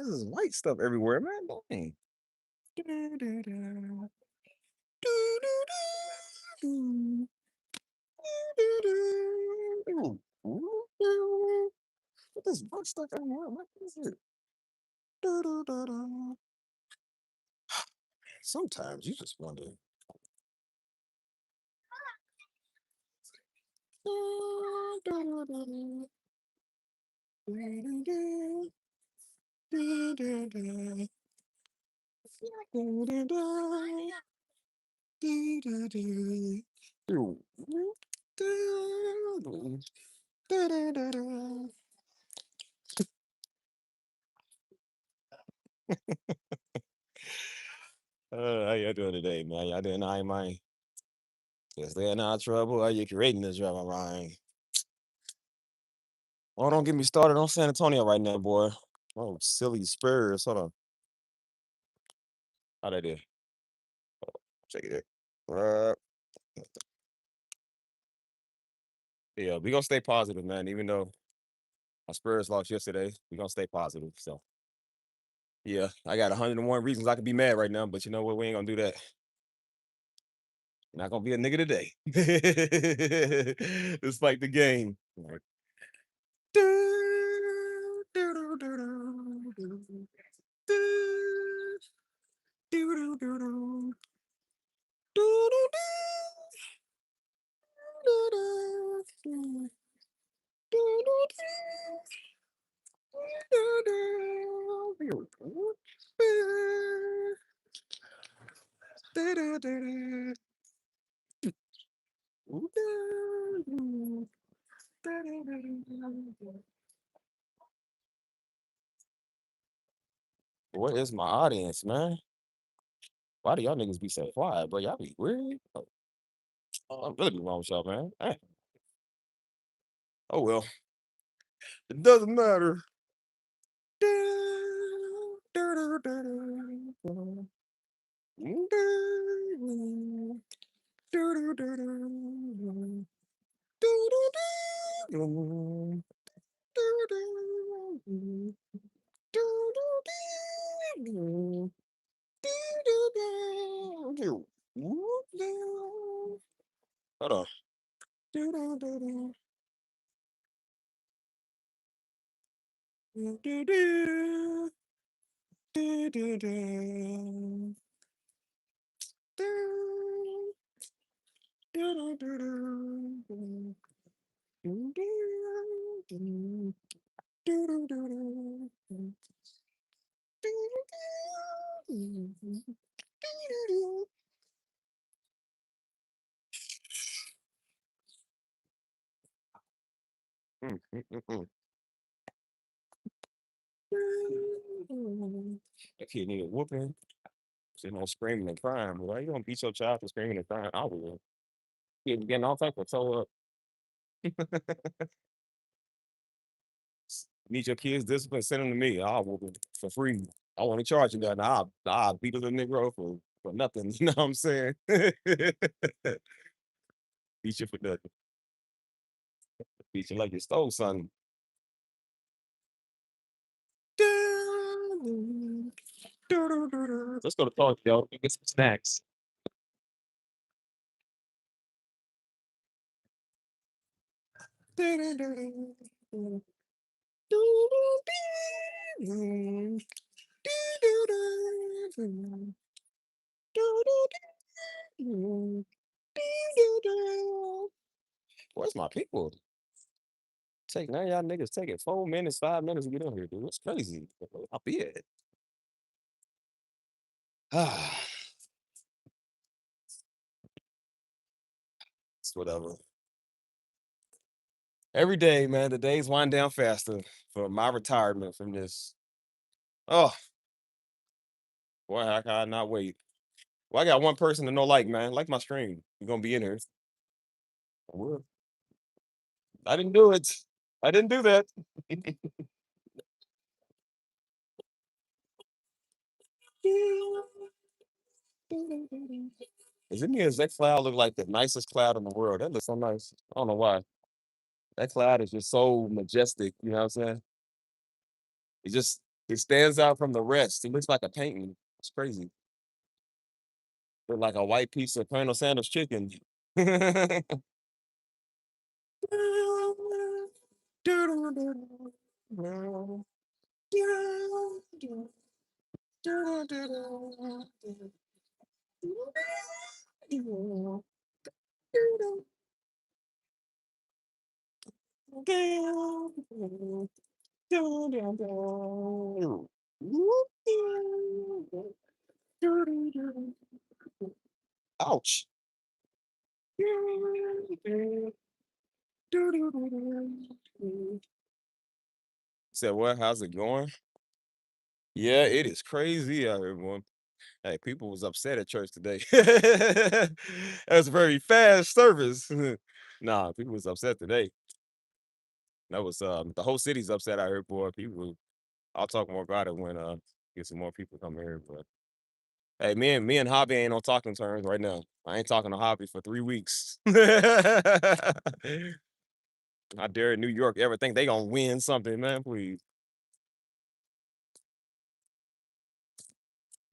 is this white stuff everywhere, man? Dang. Do-do-do-do. Do-do-do-do. Do-do-do. Ooh. What this white stuff everywhere? What is it? Do-do-do-do. Sometimes you just wonder. Do-do-do-do. Do-do-do. Do-do-do. Do-do-do. Do-do-do. Do-do-do. Do-do-do-do. How y'all doing today, man? Y'all doing all right, man? Is there not trouble? Are you creating this drama, man? Oh, don't get me started on San Antonio right now, boy. Oh, silly Spurs. Hold on. How they do? Check it out. Yeah, we gonna stay positive, man. Even though our Spurs lost yesterday, we gonna stay positive. So yeah, I got 101 reasons I could be mad right now, but you know what? We ain't gonna do that. Not gonna be a nigga today. Despite the game. Like, do, do, do, do, do, do, do, do, do, do, do, do, do, do, do, do, do, do, do, What is my audience, man? Why do y'all niggas be so quiet, but y'all be weird? I'm really be wrong with y'all, man. Oh well, it doesn't matter. Hold on. That kid need a whooping. Sitting on screaming and crying. Why you gonna beat your child for screaming and crying? I will. Getting all type of toe up. Need your kids discipline, send them to me. I'll whoop them for free. I want to charge you that. I'll beat a little Negro for nothing. You know what I'm saying? Beat you for nothing. Beat you like you stole something. Let's go to talk, yo. Get some snacks. Where's my people? Take now y'all niggas take it 4 minutes, 5 minutes to get in here, dude. It's crazy. I'll be it. It's whatever. Every day, man, the days wind down faster for my retirement from this. Oh, boy, how can I not wait? Well, I got one person to know like, man. Like my stream. You're gonna be in here. I will. I didn't do it. I didn't do that. Is it me? Does that cloud look like the nicest cloud in the world? That looks so nice. I don't know why. That cloud is just so majestic. You know what I'm saying? It just It stands out from the rest. It looks like a painting. It's crazy. Look like a white piece of Colonel Sanders chicken. Ouch. Said what? How's it going? Yeah, it is crazy out here, boy. Hey, people was upset at church today. That was a very fast service. Nah, people was upset today. That was the whole city's upset out here, boy. People, I'll talk more about it when get some more people come here. But hey, me and Hobby ain't on talking terms right now. I ain't talking to Hobby for 3 weeks. I dare New York ever think they gonna win something, man. Please.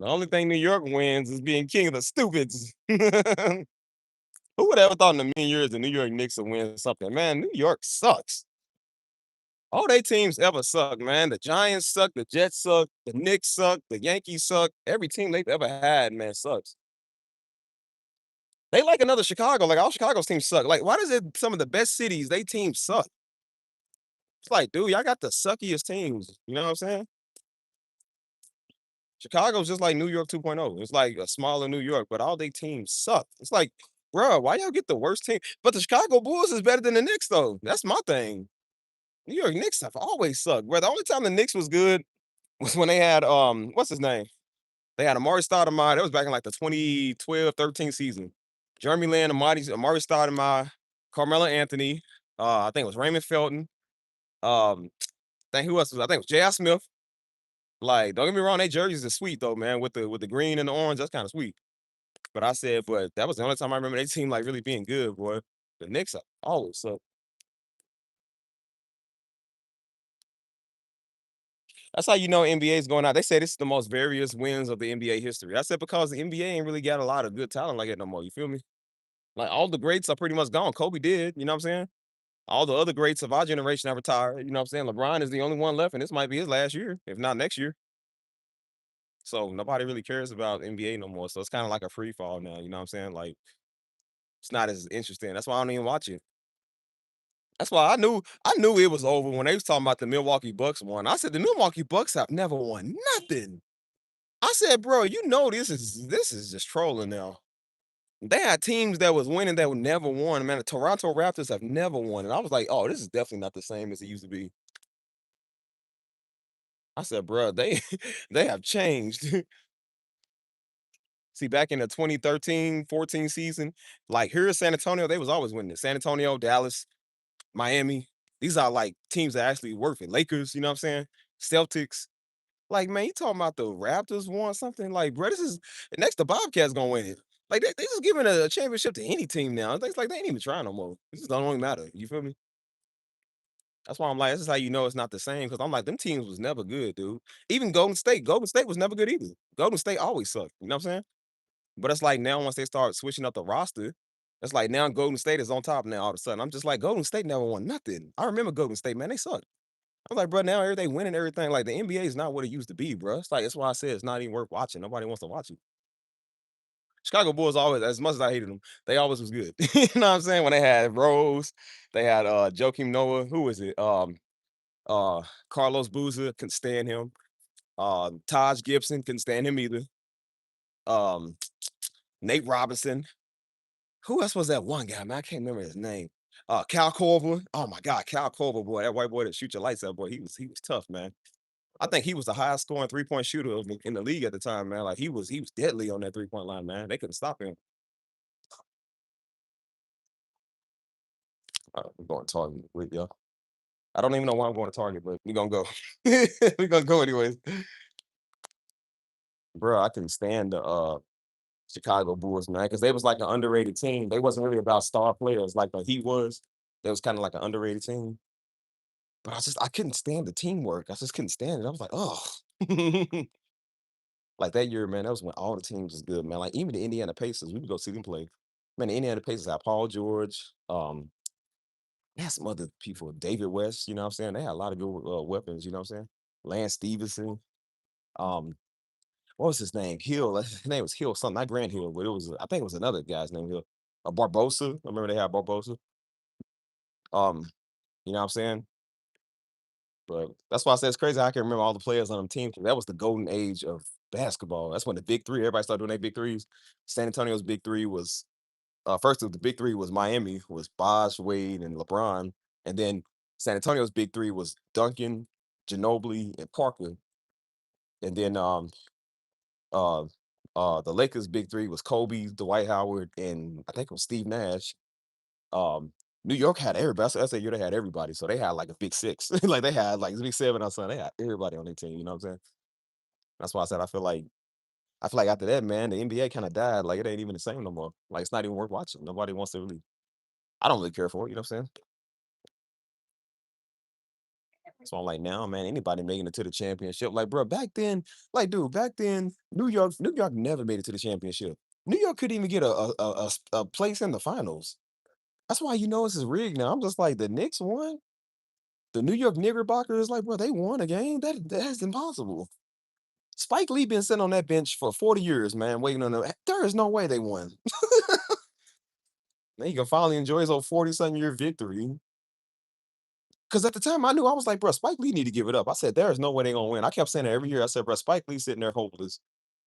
The only thing New York wins is being king of the stupids. Who would ever thought in a million years the New York Knicks would win something? Man, New York sucks. All they teams ever suck, man. The Giants suck, the Jets suck, the Knicks suck, the Yankees suck. Every team they've ever had, man, sucks. They like another Chicago. Like all Chicago's teams suck. Like, why does it some of the best cities, they teams suck? It's like, dude, y'all got the suckiest teams. You know what I'm saying? Chicago's just like New York 2.0. It's like a smaller New York, but all they teams suck. It's like, bro, why y'all get the worst team? But the Chicago Bulls is better than the Knicks, though. That's my thing. New York Knicks have always sucked, bro. The only time the Knicks was good was when they had what's his name? They had Amari Stoudemire. That was back in like the 2012-13 season. Jeremy Lin, Amari Stoudemire, Carmelo Anthony. I think it was Raymond Felton. I think who else was? I think it was J.R. Smith. Like, don't get me wrong, they jerseys are sweet though, man. With the green and the orange, that's kind of sweet. But I said, but that was the only time I remember they team like really being good, boy. The Knicks are always suck. That's how you know NBA is going out. They say this is the most various wins of the NBA history. I said because the NBA ain't really got a lot of good talent like that no more. You feel me? Like all the greats are pretty much gone. Kobe did, you know what I'm saying? All the other greats of our generation have retired. You know what I'm saying? LeBron is the only one left, and this might be his last year, if not next year. So nobody really cares about NBA no more. So it's kind of like a free fall now. You know what I'm saying? Like it's not as interesting. That's why I don't even watch it. That's why I knew it was over when they was talking about the Milwaukee Bucks won. I said the Milwaukee Bucks have never won nothing. I said, bro, you know this is just trolling now. They had teams that was winning that would never won. Man, the Toronto Raptors have never won. And I was like, oh, this is definitely not the same as it used to be. I said, bro, they they have changed. See, back in the 2013-14 season, like here in San Antonio, they was always winning it. San Antonio, Dallas, Miami. These are like teams that actually worth it. Lakers, you know what I'm saying? Celtics. Like, man, you talking about the Raptors won something? Like, bro, this is next the Bobcats gonna win it. Like they just giving a championship to any team now. It's like they ain't even trying no more. This just don't even matter. You feel me? That's why I'm like, this is how you know it's not the same. Cause I'm like, them teams was never good, dude. Even Golden State. Golden State was never good either. Golden State always sucked. You know what I'm saying? But it's like now once they start switching up the roster, it's like now Golden State is on top now all of a sudden. I'm just like, Golden State never won nothing. I remember Golden State, man, they sucked. I was like, bro, now everything winning everything. Like the NBA is not what it used to be, bro. It's like that's why I said it's not even worth watching. Nobody wants to watch it. Chicago Bulls always, as much as I hated them, they always was good. You know what I'm saying? When they had Rose, they had Joakim Noah. Who was it? Carlos Boozer, couldn't stand him. Taj Gibson, couldn't stand him either. Um, Nate Robinson. Who else was that one guy, man? I can't remember his name. Cal Korver. Oh my God, Cal Korver, boy, that white boy that shoot your lights out, boy. He was tough, man. I think he was the highest scoring 3-point shooter in the league at the time, man. Like he was deadly on that 3-point line, man. They couldn't stop him. I'm going to Target with y'all. I don't even know why I'm going to Target, but we're gonna go. We're gonna go anyways. Bro, I can stand the Chicago Bulls, man, because they was like an underrated team. They wasn't really about star players like the Heat was. They was kind of like an underrated team. But I couldn't stand the teamwork. I just couldn't stand it. I was like, oh. Like that year, man, that was when all the teams was good, man. Like even the Indiana Pacers, we would go see them play. Man, the Indiana Pacers had Paul George, they had some other people, David West, you know what I'm saying? They had a lot of good weapons, you know what I'm saying? Lance Stevenson, um, what was his name? Hill. His name was Hill, something, not Grant Hill, but it was I think it was another guy's name Hill. Barbosa. I remember they had Barbosa. Um, you know what I'm saying? But that's why I said it's crazy. I can remember all the players on the team because that was the golden age of basketball. That's when the big three, everybody started doing their big threes. San Antonio's big three was first of the big three was Miami, was Bosh, Wade, and LeBron. And then San Antonio's big three was Duncan, Ginobili, and Parker. And then uh the Lakers big three was Kobe, Dwight Howard, and I think it was Steve Nash. Um, New York had everybody. That's that year they had everybody. So they had like a big six. Like they had like big seven or something. They had everybody on their team. You know what I'm saying? That's why I said I feel like after that, man, the NBA kind of died. Like it ain't even the same no more. Like it's not even worth watching. Nobody wants to really. I don't really care for it. You know what I'm saying? So I'm like, now, man, anybody making it to the championship, like, bro, back then, like, dude, back then, New York never made it to the championship. New York couldn't even get a place in the finals. That's why you know this is rigged now. I'm just like, the Knicks won. The New York Knickerbockers, like, bro, they won a game. That's impossible. Spike Lee been sitting on that bench for 40 years, man, waiting on them. There is no way they won. Now he can finally enjoy his old 40-something year victory. Because at the time I knew I was like, bro, Spike Lee need to give it up. I said, there is no way they gonna win. I kept saying it every year. I said, bro, Spike Lee sitting there hopeless.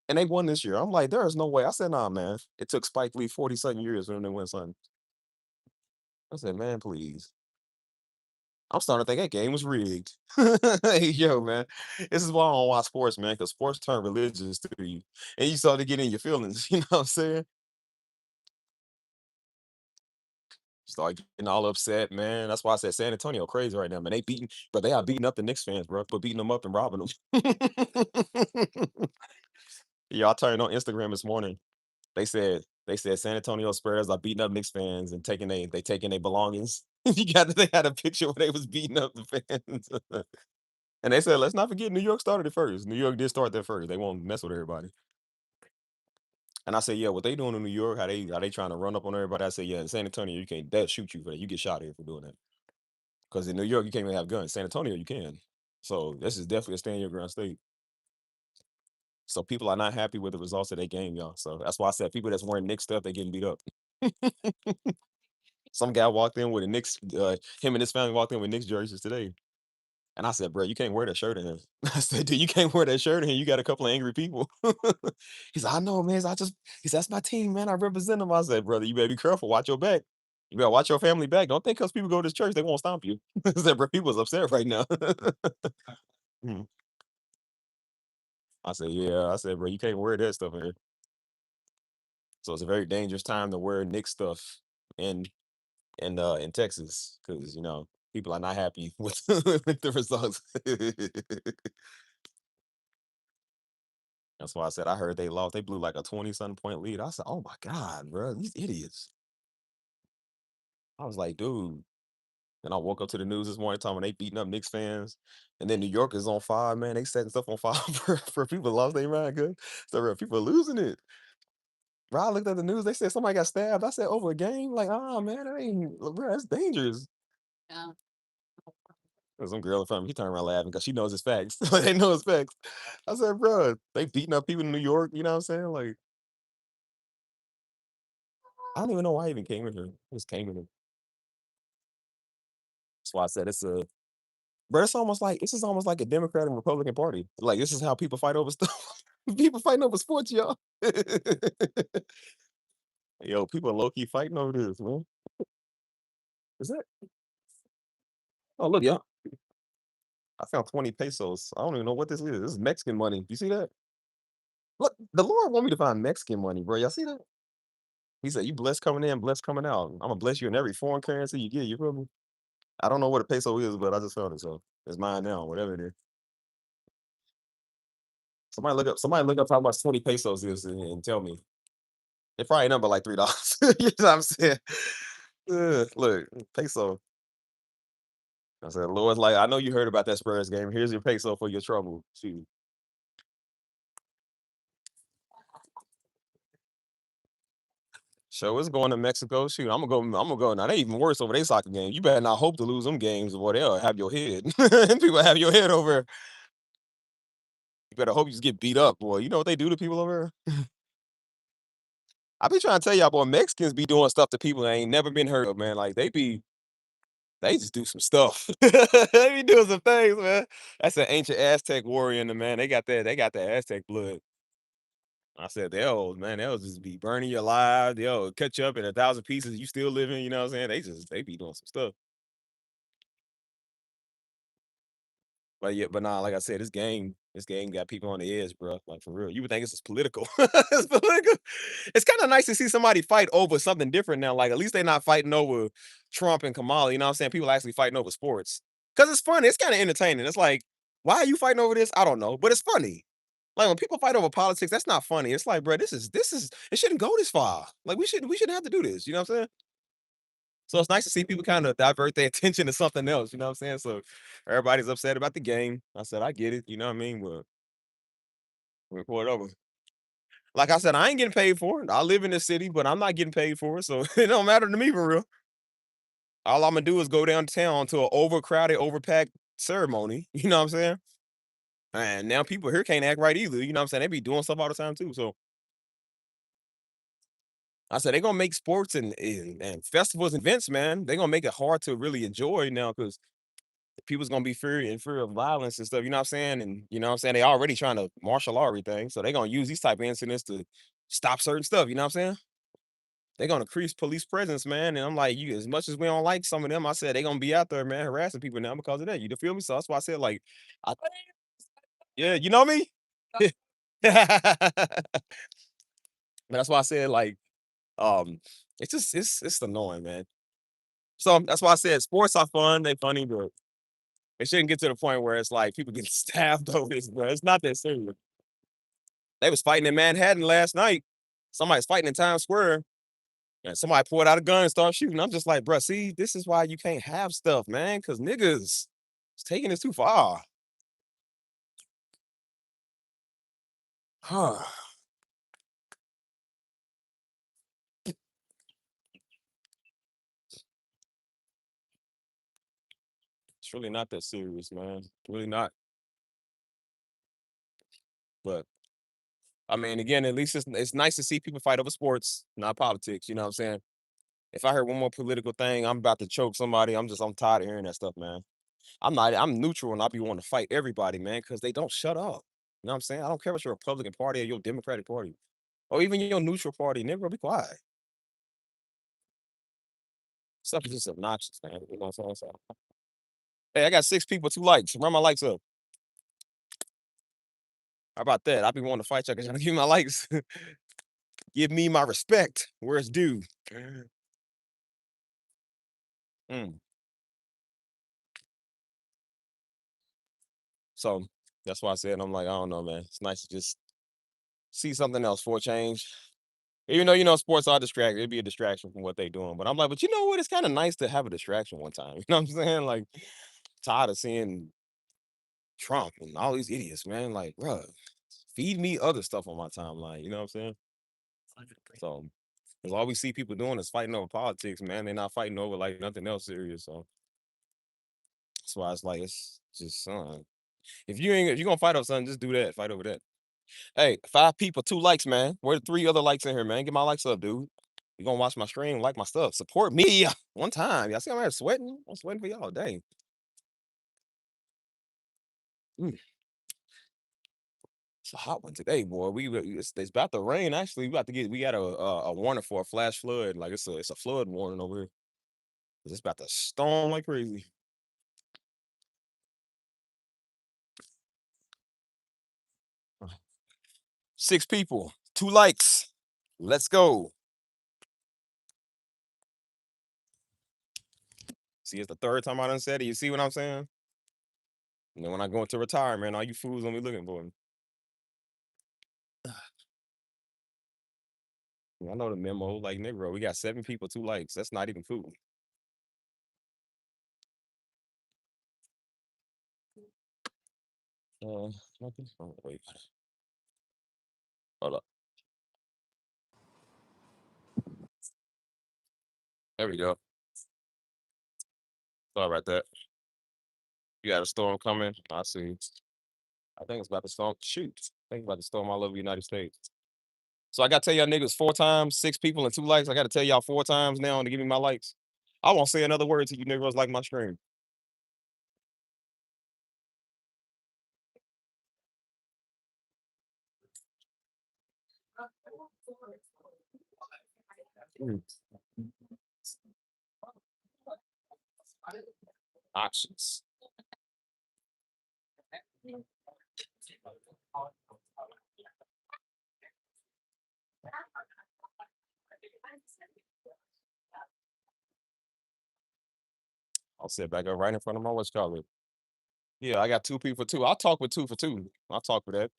And they won this year. I'm like, there is no way. I said, nah, man. It took Spike Lee 40-something years for them to win something. I said, man, please. I'm starting to think that game was rigged. Hey, yo, man. This is why I don't watch sports, man, because sports turn religious to you. And you start to get in your feelings. You know what I'm saying? Start getting all upset, man. That's why I said San Antonio crazy right now, man. They are beating up the Knicks fans, bro, but beating them up and robbing them. Yeah, I turned on Instagram this morning. They said San Antonio Spurs are beating up Knicks fans and taking their belongings. They had a picture where they was beating up the fans. And they said, let's not forget New York started it first. New York did start that first. They won't mess with everybody. And I said, yeah, what they doing in New York, how they trying to run up on everybody. I said, yeah, in San Antonio, you can't they'll shoot you for that. You get shot here for doing that. Because in New York, you can't even have guns. San Antonio, you can. So this is definitely a stand your ground state. So people are not happy with the results of their game, y'all. So that's why I said people that's wearing Knicks stuff, they getting beat up. Some guy walked in with a Knicks, him and his family walked in with Knicks jerseys today. And I said, bro, you can't wear that shirt in here. I said, dude, you can't wear that shirt in here. You got a couple of angry people. He said, I know, man. He said, that's my team, man. I represent them. I said, brother, you better be careful. Watch your back. You better watch your family back. Don't think because people go to this church, they won't stomp you. I said, bro, people's upset right now. Mhm. I said, yeah. I said, bro, you can't wear that stuff in here. So it's a very dangerous time to wear Knicks stuff in in Texas because people are not happy with, with the results. That's why I said I heard they lost. They blew like a 20-something point lead. I said, "Oh my god, bro, these idiots." I was like, "Dude." And I woke up to the news this morning talking about they beating up Knicks fans, and then New York is on fire. Man, they setting stuff on fire for people lost their mind. Good, so bro, people are losing it. Bro, I looked at the news. They said somebody got stabbed. I said over a game. Like, oh man, that ain't bro. That's dangerous. There's some girl in front of me. He turned around laughing because she knows it's facts. Like, they know it's facts. I said, bro, they beating up people in New York. You know what I'm saying? Like, I don't even know why I even came in here. I just came in here. That's why I said it's a But it's almost like this is almost like a Democrat and Republican Party. Like this is how people fight over stuff. People fighting over sports, y'all. Yo, people are low key fighting over this, man. Is that? Oh, look, y'all. I found 20 pesos. I don't even know what this is. This is Mexican money. You see that? Look, the Lord want me to find Mexican money, bro. Y'all see that? He said, "You blessed coming in, blessed coming out. I'm gonna bless you in every foreign currency you get." You feel me? I don't know what a peso is, but I just found it, so it's mine now. Whatever it is. Somebody look up how much 20 pesos is and tell me. It probably ain't nothing but like $3. You know what I'm saying? Look, peso. I said, Lord's like, I know you heard about that Spurs game. Here's your peso for your trouble. Shoot. So it's going to Mexico. Shoot, I'm gonna go. I'm gonna go. Now they even worse over their soccer game. You better not hope to lose them games, or they'll have your head. People have your head over. You better hope you just get beat up, boy. You know what they do to people over here? I be trying to tell y'all, boy, Mexicans be doing stuff to people that ain't never been heard of, man. Like they just do some stuff. They be doing some things, man. That's an ancient Aztec warrior in the man. They got the Aztec blood. I said they'll just be burning you alive. They'll cut you up in 1,000 pieces. You still living, you know what I'm saying? They be doing some stuff. But yeah, but nah, like I said, this game got people on the edge, bro. Like for real. You would think it's just political. It's political. It's kind of nice to see somebody fight over something different now. Like at least they're not fighting over Trump and Kamala. You know what I'm saying? People actually fighting over sports. Cause it's funny. It's kind of entertaining. It's like, why are you fighting over this? I don't know. But it's funny. Like when people fight over politics, that's not funny. It's like, bro, this is it shouldn't go this far. Like we shouldn't have to do this. You know what I'm saying? So it's nice to see people kind of divert their attention to something else, you know what I'm saying? So everybody's upset about the game. I said, I get it, you know what I mean? But we pull it over. Like I said, I ain't getting paid for it. I live in the city, but I'm not getting paid for it. So it don't matter to me for real. All I'm gonna do is go downtown to an overcrowded, overpacked ceremony. You know what I'm saying? And now people here can't act right either. You know what I'm saying? They be doing stuff all the time too. So I said they're gonna make sports and festivals and events, man. They're gonna make it hard to really enjoy now because people's gonna be fear of violence and stuff, you know what I'm saying? And you know what I'm saying? They already trying to martial law everything. So they're gonna use these type of incidents to stop certain stuff, you know what I'm saying? They're gonna increase police presence, man. And I'm like, you as much as we don't like some of them, I said they're gonna be out there, man, harassing people now because of that. You feel me? So that's why I said, like, I yeah, you know me? But that's why I said, like, um, it's just it's annoying, man. So that's why I said sports are fun, they funny, but it shouldn't get to the point where it's like people get stabbed over this, bro. It's not that serious. They was fighting in Manhattan last night. Somebody's fighting in Times Square, and somebody pulled out a gun and started shooting. I'm just like, bro, see, this is why you can't have stuff, man, because niggas it's taking this too far. Huh. It's really not that serious, man. Really not. But I mean, again, at least it's nice to see people fight over sports, not politics. You know what I'm saying? If I heard one more political thing, I'm about to choke somebody. I'm tired of hearing that stuff, man. I'm neutral and I be wanting to fight everybody, man, because they don't shut up. You know what I'm saying? I don't care about your Republican Party or your Democratic Party. Or even your neutral party, nigga, be quiet. Stuff is just obnoxious, man. You know what I'm saying? So, hey, I got 6 people, 2 likes. Run my likes up. How about that? I be wanting to fight you because y'all give me my likes. Give me my respect where it's due. Mm. So that's why I said I'm like, I don't know, man. It's nice to just see something else for a change. Even though sports are distracting, it'd be a distraction from what they doing. But I'm like, but you know what? It's kind of nice to have a distraction one time. You know what I'm saying? Like, tired of seeing Trump and all these idiots, man. Like, bro, feed me other stuff on my timeline. You know what I'm saying? So, because all we see people doing is fighting over politics, man. They're not fighting over like nothing else serious. So that's why it's like it's just if you gonna fight over something, just do that. Fight over that. Hey, 5 people, 2 likes, man. Where the 3 other likes in here, man? Get my likes up, dude. You gonna watch my stream, like my stuff, support me one time. Y'all see I'm here sweating? I'm sweating for y'all. Dang. Mm, it's a hot one today, boy. It's about to rain. Actually, we got a warning for a flash flood. Like it's a flood warning over here. 'Cause it's about to storm like crazy. 6 people, 2 likes. Let's go. See, it's the third time I done said it. You see what I'm saying? And then when I go into retirement, all you fools gonna be looking for me. I know the memo. Like, Negro, we got 7 people, 2 likes. That's not even food. Nothing. Oh, wait. Hold up. There we go. Sorry about that. You got a storm coming. I see. I think it's about to storm. Shoot. I think it's about to storm all over the United States. So I gotta tell y'all niggas 4 times, 6 people and 2 likes. I gotta tell y'all 4 times now to give me my likes. I won't say another word to you niggas like my stream. Mm. Options. I'll sit back up right in front of my what's called it. Yeah, I got 2 people for two. I'll talk with 2 for 2. I'll talk with that.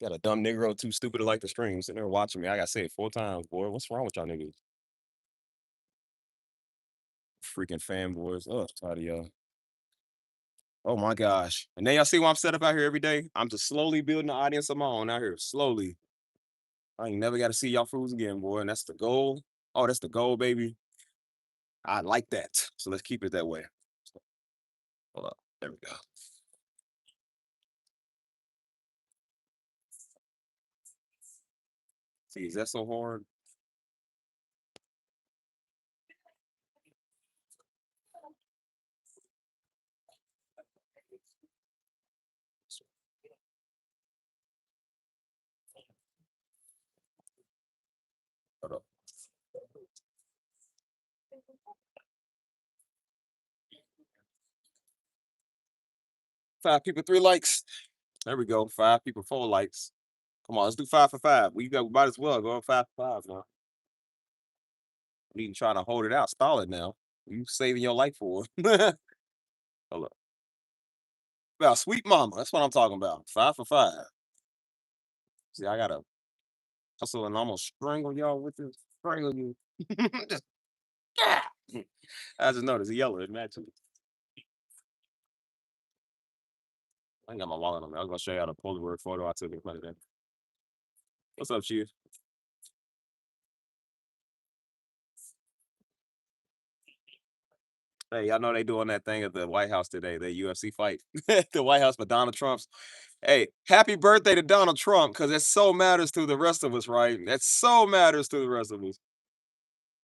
Got a dumb Negro too stupid to like the stream sitting there watching me. I gotta say it 4 times, boy. What's wrong with y'all niggas? Freaking fanboys. Oh, tired of y'all. Oh my gosh. And then y'all see why I'm set up out here every day? I'm just slowly building an audience of my own out here. Slowly. I ain't never gotta see y'all fools again, boy. And that's the goal. Oh, that's the goal, baby. I like that. So let's keep it that way. Hold up. There we go. See, is that so hard? 5 people, 3 likes. There we go. 5 people, 4 likes. Come on, let's do 5 for 5. We might as well go 5 for 5 now. You can try to hold it out, stall it now. You saving your life for. Hold up. About sweet mama. That's what I'm talking about. 5 for 5. See, I gotta hustle and almost strangle y'all with this. Strangle you. Just, ah! I just noticed the yellow. It matches. I ain't got my wallet on me. I was gonna show you how the Polaroid photo I took in front of that. What's up, Chief? Hey, y'all know they doing that thing at the White House today, the UFC fight. The White House for Donald Trump's. Hey, happy birthday to Donald Trump, because it so matters to the rest of us, right? That so matters to the rest of us.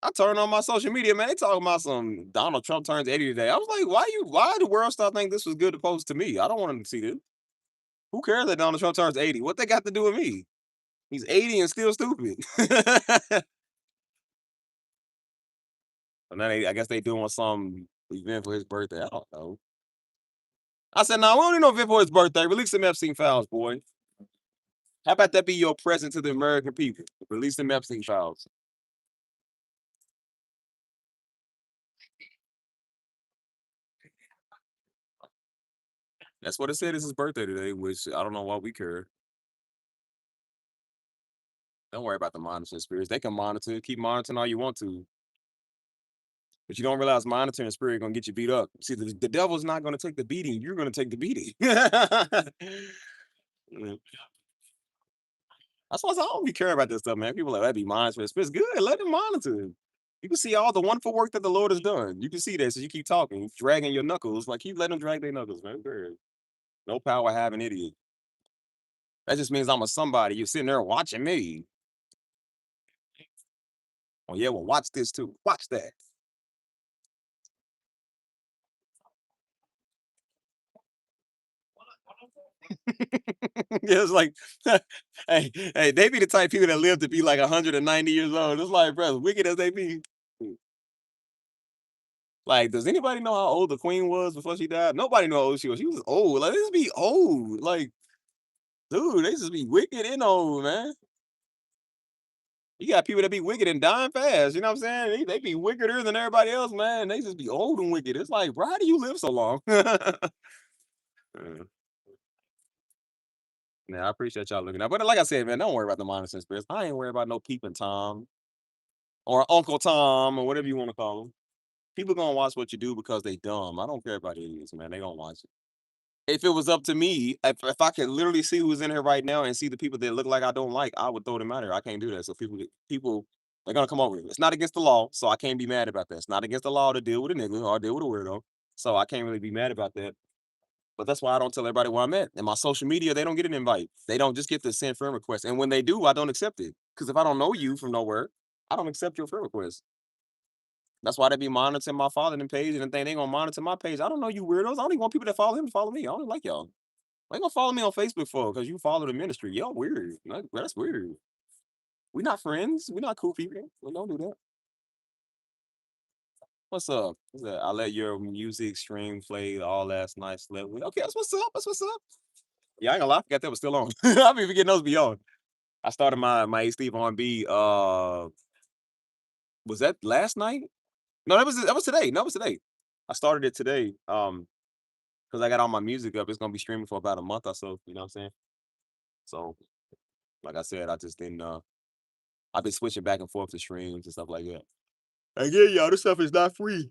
I turned on my social media, man. They talking about some Donald Trump turns 80 today. I was like, why the world still think this was good to post to me? I don't want them to see this. Who cares that Donald Trump turns 80? What they got to do with me? He's 80 and still stupid. And then I guess they doing some event for his birthday. I don't know. I said, no, we don't need no event for his birthday. Release some Epstein files, boy. How about that be your present to the American people? Release them Epstein files. That's what it said. It's his birthday today, which I don't know why we care. Don't worry about the monitoring spirits. They can monitor, keep monitoring all you want to. But you don't realize monitoring spirit gonna get you beat up. See, the devil's not gonna take the beating. You're gonna take the beating. Mm. That's why I don't be care about this stuff, man. People are like that be monitoring spirits. Good, let them monitor. You can see all the wonderful work that the Lord has done. You can see that, so you keep talking, dragging your knuckles. Like keep letting them drag their knuckles, man. Good. No power having idiot. That just means I'm a somebody. You're sitting there watching me. Oh yeah, well watch this too. Watch that. Yeah, it's like, hey, they be the type of people that live to be like 190 years old. It's like, brother, wicked as they be. Like, does anybody know how old the queen was before she died? Nobody know how old she was. She was old. Like, this be old. Like, dude, they just be wicked and old, man. You got people that be wicked and dying fast. You know what I'm saying? They be wickeder than everybody else, man. They just be old and wicked. It's like, bro, how do you live so long? Uh, Yeah, I appreciate y'all looking out. But like I said, man, don't worry about the monitoring spirits. I ain't worried about no peeping Tom or Uncle Tom or whatever you want to call them. People gonna watch what you do because they dumb. I don't care about idiots, man. They gonna watch it. If it was up to me, if I could literally see who's in here right now and see the people that look like I don't like, I would throw them out here. I can't do that. So people They're gonna come over here. It's not against the law, so I can't be mad about that. It's not against the law to deal with a nigga or deal with a weirdo. So I can't really be mad about that. But that's why I don't tell everybody where I'm at. In my social media, they don't get an invite. They don't just get to send friend requests. And when they do, I don't accept it. Because if I don't know you from nowhere, I don't accept your friend request. That's why they be monitoring my following page and they ain't gonna monitor my page. I don't know you weirdos. I only want people that follow him to follow me. I don't like y'all. Why you gonna follow me on Facebook for? Because you follow the ministry. Y'all weird. Like, that's weird. We not friends. We not cool people. We don't do that. What's up? I let your music stream play all last night. Slept with. Okay, that's what's up. That's what's up. Yeah, I ain't gonna lie. I forgot that was still on. I be forgetting those be on. I started my A Steve R&B. Was that last night? No, that was today. No, it was today. I started it today. Because I got all my music up. It's gonna be streaming for about a month or so. You know what I'm saying? So, like I said, I just didn't. I've been switching back and forth to streams and stuff like that. Again, y'all, this stuff is not free.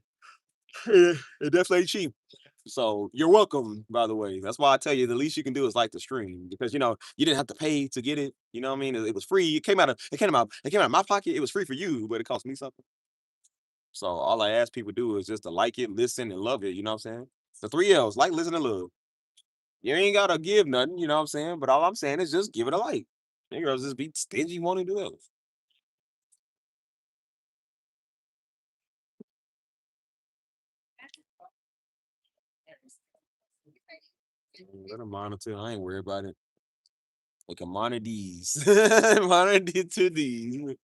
It definitely ain't cheap. So you're welcome, by the way. That's why I tell you the least you can do is like the stream because you didn't have to pay to get it. You know what I mean? It was free. It came out of my pocket. It was free for you, but it cost me something. So all I ask people to do is just to like it, listen, and love it. You know what I'm saying? The three L's: like, listen, and love. You ain't gotta give nothing. You know what I'm saying? But all I'm saying is just give it a like. Niggas just be stingy wanting to do that. Let them monitor. I ain't worried about it. They can monitor these. Monitor these.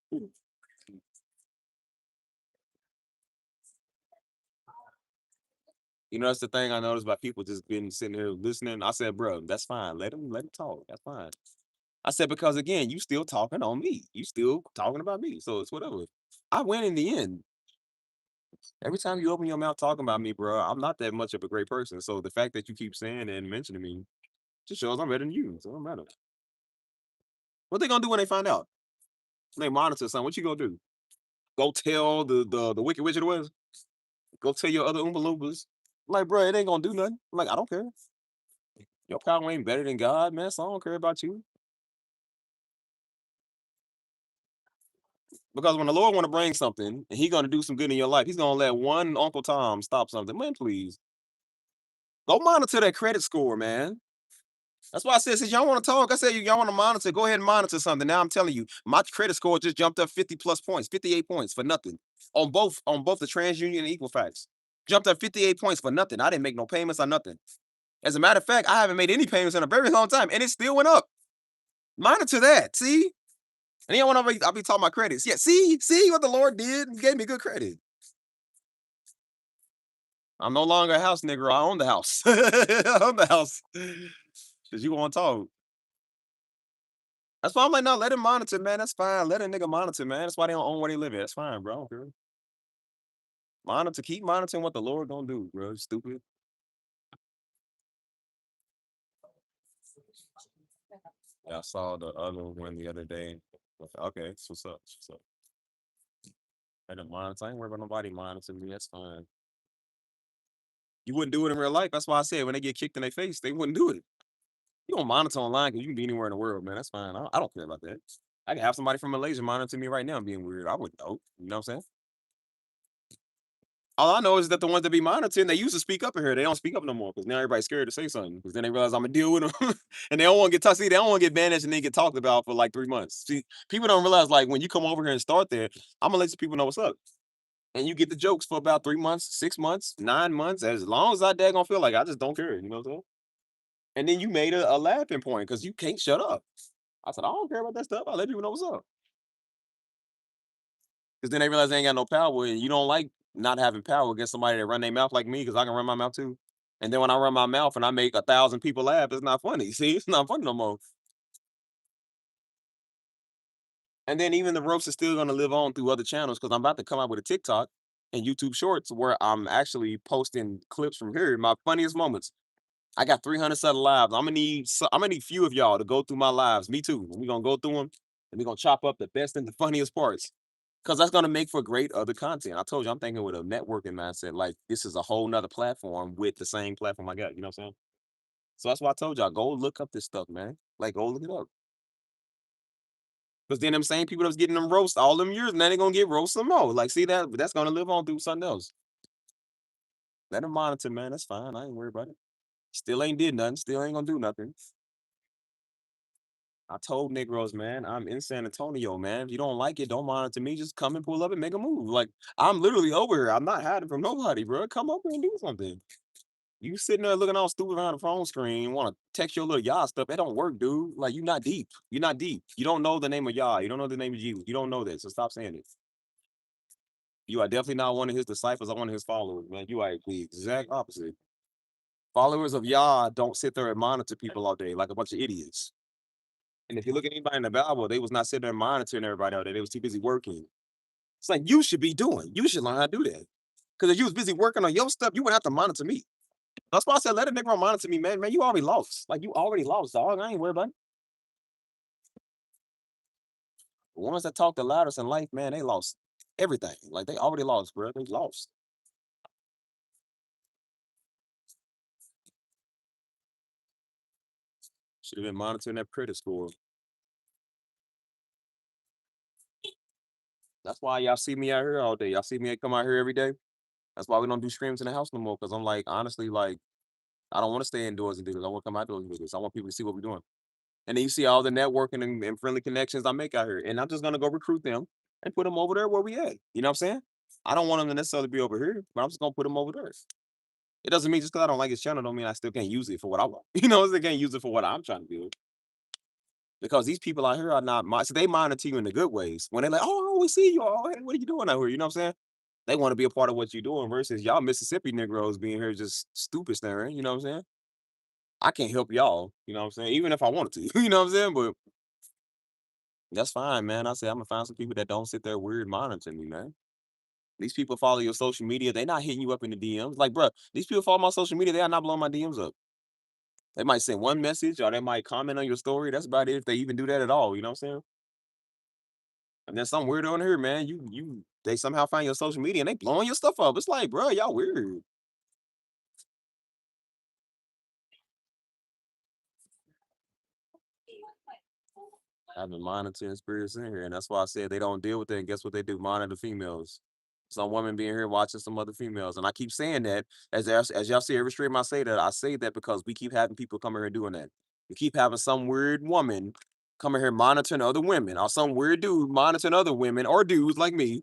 That's the thing I noticed about people just been sitting here listening. I said, bro, that's fine. Let him talk. That's fine. I said, because again, you still talking on me. You still talking about me. So it's whatever. I win in the end. Every time you open your mouth talking about me, bro, I'm not that much of a great person. So the fact that you keep saying and mentioning me just shows I'm better than you. So it don't matter. What they gonna do when they find out? When they monitor something, what you gonna do? Go tell the wicked witch it was? Go tell your other Oompa Loompas. Like, bro, it ain't gonna do nothing. Like, I don't care. Your power ain't better than God, man. So I don't care about you. Because when the Lord want to bring something and He gonna do some good in your life, He's gonna let one Uncle Tom stop something. Man, please go monitor that credit score, man. That's why I said, since y'all want to talk, I said y'all want to monitor. Go ahead and monitor something. Now I'm telling you, my credit score just jumped up 50 plus points, 58 points for nothing on both the TransUnion and Equifax. Jumped up 58 points for nothing. I didn't make no payments or nothing. As a matter of fact, I haven't made any payments in a very long time, and it still went up. Monitor that. See? And then when I'll be talking about credits. Yeah, see what the Lord did? He gave me good credit. I'm no longer a house nigga. I own the house. I own the house. Cause you want to talk. That's why I'm like, no, let him monitor, man. That's fine. Let a nigga monitor, man. That's why they don't own where they live at. That's fine, bro. I don't care. Monitor, keep monitoring what the Lord gonna do, bro. You stupid. Yeah, I saw the other one the other day. Okay, so what's up? What's up? Let him monitor. I ain't worried about nobody monitoring me. That's fine. You wouldn't do it in real life. That's why I said when they get kicked in their face, they wouldn't do it. You don't monitor online because you can be anywhere in the world, man. That's fine. I don't care about that. I can have somebody from Malaysia monitor me right now and being weird. I wouldn't know. You know what I'm saying? All I know is that the ones that be monitoring, they used to speak up in here. They don't speak up no more because now everybody's scared to say something because then they realize I'm gonna deal with them, and they don't want to get touched. See, they don't want to get banished and then get talked about for like 3 months. See, people don't realize like when you come over here and start there, I'm gonna let you people know what's up, and you get the jokes for about 3 months, 6 months, 9 months, as long as I gonna feel like I just don't care. You know what I'm saying? And then you made a laughing point because you can't shut up. I said I don't care about that stuff. I let people know what's up because then they realize they ain't got no power, and you don't like not having power against somebody that run their mouth like me because I can run my mouth too. And then when I run my mouth and I make 1,000 people laugh, it's not funny. See, it's not funny no more. And then even the roast is still gonna live on through other channels because I'm about to come out with a TikTok and YouTube Shorts where I'm actually posting clips from here, my funniest moments. I got 300 set of lives. I'm gonna need few of y'all to go through my lives. Me too. We're gonna go through them and we're gonna chop up the best and the funniest parts. Cause that's gonna make for great other content. I told you I'm thinking with a networking mindset. Like this is a whole nother platform with the same platform I got. You know what I'm saying? So that's why I told y'all go look up this stuff, man. Like go look it up. Because then them same people that was getting them roast all them years, now they gonna get roast some more. Like, see that that's gonna live on through something else. Let them monitor, man. That's fine. I ain't worried about it. Still ain't did nothing. Still ain't gonna do nothing. I told Negroes, man, I'm in San Antonio, man. If you don't like it, don't monitor me. Just come and pull up and make a move. Like, I'm literally over here. I'm not hiding from nobody, bro. Come over and do something. You sitting there looking all stupid behind the phone screen, want to text your little Yah stuff. That don't work, dude. Like, you not deep. You're not deep. You don't know the name of Yah. You don't know the name of Jesus. You don't know that. So stop saying it. You are definitely not one of his disciples or one of his followers, man. You are the exact opposite. Followers of Yah don't sit there and monitor people all day like a bunch of idiots. And if you look at anybody in the Bible, they was not sitting there monitoring everybody out there. They was too busy working. It's like you should be doing. You should learn how to do that. Because if you was busy working on your stuff, you wouldn't have to monitor me. That's why I said let a nigga monitor me, man. Man, you already lost. Like you already lost, dog. I ain't worried about it. The ones that talk the loudest in life, man, they lost everything. Like they already lost, bro. They lost. Should have been monitoring that credit score. That's why y'all see me out here all day. Y'all see me come out here every day. That's why we don't do streams in the house no more. Cause I'm like, honestly, like, I don't want to stay indoors and do this. I want to come outdoors and do this. I want people to see what we're doing. And then you see all the networking and friendly connections I make out here. And I'm just gonna go recruit them and put them over there where we at. You know what I'm saying? I don't want them to necessarily be over here, but I'm just gonna put them over there. It doesn't mean just because I don't like his channel, don't mean I still can't use it for what I want. You know, I can't use it for what I'm trying to do. Because these people out here are not so they monitor you in the good ways. When they're like, oh, we see you. Oh, hey, what are you doing out here? You know what I'm saying? They want to be a part of what you're doing versus y'all Mississippi Negroes being here just stupid staring. You know what I'm saying? I can't help y'all. You know what I'm saying? Even if I wanted to. You know what I'm saying? But that's fine, man. I say I'm gonna find some people that don't sit there weird monitoring me, man. These people follow your social media. They not hitting you up in the DMs. Like, bro, these people follow my social media. They are not blowing my DMs up. They might send one message or they might comment on your story. That's about it if they even do that at all. You know what I'm saying? And then some weirdo on here, man. They somehow find your social media and they blowing your stuff up. It's like, bro, y'all weird. I've been monitoring spirits in here, and that's why I said they don't deal with it. And guess what they do? Monitor females. Some woman being here watching some other females, and I keep saying that as y'all see every stream I say that because we keep having people come here and doing that. We keep having some weird woman coming here monitoring other women, or some weird dude monitoring other women or dudes like me.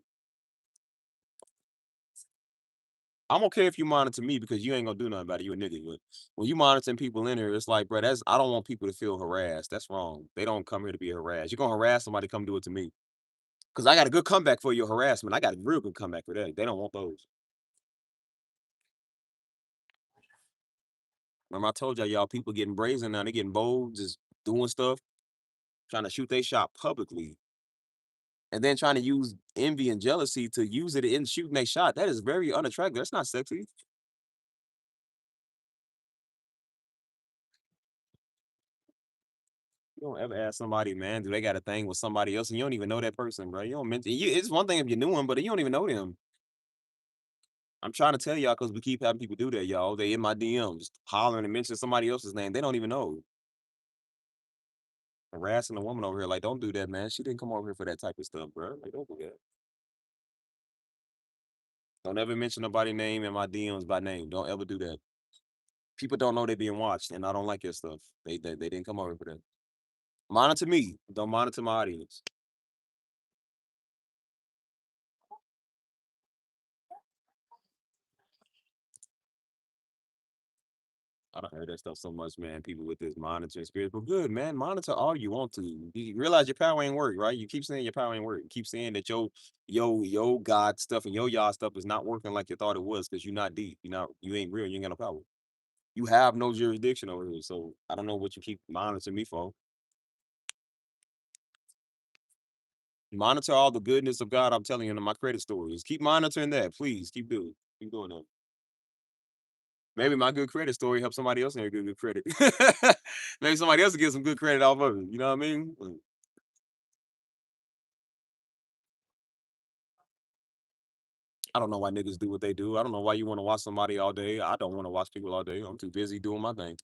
I'm okay if you monitor me because you ain't gonna do nothing about it. You a nigga. But when you monitoring people in here, it's like, bro, that's I don't want people to feel harassed. That's wrong. They don't come here to be harassed. You're gonna harass somebody, come do it to me. Because I got a good comeback for your harassment. I got a real good comeback for that. They don't want those. Remember, I told y'all, people getting brazen now. They getting bold, just doing stuff, trying to shoot their shot publicly, and then trying to use envy and jealousy to use it in shooting their shot. That is very unattractive. That's not sexy. You don't ever ask somebody, man, do they got a thing with somebody else, and you don't even know that person, bro. You don't mention. It's one thing if you knew him, but you don't even know them. I'm trying to tell y'all because we keep having people do that, y'all. They in my DMs hollering and mention somebody else's name. They don't even know. Harassing a woman over here. Like, don't do that, man. She didn't come over here for that type of stuff, bro. Like, don't do that. Don't ever mention nobody's name in my DMs by name. Don't ever do that. People don't know they're being watched, and I don't like your stuff. They didn't come over for that. Monitor me. Don't monitor my audience. I don't heard that stuff so much, man. People with this monitoring spirit. But good, man. Monitor all you want to. You realize your power ain't work, right? You keep saying your power ain't work. You keep saying that your God stuff and your Yah stuff is not working like you thought it was because you're not deep. You ain't real. You ain't got no power. You have no jurisdiction over here. So I don't know what you keep monitoring me for. Monitor all the goodness of God I'm telling you in my credit stories. Keep monitoring that, please. Keep doing. Keep doing that. Maybe my good credit story helps somebody else in get good credit. Maybe somebody else will get some good credit off of it. You know what I mean? I don't know why niggas do what they do. I don't know why you want to watch somebody all day. I don't want to watch people all day. I'm too busy doing my thing.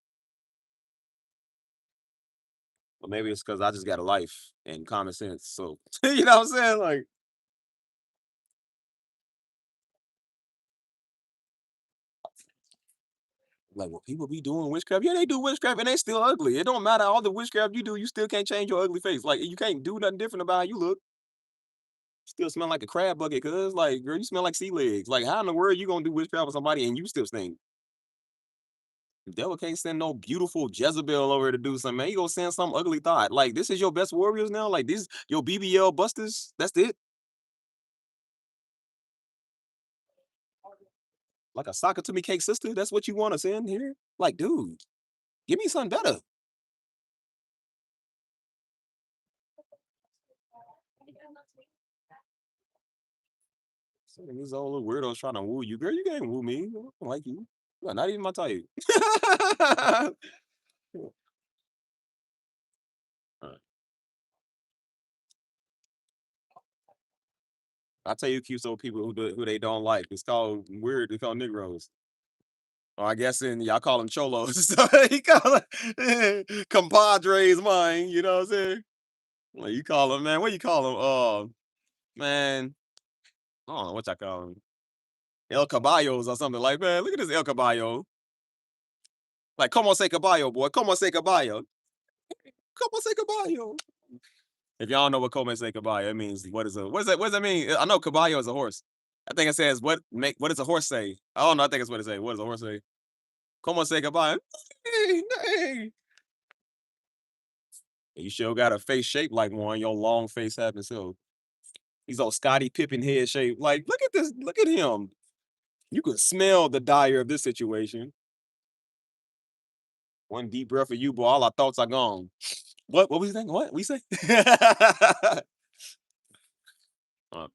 Or maybe it's because I just got a life and common sense. So you know what I'm saying? Like, well, people be doing witchcraft. Yeah, they do witchcraft and they still ugly. It don't matter all the witchcraft you do, you still can't change your ugly face. Like you can't do nothing different about how you look. Still smell like a crab bucket, cuz like, girl, you smell like sea legs. Like, how in the world you gonna do witchcraft with somebody and you still stink? The devil can't send no beautiful Jezebel over to do something, man. He gonna send some ugly thought. Like, this is your best warriors now? Like this your BBL busters? That's it? Like a soccer to me cake sister? That's what you want to send here? Like, dude, give me something better. Some of these old little weirdos trying to woo you. Girl, you can't woo me. I don't like you. You are not even my type. I tell you, cute old people who they don't like. It's called weird. It's called Negroes. Or I guess in y'all call them cholos. So you call them compadres, mine. You know what I'm saying? Like you call them, man. What you call them? Man, I don't know what y'all call them. El Caballos or something like, man. Look at this El Caballo. Like, come on, say caballo, boy. Come on, say caballo. Come on, say caballo. If y'all don't know what come say caballo, it means what does that mean? I know caballo is a horse. I think it says what does a horse say? I don't know. I think it's what it say. What does a horse say? Come on, say goodbye. Hey, hey. You sure got a face shaped like one. Your long face happens so. He's all Scotty Pippen head shape. Like, look at this. Look at him. You could smell the dire of this situation. One deep breath of you, boy. All our thoughts are gone. What was you think? What we say? uh,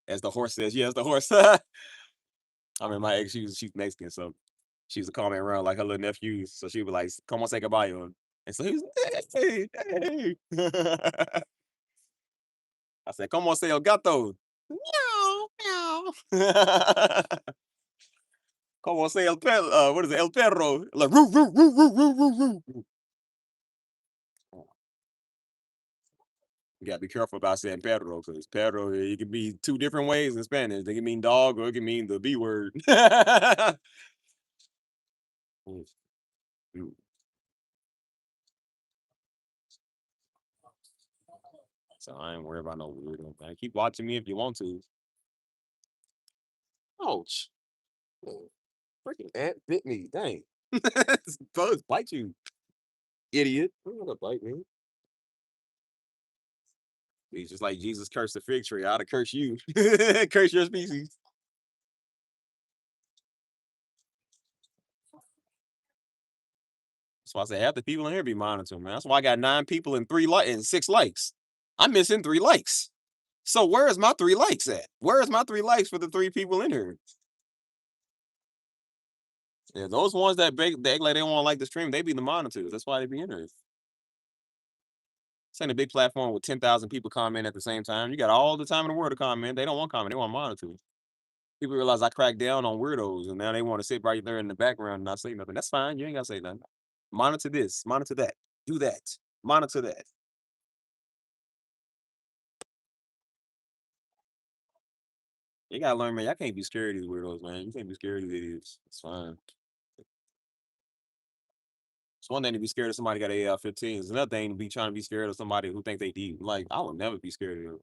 as the horse says, yeah, as the horse. I mean, my ex, she's Mexican, so she used to call me around like her little nephews. So she would like, come on, say goodbye to him. And so he was, hey, hey. I said, come on, say el gato. Meow, meow. Como say el perro, what is it? El perro. Like, roo, roo, roo, roo, roo, roo, roo. You gotta be careful about saying perro, because perro, it can be two different ways in Spanish. It can mean dog or it can mean the B word. Mm, mm. So I ain't worried about no weirdo, man. Keep watching me if you want to. Ouch. Oh, freaking ant bit me. Dang. Bugs bite you, idiot. I'm gonna bite me. He's just like Jesus cursed the fig tree. I'd have curse you. Curse your species. That's why I say half the people in here be monitoring, man. That's why I got 9 people and 6 likes. I'm missing 3 likes. So where is my 3 likes at? Where is my 3 likes for the 3 people in here? Yeah, those ones that they act like they don't want to like the stream, they be the monitors. That's why they be in here. It's ain't a big platform with 10,000 people comment at the same time. You got all the time in the world to comment. They don't want comment. They want monitor. People realize I crack down on weirdos, and now they want to sit right there in the background and not say nothing. That's fine. You ain't gotta say nothing. Monitor this. Monitor that. Do that. Monitor that. You gotta learn, man. Y'all can't be scared of these weirdos, man. You can't be scared of these idiots. It's fine. It's one thing to be scared of somebody got an AR-15. It's another thing to be trying to be scared of somebody who think they deep. Like, I will never be scared of them.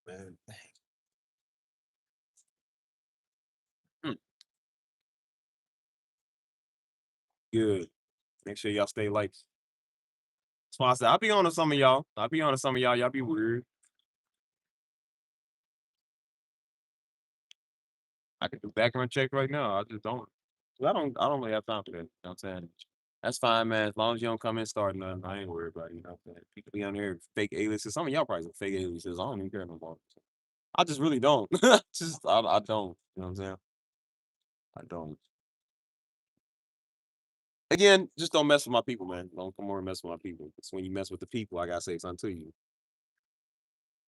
Man, mm, good. Make sure y'all stay like. That's why I said I'll be on to some of y'all. I'll be on to some of y'all. Y'all be weird. I can do background check right now. I just don't. I don't really have time for that. You know what I'm saying? That's fine, man. As long as you don't come in starting nothing, I ain't worried about it. You know what I'm saying? People be on here fake aliases. Some of y'all probably some fake aliases. I don't even care no more. I just really don't. Just I don't. You know what I'm saying? I don't. Again, just don't mess with my people, man. Don't come over and mess with my people. It's when you mess with the people, I gotta say something to you.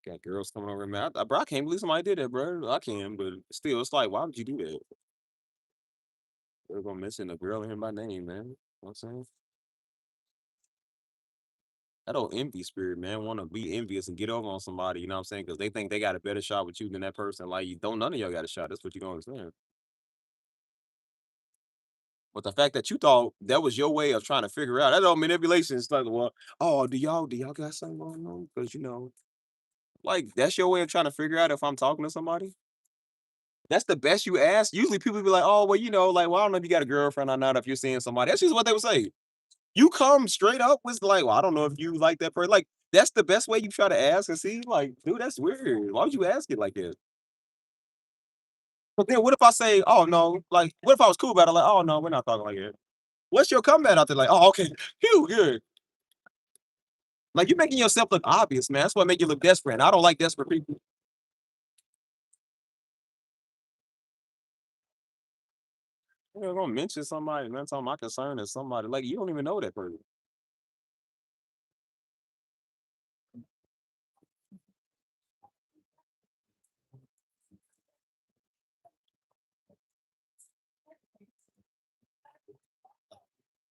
Got girls coming over, man. Bro, I can't believe somebody did that, bro. I can, but still, it's like, why would you do that? They're gonna mention a girl in here by name, man. You know what I'm saying? That old envy spirit, man. Want to be envious and get over on somebody, you know what I'm saying? Because they think they got a better shot with you than that person. Like, you don't, none of y'all got a shot. That's what you don't understand. But the fact that you thought that was your way of trying to figure out, that all manipulation is like, well, oh, do y'all got something going on? Because, like, that's your way of trying to figure out if I'm talking to somebody. That's the best you ask. Usually people be like, oh, well, like, well, I don't know if you got a girlfriend or not, if you're seeing somebody. That's just what they would say. You come straight up with like, well, I don't know if you like that person. Like, that's the best way you try to ask and see. Like, dude, that's weird. Why would you ask it like that? But then what if I say, oh no, like, what if I was cool about it? Like, oh no, we're not talking like that. What's your comeback out there? Like, oh, okay, phew, good. Like, you're making yourself look obvious, man. That's what make you look desperate. And I don't like desperate people. You're gonna mention somebody, man. Talking my concern is somebody. Like, you don't even know that person.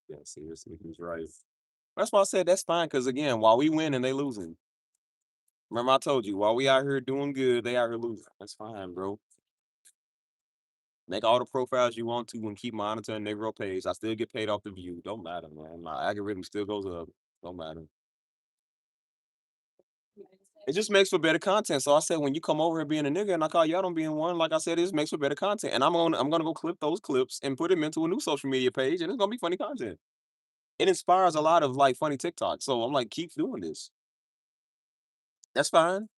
Yeah, seriously, he's right. That's why I said that's fine. Cause again, while we win and they losing. Remember, I told you, while we out here doing good, they out here losing. That's fine, bro. Make all the profiles you want to and keep monitoring their real page. I still get paid off the view. Don't matter, man. My algorithm still goes up. Don't matter. It just makes for better content. So I said, when you come over here being a nigga and I call you out on being one, like I said, it just makes for better content. And I'm gonna go clip those clips and put them into a new social media page, and it's gonna be funny content. It inspires a lot of like funny TikToks. So I'm like, keep doing this. That's fine.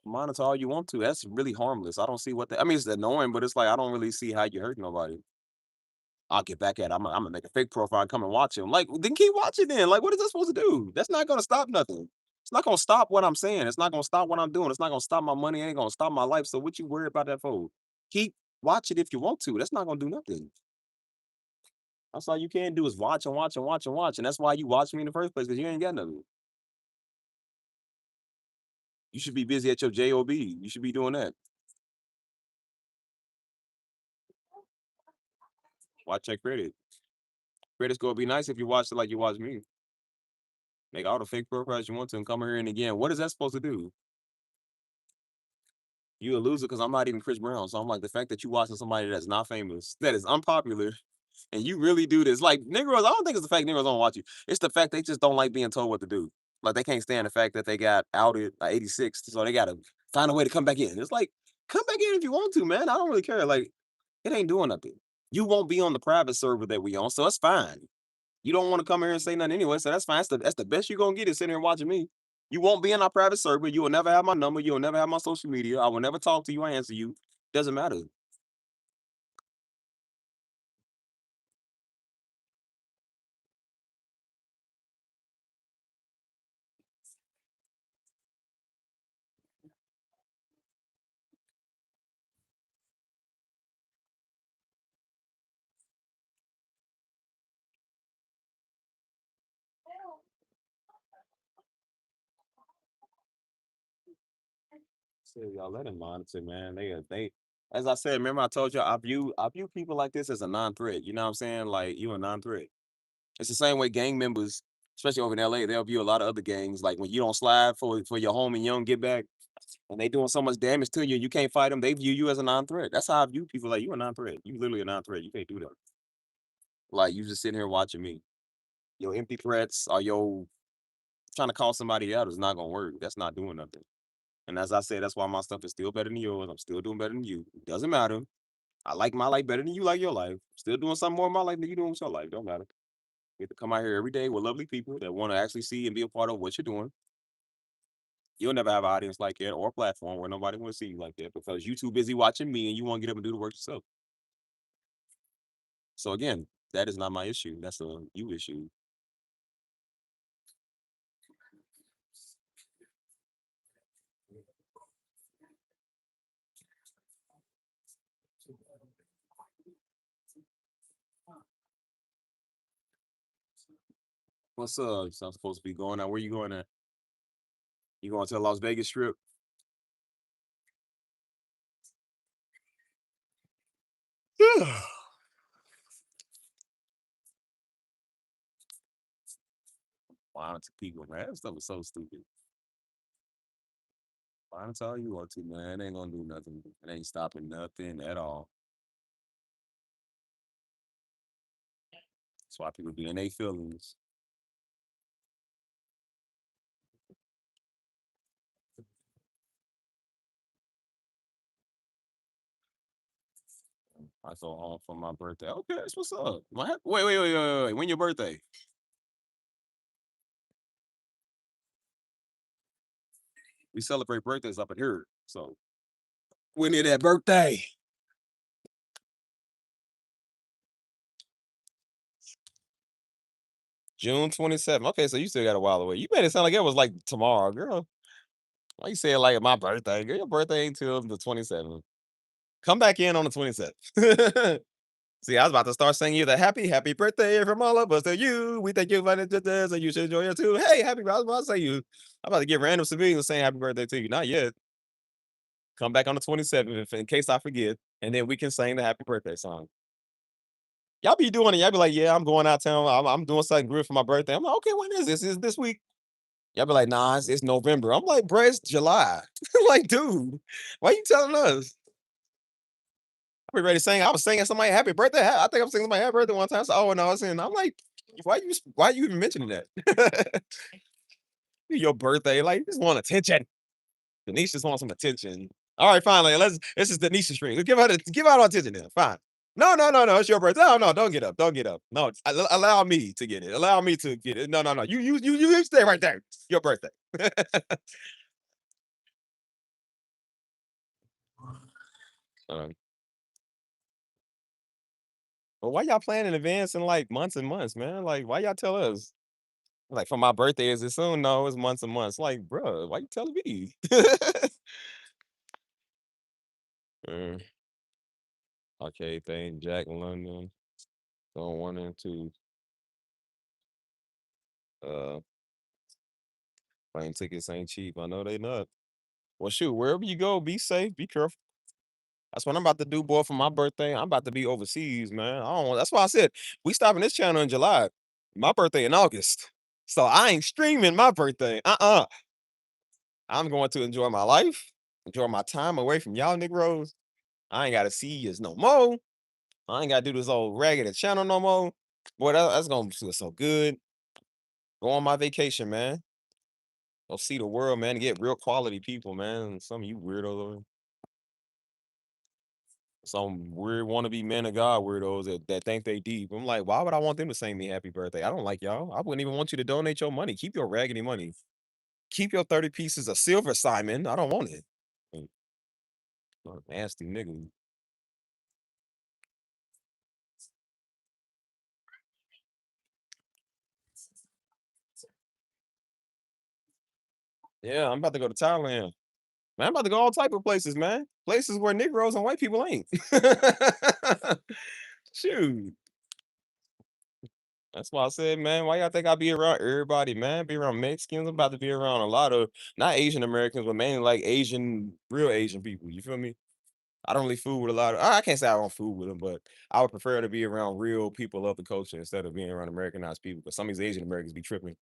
Monitor all you want to. That's really harmless. I don't see what I mean, it's annoying, but it's like I don't really see how you hurt nobody. I'll get back at it. I'm gonna make a fake profile and come and watch him. Like, then keep watching then. Like, what is that supposed to do? That's not gonna stop nothing. It's not gonna stop what I'm saying. It's not gonna stop what I'm doing. It's not gonna stop my money. It ain't gonna stop my life. So what you worry about that for? Keep watching if you want to. That's not gonna do nothing. That's all you can do is watch and watch and watch and watch. And that's why you watch me in the first place, because you ain't got nothing. You should be busy at your job. You should be doing that. Watch your credit. Credit's gonna be nice if you watch it like you watch me. Make all the fake profiles you want to and come here and again. What is that supposed to do? You a loser because I'm not even Chris Brown. So I'm like, the fact that you watching somebody that's not famous, that is unpopular, and you really do this. Like, Negroes, I don't think it's the fact Negroes don't watch you. It's the fact they just don't like being told what to do. Like, they can't stand the fact that they got outed at 86, so they gotta find a way to come back in. It's like, come back in if you want to, man. I don't really care. Like, it ain't doing nothing. You won't be on the private server that we on, so it's fine. You don't want to come here and say nothing anyway, so that's fine. That's the best you're gonna get is sitting here watching me. You won't be in our private server. You will never have my number. You will never have my social media. I will never talk to you. I answer you. Doesn't matter. So y'all let him monitor, man. They as I said, remember I told you I view people like this as a non-threat. You know what I'm saying? Like, you a non-threat. It's the same way gang members, especially over in LA, they'll view a lot of other gangs. Like, when you don't slide for your home and you don't get back, and they doing so much damage to you, and you can't fight them. They view you as a non-threat. That's how I view people. Like, you a non-threat. You literally a non-threat. You can't do that. Like, you just sitting here watching me. Your empty threats or your trying to call somebody out is not gonna work. That's not doing nothing. And as I said, that's why my stuff is still better than yours. I'm still doing better than you. It doesn't matter. I like my life better than you like your life. Still doing something more in my life than you doing with your life. Don't matter. You have to come out here every day with lovely people that want to actually see and be a part of what you're doing. You'll never have an audience like that or a platform where nobody want to see you like that because you too busy watching me and you want to get up and do the work yourself. So again, that is not my issue. That's a you issue. What's up? So I'm supposed to be going out. Where you going at? You going to the Las Vegas Strip? Lying to people, man. That stuff is so stupid. Lying to all you want to, man. It ain't gonna do nothing. It ain't stopping nothing at all. That's why people be in their feelings. I go home for my birthday. Okay, that's what's up. Wait. When your birthday? We celebrate birthdays up in here. So when is that birthday? June 27th. Okay, so you still got a while away. You made it sound like it was like tomorrow, girl. Why you say it like my birthday? Girl, your birthday ain't till the 27th. Come back in on the 27th. See, I was about to start singing you the happy birthday from all of us to you. We thank you for this, and you should enjoy it too. Hey, happy, I was about to say you. I'm about to get random civilians saying happy birthday to you. Not yet. Come back on the 27th in case I forget, and then we can sing the happy birthday song. Y'all be doing it. Y'all be like, yeah, I'm going out town. I'm doing something good for my birthday. I'm like, okay, when is this? Is this week? Y'all be like, nah, it's November. I'm like, bro, it's July. Like, dude, why you telling us? I be ready to sing. I was singing somebody happy birthday. I think I'm singing my happy birthday one time. So, oh, no, I was saying, I'm like, why you even mentioning that? Your birthday, like, you just want attention. Denise just wants some attention. All right, fine. Like, this is Denise's stream. Give out our attention then. Fine. No. It's your birthday. No, don't get up. Don't get up. No, allow me to get it. Allow me to get it. No. You stay right there. Your birthday. Uh, but why y'all planning in advance in like months and months, man? Like, why y'all tell us? Like, for my birthday, is it soon? No, it's months and months. Like, bro, why you telling me? uh, okay, thing, Jack London. Don't want into uh plane tickets ain't cheap. I know they not. Well, shoot, wherever you go, be safe, be careful. That's what I'm about to do, boy, for my birthday. I'm about to be overseas, man. I don't want, that's why I said we stopping this channel in July. My birthday in August. So I ain't streaming my birthday. I'm going to enjoy my life, enjoy my time away from y'all Negroes. I ain't gotta see yous no more. I ain't gotta do this old ragged channel no more. Boy, that's gonna feel so good. Go on my vacation, man. Go see the world, man, and get real quality people, man. Some of you weirdos, some weird wannabe men of God weirdos that think they deep. I'm like, why would I want them to sing me happy birthday? I don't like y'all. I wouldn't even want you to donate your money. Keep your raggedy money. Keep your 30 pieces of silver, Simon. I don't want it. Nasty nigga. Yeah, I'm about to go to Thailand. Man, I'm about to go all type of places, man. Places where Negroes and white people ain't. Shoot. That's why I said, man, why y'all think I be around everybody, man? Be around Mexicans. I'm about to be around a lot of not Asian Americans, but mainly like Asian, real Asian people. You feel me? I don't really fool with a lot of. I can't say I don't fool with them, but I would prefer to be around real people of the culture instead of being around Americanized people. Because some of these Asian Americans be tripping.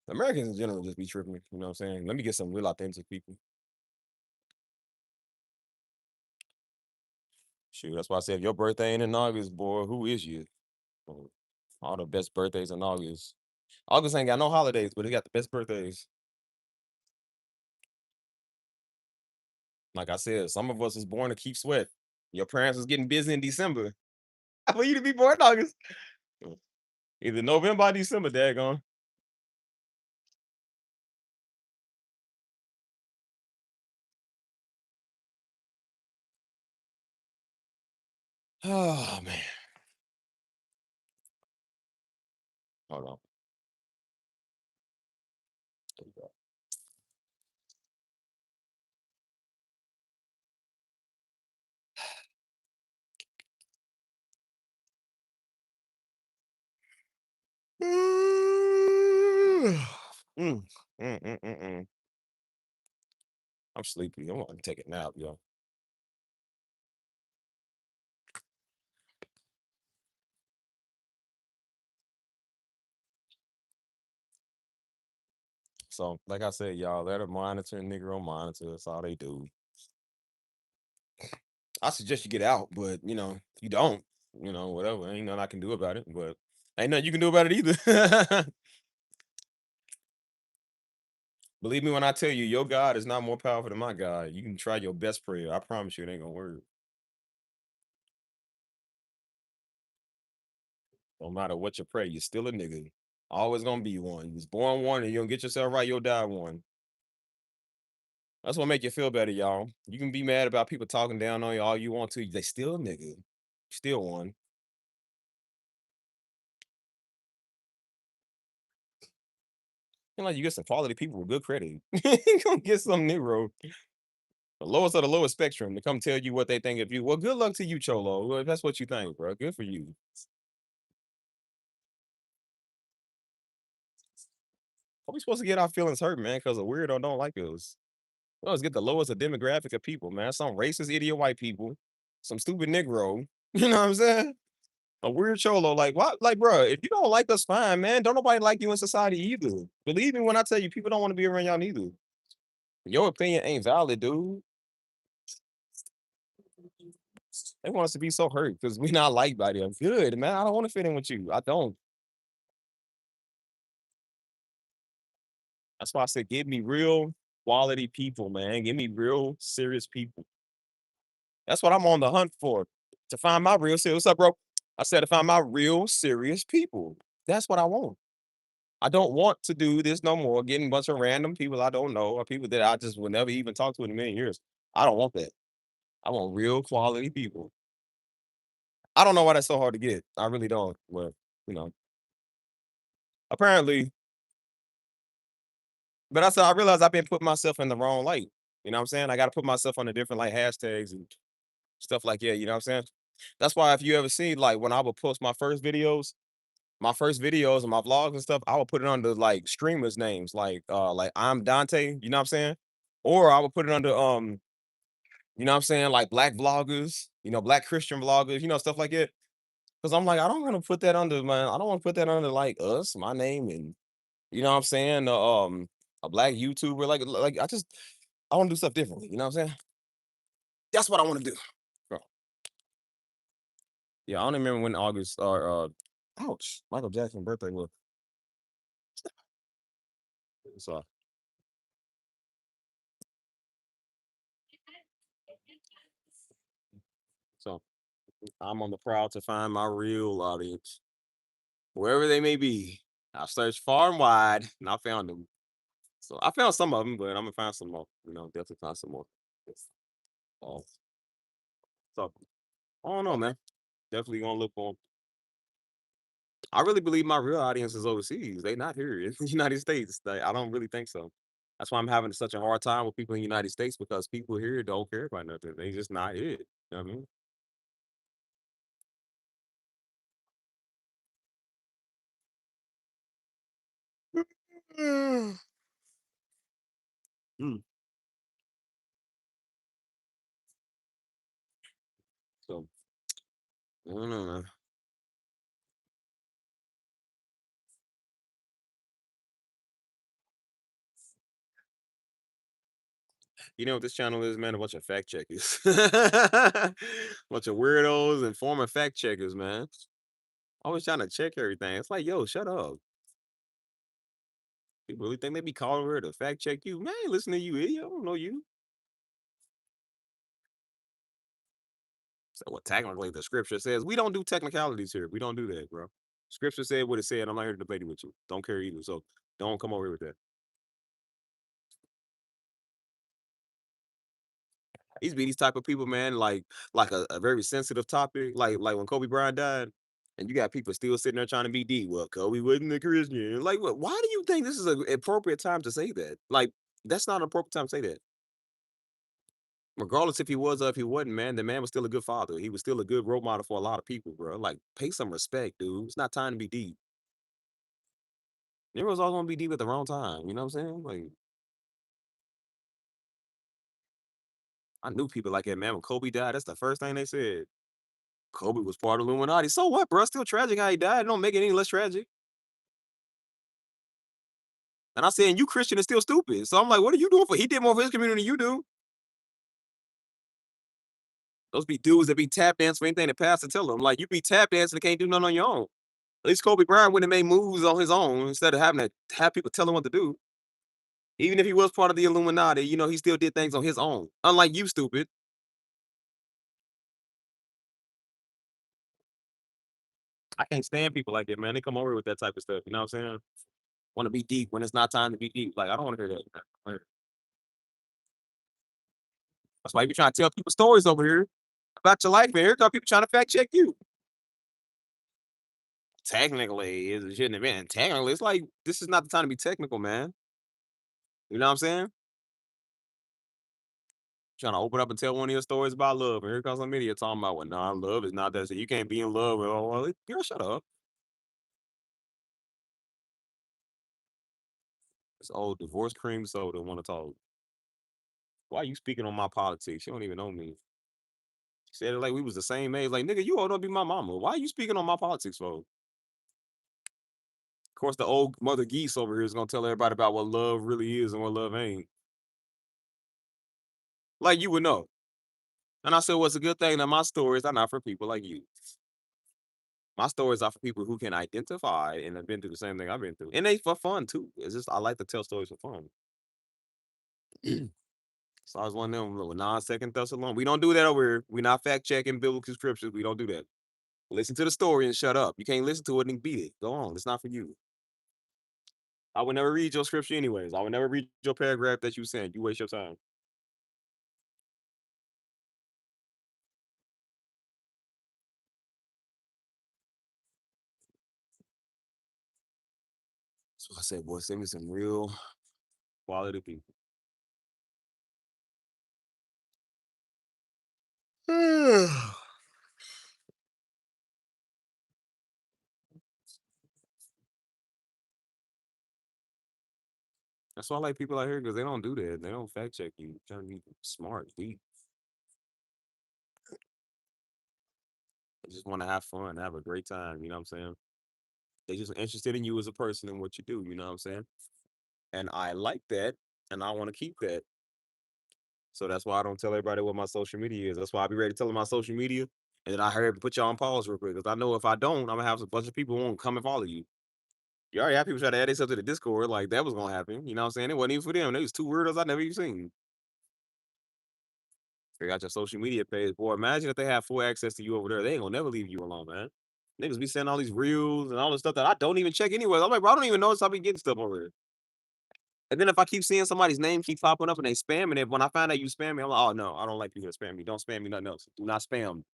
Americans in general just be tripping. You know what I'm saying? Let me get some real authentic people. Shoot, that's why I said if your birthday ain't in August, boy, who is you? Oh, all the best birthdays in August. August ain't got no holidays, but it got the best birthdays. Like I said, some of us is born to keep sweat. Your parents was getting busy in December. For you to be born in August. Either November or December, daggone. Oh man. Hold on. There we go. Mm, mm. I'm sleepy. I'm gonna take a nap, yo. So, like I said, y'all, let her monitor and Negro monitor. That's all they do. I suggest you get out, but if you don't, whatever. Ain't nothing I can do about it. But ain't nothing you can do about it either. Believe me when I tell you, your God is not more powerful than my God. You can try your best prayer. I promise you, it ain't gonna work. No matter what you pray, you're still a nigga. Always gonna be one. You was born one, and you don't get yourself right, you'll die one. That's what make you feel better, y'all. You can be mad about people talking down on you all you want to. They still a nigga. Still one. And like you get some quality people with good credit. You gonna get some Negro. The lowest of the lowest spectrum to come tell you what they think of you. Well, good luck to you, Cholo. Well, if that's what you think, bro. Good for you. Are we supposed to get our feelings hurt, man, because a weirdo don't like us? Let's get the lowest of demographic of people, man. Some racist idiot white people, some stupid Negro. You know what I'm saying? A weird cholo. Like, what? Like, bro, if you don't like us, fine, man. Don't nobody like you in society either. Believe me when I tell you, people don't want to be around y'all neither. Your opinion ain't valid, dude. They want us to be so hurt because we not liked by them. Good, man. I don't want to fit in with you. I don't. That's why I said, give me real quality people, man. Give me real serious people. That's what I'm on the hunt for. To find my real serious. What's up, bro? I said to find my real serious people. That's what I want. I don't want to do this no more. Getting a bunch of random people I don't know or people that I just will never even talk to in a million years. I don't want that. I want real quality people. I don't know why that's so hard to get. I really don't. But you know, apparently, but I said I realized I've been putting myself in the wrong light. You know what I'm saying? I got to put myself on the different like hashtags and stuff like that. You know what I'm saying? That's why if you ever see like when I would post my first videos and my vlogs and stuff, I would put it under like streamers' names, like I'm Dante, you know what I'm saying? Or I would put it under you know what I'm saying, like black vloggers, black Christian vloggers, stuff like that. Cause I'm like, I don't want to put that under man, I don't want to put that under like us, my name, and you know what I'm saying, a black YouTuber. Like I want to do stuff differently, you know what I'm saying? That's what I want to do. Bro. Yeah, I don't remember when August or ouch, Michael Jackson's birthday was. So so I'm on the prowl to find my real audience, wherever they may be. I searched far and wide, and I found them. So I found some of them, but I'm gonna find some more. Definitely find some more. Yes. Oh, so I don't know, man. Definitely gonna look for 'em. I really believe my real audience is overseas. They not here in the United States. I don't really think so. That's why I'm having such a hard time with people in the United States because people here don't care about nothing. They just not it. You know what I mean? Mm. So I don't know, man. You know what this channel is, man? A bunch of fact checkers. Bunch of weirdos and former fact checkers, man. Always trying to check everything. It's like, yo, shut up. People really think they be calling her to fact check you. Man, I ain't listen to you, idiot. I don't know you. So what technically the scripture says. We don't do technicalities here. We don't do that, bro. Scripture said what it said. I'm not here to debate it with you. Don't care either. So don't come over here with that. These be these type of people, man, like a very sensitive topic, like when Kobe Bryant died, and you got people still sitting there trying to be deep. Well, Kobe wasn't a Christian. Like, what? Why do you think this is an appropriate time to say that? Like, that's not an appropriate time to say that. Regardless if he was or if he wasn't, man, the man was still a good father. He was still a good role model for a lot of people, bro. Like, pay some respect, dude. It's not time to be deep. Everyone's always gonna be deep at the wrong time. You know what I'm saying? Like I knew people like that, man. When Kobe died, that's the first thing they said. Kobe was part of Illuminati. So what, bro? Still tragic how he died. It don't make it any less tragic. And I said, and you Christian is still stupid. So I'm like, what are you doing for? He did more for his community than you do. Those be dudes that be tap dancing for anything the pastor tell them. Like, you be tap dancing and can't do nothing on your own. At least Kobe Bryant wouldn't have made moves on his own instead of having to have people tell him what to do. Even if he was part of the Illuminati, he still did things on his own. Unlike you, stupid. I can't stand people like that, man. They come over with that type of stuff. You know what I'm saying? Want to be deep when it's not time to be deep. Like, I don't want to hear that. Like, that's why you be trying to tell people stories over here about your life, man. Here come people trying to fact check you. Technically, it shouldn't have been. Technically, it's like this is not the time to be technical, man. You know what I'm saying? Trying to open up and tell one of your stories about love, and here comes some idiot talking about what nah, love is not that. So you can't be in love. Well, girl, shut up. This old divorce cream soda want to talk. Why you speaking on my politics? You don't even know me. She said it like we was the same age. Like, nigga, you ought to be my mama. Why are you speaking on my politics, for? Of course, the old mother geese over here is gonna tell everybody about what love really is and what love ain't. Like you would know. And I said, what's a good thing that my stories are not for people like you. My stories are for people who can identify and have been through the same thing I've been through. And they for fun too. It's just I like to tell stories for fun. So I was one of them little non-second Thessalonians. We don't do that over here. We not fact checking biblical scriptures. We don't do that. Listen to the story and shut up. You can't listen to it and beat it. Go on. It's not for you. I would never read your scripture anyways. I would never read your paragraph that you sent. You waste your time. So I said, boy, send me some real quality people. That's why I like people out here because they don't do that. They don't fact check you. Trying to be smart, deep. They just want to have fun, have a great time. You know what I'm saying? They just interested in you as a person and what you do. You know what I'm saying? And I like that, and I want to keep that. So that's why I don't tell everybody what my social media is. That's why I be ready to tell them my social media, and then I hurry up and put y'all on pause real quick because I know if I don't, I'm gonna have a bunch of people who won't come and follow you. You already have people try to add themselves to the Discord, like that was gonna happen. You know what I'm saying? It wasn't even for them. They was two weirdos I never even seen. They got your social media page. Boy, imagine if they have full access to you over there. They ain't gonna never leave you alone, man. Niggas be sending all these reels and all this stuff that I don't even check anyway. I'm like, bro, I don't even notice I be getting stuff over there. And then if I keep seeing somebody's name keep popping up and they spamming it, when I find out you spam me, I'm like, oh no, I don't like people that spam me. Don't spam me, nothing else. Do not spam.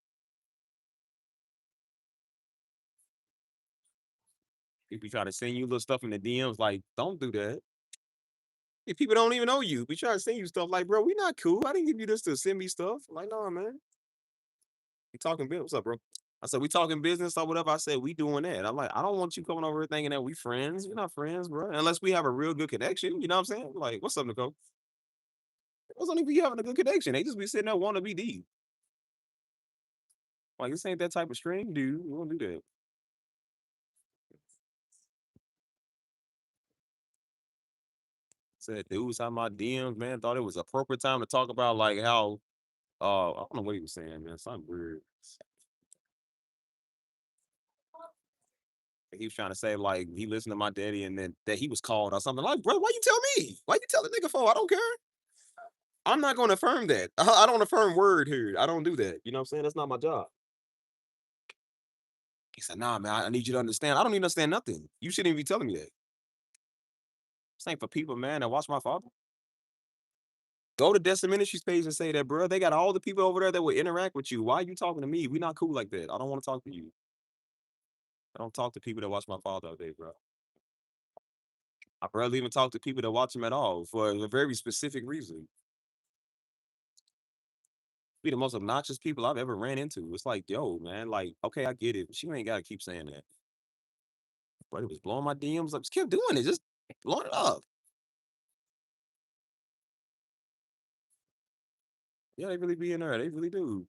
If you try to send you little stuff in the DMs, like, don't do that. If people don't even know you, we try to send you stuff like, bro, we not cool. I didn't give you this to send me stuff. Like, no, man. We talking business. What's up, bro? I said, we talking business or whatever. I said, we doing that. I'm like, I don't want you coming over here thinking that we friends. We're not friends, bro. Unless we have a real good connection. You know what I'm saying? Like, what's up, Nicole? What's only be having a good connection? They just be sitting there wanting to be deep. Like, this ain't that type of stream, dude. We won't do that. Said dudes talking about DMs, man. Thought it was appropriate time to talk about like how I don't know what he was saying, man. Something weird. He was trying to say like he listened to my daddy and then that he was called or something. Like, bro, why you tell me? Why you tell the nigga for? I don't care. I'm not gonna affirm that. I don't affirm word here. I don't do that. You know what I'm saying? That's not my job. He said, nah, man, I need you to understand. I don't even understand nothing. You shouldn't even be telling me that. This ain't for people, man, that watch my father. Go to Destin Ministries page and say that, bro. They got all the people over there that will interact with you. Why are you talking to me? We not cool like that. I don't want to talk to you. I don't talk to people that watch my father all day, bro. I barely even talk to people that watch him at all for a very specific reason. Be the most obnoxious people I've ever ran into. It's like, yo, man, like, okay, I get it, but you ain't gotta keep saying that. But he was blowing my DMs up. Just kept doing it. Just blowing it up. Yeah, they really be in there. They really do.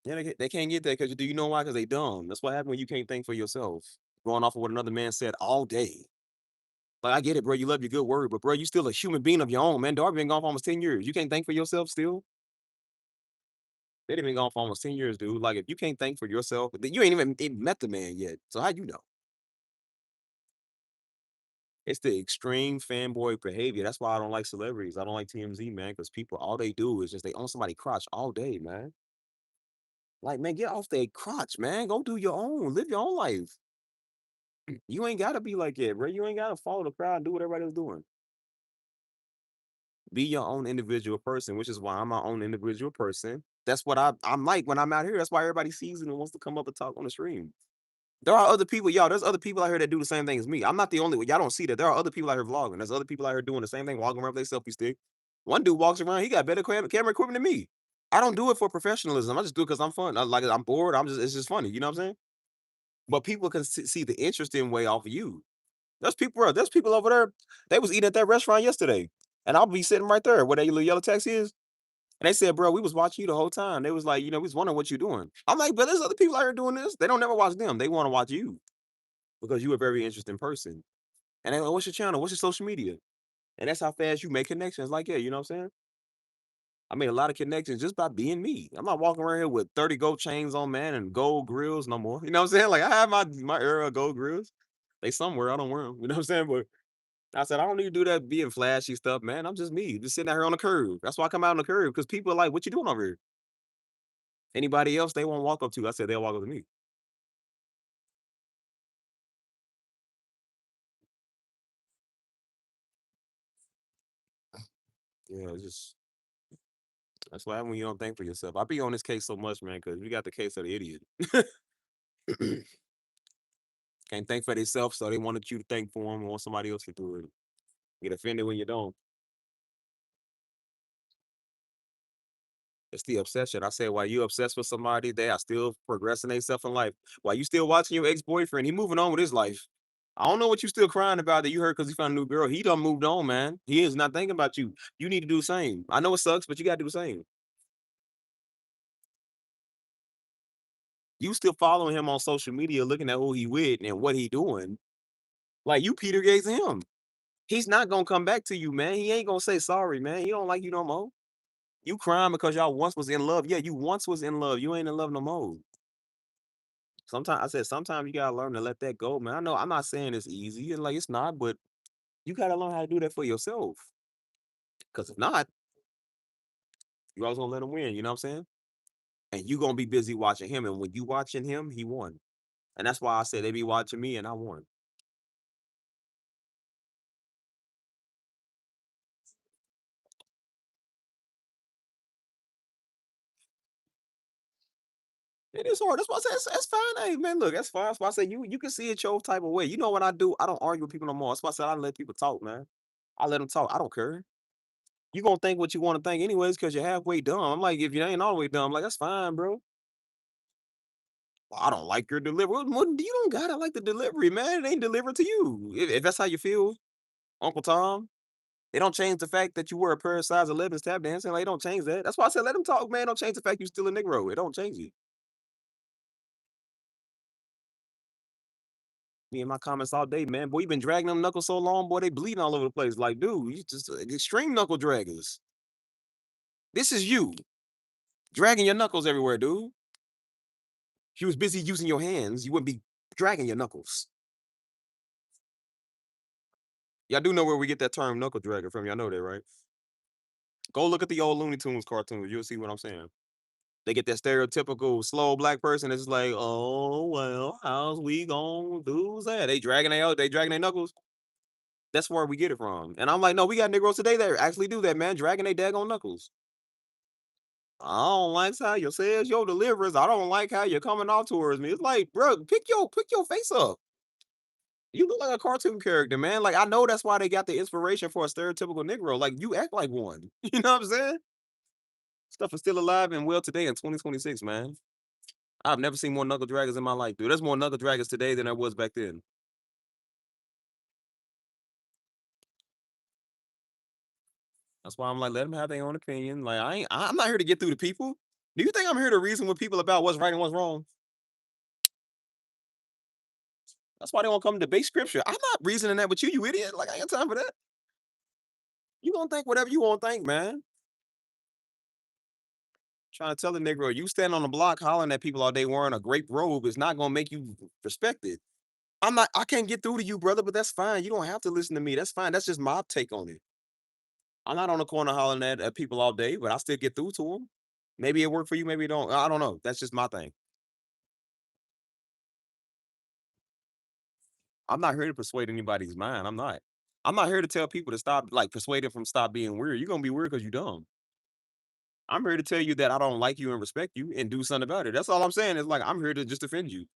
Yeah, they can't get that because do you know why? Because they dumb. That's what happened when you can't think for yourself. Going off of what another man said all day. Like I get it, bro. You love your good word, but bro, you still a human being of your own, man. Darby been gone for almost 10 years. You can't think for yourself still. They done been gone for almost 10 years, dude. Like if you can't think for yourself, then you ain't even met the man yet. So how you know? It's the extreme fanboy behavior. That's why I don't like celebrities. I don't like TMZ, man, because people all they do is just they own somebody crotch all day, man. Like, man, get off their crotch, man. Go do your own. Live your own life. You ain't gotta be like that, bro. You ain't gotta follow the crowd and do what everybody's doing. Be your own individual person, which is why I'm my own individual person. That's what I'm like when I'm out here. That's why everybody sees it and wants to come up and talk on the stream. There are other people, y'all. There's other people out here that do the same thing as me. I'm not the only one. Y'all don't see that. There are other people out here vlogging. There's other people out here doing the same thing, walking around with their selfie stick. One dude walks around, he got better camera equipment than me. I don't do it for professionalism. I just do it because I'm fun. I'm bored. It's just funny. You know what I'm saying? But people can see the interesting way off of you. There's people, bro. There's people over there. They was eating at that restaurant yesterday, and I'll be sitting right there where that little yellow taxi is. And they said, bro, we was watching you the whole time. They was like, we was wondering what you doing. I'm like, but there's other people out here doing this. They don't never watch them. They want to watch you because you a very interesting person. And they like, what's your channel? What's your social media? And that's how fast you make connections. Like, yeah, you know what I'm saying? I made a lot of connections just by being me. I'm not walking around here with 30 gold chains on, man, and gold grills no more. You know what I'm saying? Like, I have my era of gold grills. They somewhere. I don't wear them. You know what I'm saying? But I said, I don't need to do that being flashy stuff, man. I'm just me, just sitting out here on the curb. That's why I come out on the curb because people are like, what you doing over here? Anybody else they won't walk up to. I said, they'll walk up to me. Yeah, it's just that's why when you don't think for yourself. I be on this case so much, man, because we got the case of the idiot. Can't think for themselves, so they wanted you to think for them and want somebody else to do it. Get offended when you don't. It's the obsession. I said, while you obsessed with somebody, they are still progressing themselves in life. While you still watching your ex-boyfriend, he moving on with his life. I don't know what you still crying about that you heard because he found a new girl. He done moved on, man. He is not thinking about you. You need to do the same. I know it sucks, but you got to do the same. You still following him on social media, looking at who he with and what he doing. Like you Peter Gates him. He's not gonna come back to you, man. He ain't gonna say sorry, man. He don't like you no more. You crying because y'all once was in love. Yeah, you once was in love. You ain't in love no more. Sometimes I said sometimes you gotta learn to let that go, man. I know I'm not saying it's easy, and like it's not, but you gotta learn how to do that for yourself. Cause if not, you always gonna let him win. You know what I'm saying? And you gonna be busy watching him, and when you watching him, he won. And that's why I said they be watching me, and I won. It is hard. That's why I said it's fine. Hey man, look, that's fine. That's why I say you can see it your type of way. You know what I do? I don't argue with people no more. That's why I said I let people talk, man. I let them talk. I don't care. You gonna think what you want to think anyways, because you're halfway dumb. I'm like, if you ain't all the way dumb, I'm like that's fine, bro. Well, I don't like your delivery. Well, you don't gotta like the delivery, man. It ain't delivered to you. If that's how you feel, Uncle Tom. It don't change the fact that you wear a pair of size 11s tap dancing. Like, it don't change that. That's why I said let them talk, man. Don't change the fact you still a Negro. It don't change it. Me and my comments all day, man. Boy, you been dragging them knuckles so long, boy, they bleeding all over the place. Like, dude, you just extreme knuckle draggers. This is you dragging your knuckles everywhere, dude. If you was busy using your hands, you wouldn't be dragging your knuckles. Y'all do know where we get that term knuckle dragger from. Y'all know that, right? Go look at the old Looney Tunes cartoons. You'll see what I'm saying. They get that stereotypical slow black person that's like, oh well, how's we gonna do that? They dragging their knuckles. That's where we get it from. And I'm like, no, we got Negroes today that actually do that, man, dragging their daggone knuckles. I don't like how you says your deliverance. I don't like how you're coming off towards me. It's like, bro, pick your face up. You look like a cartoon character, man. Like I know that's why they got the inspiration for a stereotypical Negro. Like you act like one. You know what I'm saying? Stuff is still alive and well today in 2026, man. I've never seen more knuckle draggers in my life, dude. There's more knuckle draggers today than there was back then. That's why I'm like, let them have their own opinion. Like, I'm not here to get through to people. Do you think I'm here to reason with people about what's right and what's wrong? That's why they won't come to debate scripture. I'm not reasoning that with you, you idiot. Like, I ain't got time for that. You gonna think whatever you want to think, man. Trying to tell the Negro, you stand on the block hollering at people all day wearing a grape robe is not gonna make you respected. I can't get through to you, brother, but that's fine. You don't have to listen to me. That's fine. That's just my take on it. I'm not on the corner hollering at people all day, but I still get through to them. Maybe it worked for you, maybe it don't. I don't know. That's just my thing. I'm not here to persuade anybody's mind. I'm not. I'm not here to tell people to stop, like, persuade them from stop being weird. You're gonna be weird because you dumb. I'm here to tell you that I don't like you and respect you and do something about it. That's all I'm saying. Is like I'm here to just offend you.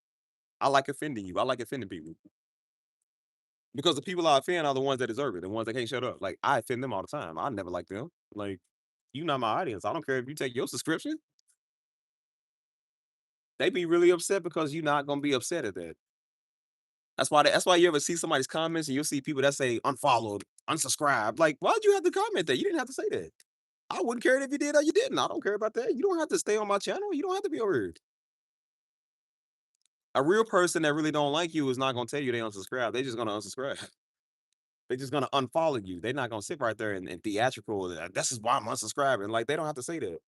I like offending you. I like offending people because the people I offend are the ones that deserve it, the ones that can't shut up. Like I offend them all the time. I never like them. Like you not my audience. I don't care if you take your subscription. They be really upset because you're not gonna be upset at that. That's why you ever see somebody's comments and you'll see people that say unfollowed, unsubscribed. Like, why'd you have to comment that? You didn't have to say that. I wouldn't care if you did or you didn't. I don't care about that. You don't have to stay on my channel. You don't have to be over here. A real person that really don't like you is not gonna tell you they unsubscribe. They just gonna unsubscribe. They just gonna unfollow you. They're not gonna sit right there and theatrical. This is why I'm unsubscribing. Like they don't have to say that.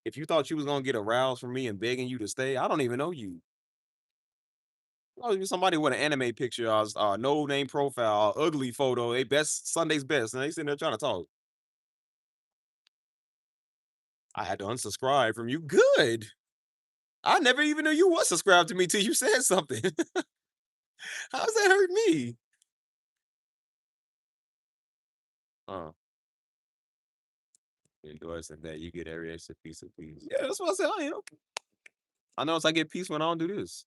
If you thought you was gonna get aroused from me and begging you to stay, I don't even know you. Oh, you somebody with an anime picture, no name profile, ugly photo, they best Sunday's best, and they sitting there trying to talk. I had to unsubscribe from you. Good. I never even knew you was subscribed to me till you said something. How's that hurt me? Uh, endorsing that you get every extra piece of peace. Yeah, that's what I said. I am. I know I get peace when I don't do this.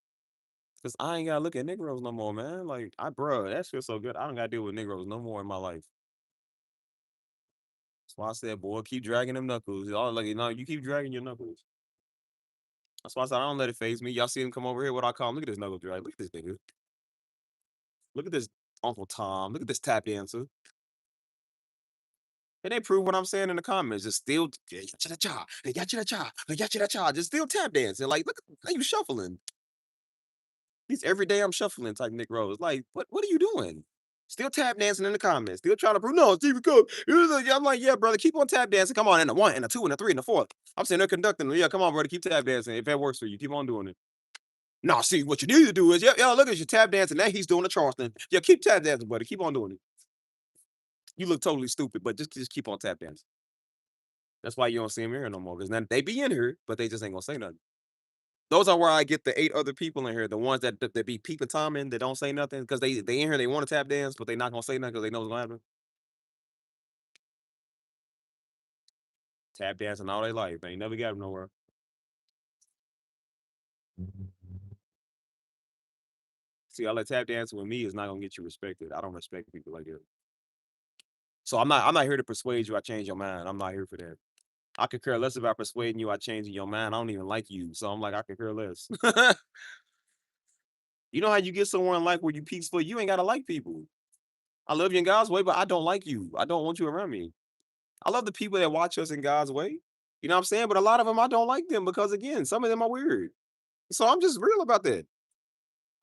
Cause I ain't gotta look at Negroes no more, man. Like bro, that shit's so good. I don't gotta deal with Negroes no more in my life. That's why I said, boy, keep dragging them knuckles. Y'all like, you keep dragging your knuckles. That's why I said I don't let it phase me. Y'all see him come over here, what I call him? Look at this knuckle drag. Look at this nigga. Look at this Uncle Tom. Look at this tap dancer. And they prove what I'm saying in the comments. Just still just still tap dancing. Like, look at you shuffling. He's every day I'm shuffling type Nick Rose. Like, what are you doing? Still tap dancing in the comments. Still trying to prove no, Stevie Cook. I'm like, yeah, brother, keep on tap dancing. Come on, and a one, and a two, and a three, and a four. I'm sitting there conducting. Yeah, come on, brother, keep tap dancing. If that works for you, keep on doing it. No, see, what you need to do is, yeah, look at you tap dancing. Now he's doing the Charleston. Yeah, keep tap dancing, buddy. Keep on doing it. You look totally stupid, but just keep on tap dancing. That's why you don't see him here no more. Because then they be in here, but they just ain't gonna say nothing. Those are where I get the 8 other people in here, the ones that be peeping Toming that don't say nothing because they in here, they want to tap dance, but they not gonna say nothing because they know what's gonna happen. Tap dancing all their life. They ain't never got them nowhere. See, all that tap dancing with me is not gonna get you respected. I don't respect people like that. So I'm not here to persuade you I change your mind. I'm not here for that. I could care less about persuading you I changing your mind. I don't even like you. So I'm like, I could care less. You know how you get somewhere in life where you peaceful, you ain't gotta like people. I love you in God's way, but I don't like you. I don't want you around me. I love the people that watch us in God's way. You know what I'm saying? But a lot of them, I don't like them because, again, some of them are weird. So I'm just real about that.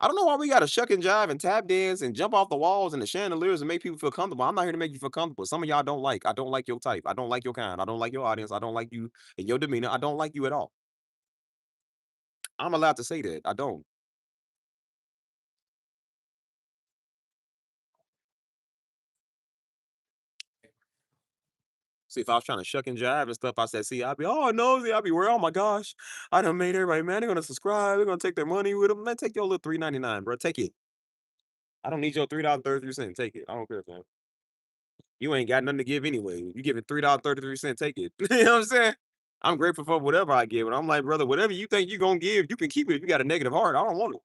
I don't know why we got to shuck and jive and tap dance and jump off the walls and the chandeliers and make people feel comfortable. I'm not here to make you feel comfortable. Some of y'all don't like. I don't like your type. I don't like your kind. I don't like your audience. I don't like you and your demeanor. I don't like you at all. I'm allowed to say that. I don't. See, if I was trying to shuck and jive and stuff, I said, see, I'd be, oh, nosy. I'd be worried. Oh my gosh. I done made everybody, man. They're going to subscribe. They're going to take their money with them. Man, take your little $3.99, bro. Take it. I don't need your $3.33. Take it. I don't care, man. You ain't got nothing to give anyway. You give it $3.33. Take it. You know what I'm saying? I'm grateful for whatever I give. And I'm like, brother, whatever you think you're going to give, you can keep it. If you got a negative heart, I don't want it.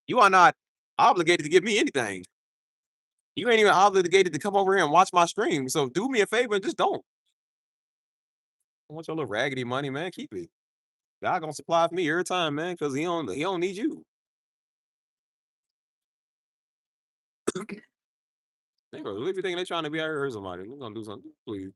You are not obligated to give me anything. You ain't even obligated to come over here and watch my stream. So do me a favor and just don't. I want your little raggedy money, man. Keep it. God gonna supply for me every time, man, because he don't need you. They gonna really be thinking they trying to be out here hurt somebody. We're gonna do something, please.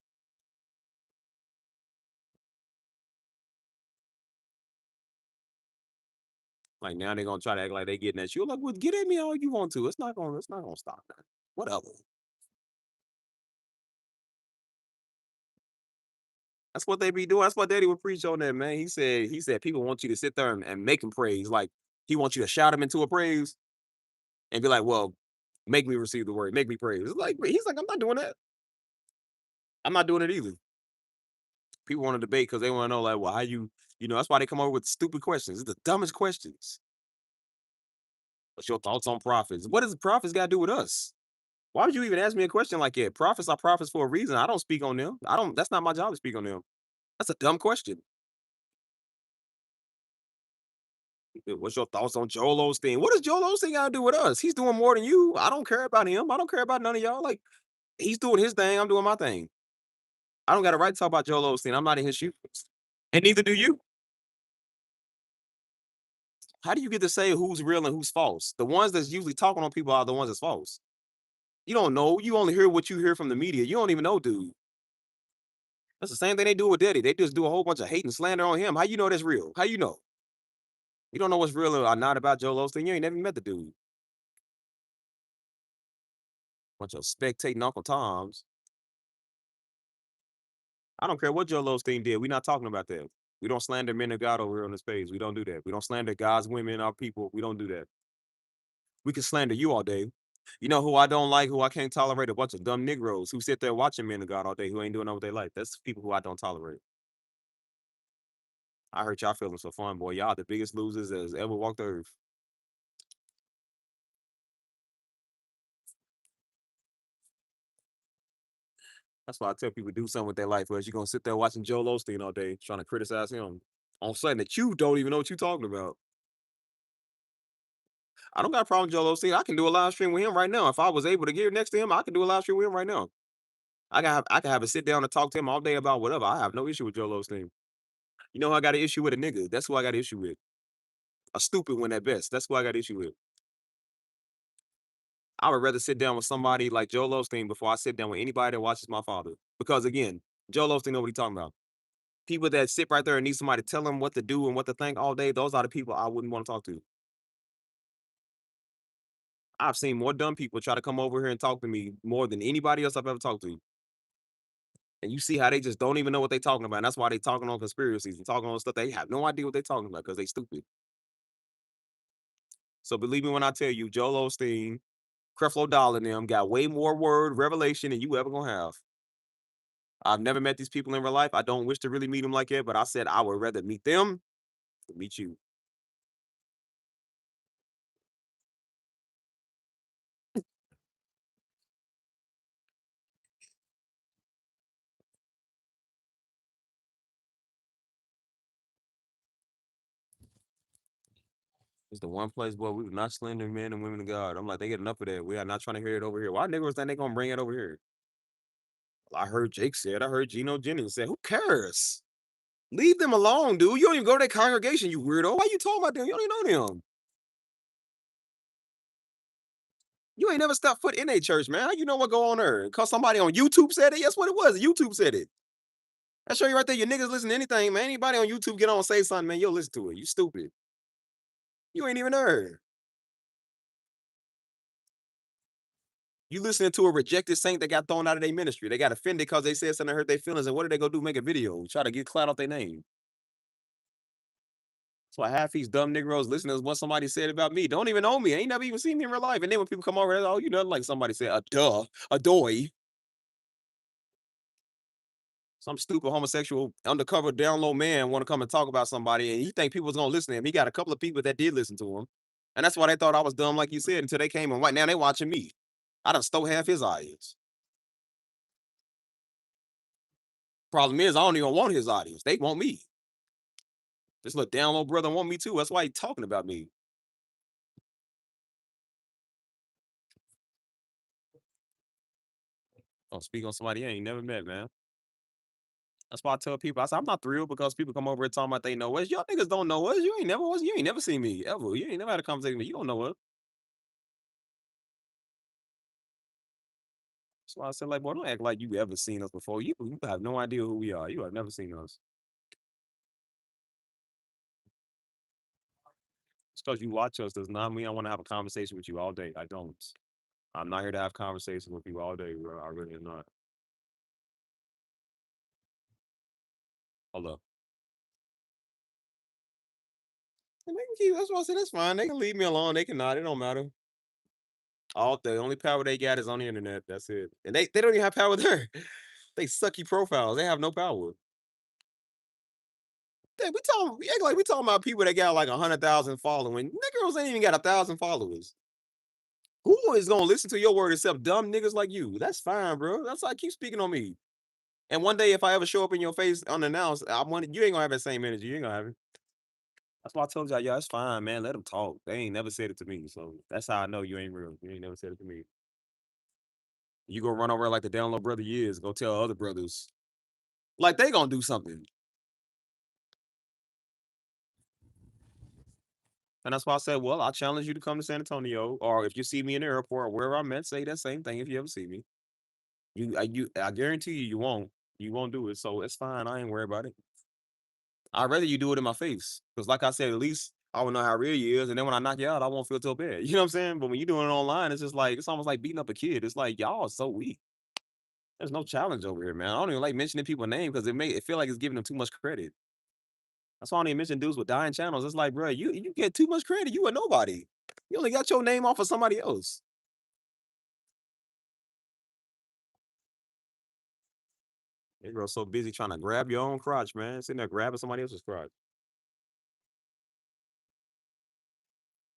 Like now they gonna try to act like they getting at you. Like, well, get at me all you want to. It's not gonna stop that. Whatever. That's what they be doing. That's what Daddy would preach on that, man. He said people want you to sit there and make him praise. Like he wants you to shout him into a praise and be like, well, make me receive the word, make me praise. It's like he's like, I'm not doing that. I'm not doing it either. People want to debate because they want to know, like, well, how that's why they come up with stupid questions. It's the dumbest questions. What's your thoughts on prophets? What does the prophets got to do with us? Why would you even ask me a question like that? Prophets are prophets for a reason. I don't speak on them. I don't. That's not my job to speak on them. That's a dumb question. What's your thoughts on Joel Osteen? What does Joel Osteen got to do with us? He's doing more than you. I don't care about him. I don't care about none of y'all. Like he's doing his thing. I'm doing my thing. I don't got a right to talk about Joel Osteen. I'm not in his shoes, and neither do you. How do you get to say who's real and who's false? The ones that's usually talking on people are the ones that's false. You don't know. You only hear what you hear from the media. You don't even know, dude. That's the same thing they do with Diddy. They just do a whole bunch of hate and slander on him. How you know that's real? How you know? You don't know what's real or not about Joel Osteen. You ain't never met the dude. Bunch of spectating Uncle Toms. I don't care what Joel Osteen did. We're not talking about that. We don't slander men of God over here on this page. We don't do that. We don't slander God's women, our people. We don't do that. We can slander you all day. You know who I don't like, who I can't tolerate? A bunch of dumb Negroes who sit there watching men of God all day who ain't doing nothing with their life. That's people who I don't tolerate. I hurt y'all feeling so fun, boy. Y'all the biggest losers that's ever walked the earth. That's why I tell people do something with their life, whereas you're gonna sit there watching Joel Osteen all day trying to criticize him on something that you don't even know what you're talking about. I don't got a problem with Joel Osteen. I can do a live stream with him right now. If I was able to get next to him, I can do a live stream with him right now. I can have a sit down and talk to him all day about whatever. I have no issue with Joel Osteen. You know who I got an issue with? A nigga. That's who I got an issue with. A stupid one at best. That's who I got an issue with. I would rather sit down with somebody like Joel Osteen before I sit down with anybody that watches my father. Because again, Joel Osteen know what he's talking about. People that sit right there and need somebody to tell them what to do and what to think all day, those are the people I wouldn't want to talk to. I've seen more dumb people try to come over here and talk to me more than anybody else I've ever talked to. And you see how they just don't even know what they're talking about. And that's why they talking on conspiracies and talking on stuff they have no idea what they're talking about because they stupid. So believe me when I tell you, Joel Osteen, Creflo Dollar and them got way more word revelation than you ever gonna have. I've never met these people in real life. I don't wish to really meet them like that, but I said I would rather meet them than meet you. It's the one place, boy, we do not slander men and women of God. I'm like, they get enough of that. We are not trying to hear it over here. Why niggas think they gonna bring it over here? Well, I heard Jake said, I heard Geno Jennings said, who cares? Leave them alone, dude. You don't even go to that congregation, you weirdo. Why you talking about them? You don't even know them. You ain't never stepped foot in a church, man. How you know what go on there? Cause somebody on YouTube said it? Yes, what it was. YouTube said it. I show you right there. Your niggas listen to anything, man. Anybody on YouTube get on and say something, man, you'll listen to it. You stupid. You ain't even heard. You listening to a rejected saint that got thrown out of their ministry. They got offended because they said something that hurt their feelings. And what did they go do? Make a video. Try to get clout off their name. That's why half these dumb Negroes listening to what somebody said about me. Don't even know me. Ain't never even seen me in real life. And then when people come over, oh, you know, like somebody said, a duh, a doy. Some stupid homosexual undercover download man want to come and talk about somebody, and he think people was gonna listen to him. He got a couple of people that did listen to him, and that's why they thought I was dumb, like you said, until they came and right now they watching me. I done stole half his audience. Problem is, I don't even want his audience. They want me. This little download brother want me too. That's why he talking about me. Oh, speak on somebody I ain't never met, man. That's why I tell people, I say, I'm not thrilled because people come over and talking about they know us. Y'all niggas don't know us. You ain't never seen me ever. You ain't never had a conversation with me. You don't know us. That's why I said, like, boy, don't act like you ever seen us before. You have no idea who we are. You have never seen us. It's because you watch us does not mean I want to have a conversation with you all day. I don't. I'm not here to have conversations with you all day, bro. I really am not. Hold up. And they can keep, that's why I said that's fine. They can leave me alone. They can not. It don't matter. All the only power they got is on the internet. That's it. And they don't even have power there. They sucky profiles. They have no power. We act like we talking about people that got like 100,000 following. Niggas ain't even got 1,000 followers. Who is gonna listen to your word except dumb niggas like you? That's fine, bro. That's why I keep speaking on me. And one day, if I ever show up in your face unannounced, you ain't gonna have that same energy. You ain't gonna have it. That's why I told y'all, yeah, it's fine, man. Let them talk. They ain't never said it to me, so that's how I know you ain't real. You ain't never said it to me. You go run over like the download brother you is. Go tell other brothers, like they gonna do something. And that's why I said, well, I challenge you to come to San Antonio, or if you see me in the airport or wherever I'm at, say that same thing if you ever see me. I guarantee you, you won't. You won't do it. So it's fine. I ain't worried about it. I'd rather you do it in my face. Because like I said, at least I will know how real you is. And then when I knock you out, I won't feel so bad. You know what I'm saying? But when you're doing it online, it's just like, it's almost like beating up a kid. It's like, y'all are so weak. There's no challenge over here, man. I don't even like mentioning people's name because it feel like it's giving them too much credit. That's why I don't even mention dudes with dying channels. It's like, bro, you get too much credit. You a nobody. You only got your name off of somebody else. That girl's so busy trying to grab your own crotch, man. Sitting there grabbing somebody else's crotch.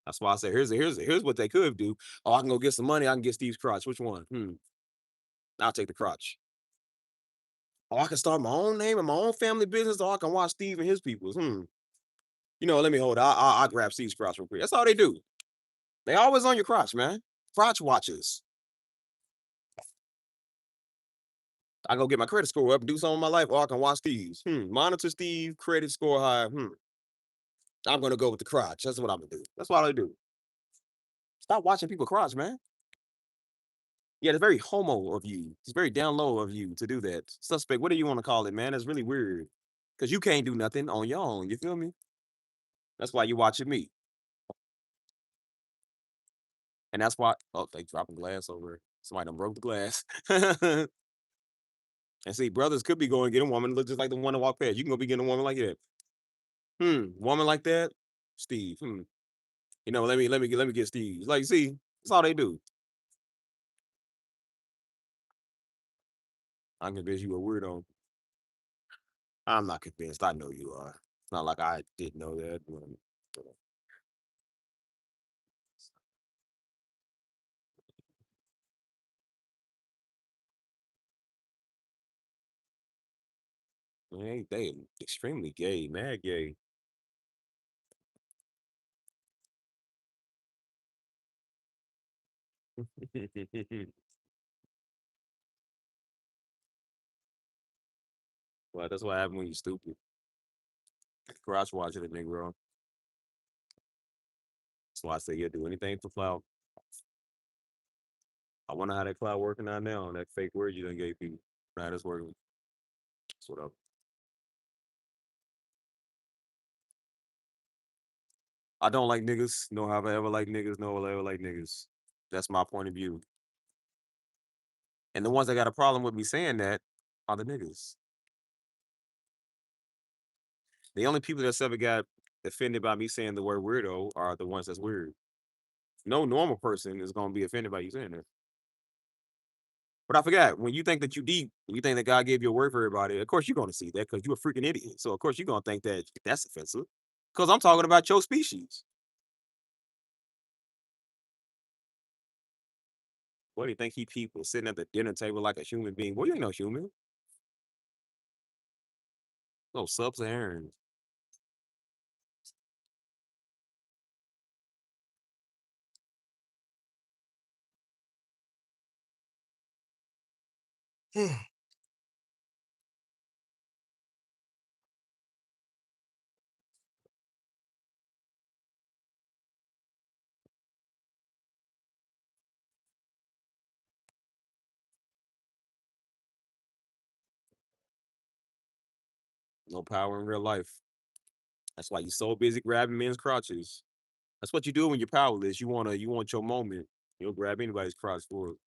That's why I said, here's what they could do. Oh, I can go get some money. I can get Steve's crotch. Which one? I'll take the crotch. Oh, I can start my own name and my own family business, or I can watch Steve and his people's. Let me hold it. I'll grab Steve's crotch real quick. That's all they do. They always on your crotch, man. Crotch watchers. I go get my credit score up and do something in my life, or I can watch Steve's. Monitor Steve, credit score high. I'm gonna go with the crotch. That's what I'm gonna do. That's what I do. Stop watching people crotch, man. Yeah, it's very homo of you. It's very down low of you to do that. Suspect, what do you want to call it, man? That's really weird. Because you can't do nothing on your own. You feel me? That's why you watching me. And that's why, oh, they dropping glass over. Somebody done broke the glass. And see, brothers could be going to get a woman look just like the one that walked past. You can go be getting a woman like that. Woman like that, Steve. Let me get Steve. Like, see, that's all they do. I'm convinced you a weirdo. I'm not convinced. I know you are. It's not like I didn't know that. They extremely gay, mad gay. Well, that's what happened when you stupid. Crotch watching a nigga. That's why I say you'll do anything for clout. I wonder how that clout working out now. That fake word you done gave people. How that's working. That's what up. I don't like niggas. No have I ever like niggas. No will ever like niggas. That's my point of view. And the ones that got a problem with me saying that are the niggas. The only people that's ever got offended by me saying the word weirdo are the ones that's weird. No normal person is gonna be offended by you saying that. But I forgot, when you think that you deep, you think that God gave you a word for everybody, of course you're gonna see that because you're a freaking idiot. So of course you're gonna think that that's offensive. Because I'm talking about your species. What do you think he people sitting at the dinner table like a human being? Well, you ain't no human. No sub-Saharan. No power in real life. That's why you're so busy grabbing men's crotches. That's what you do when you're powerless. You want your moment. You'll grab anybody's crotch for it.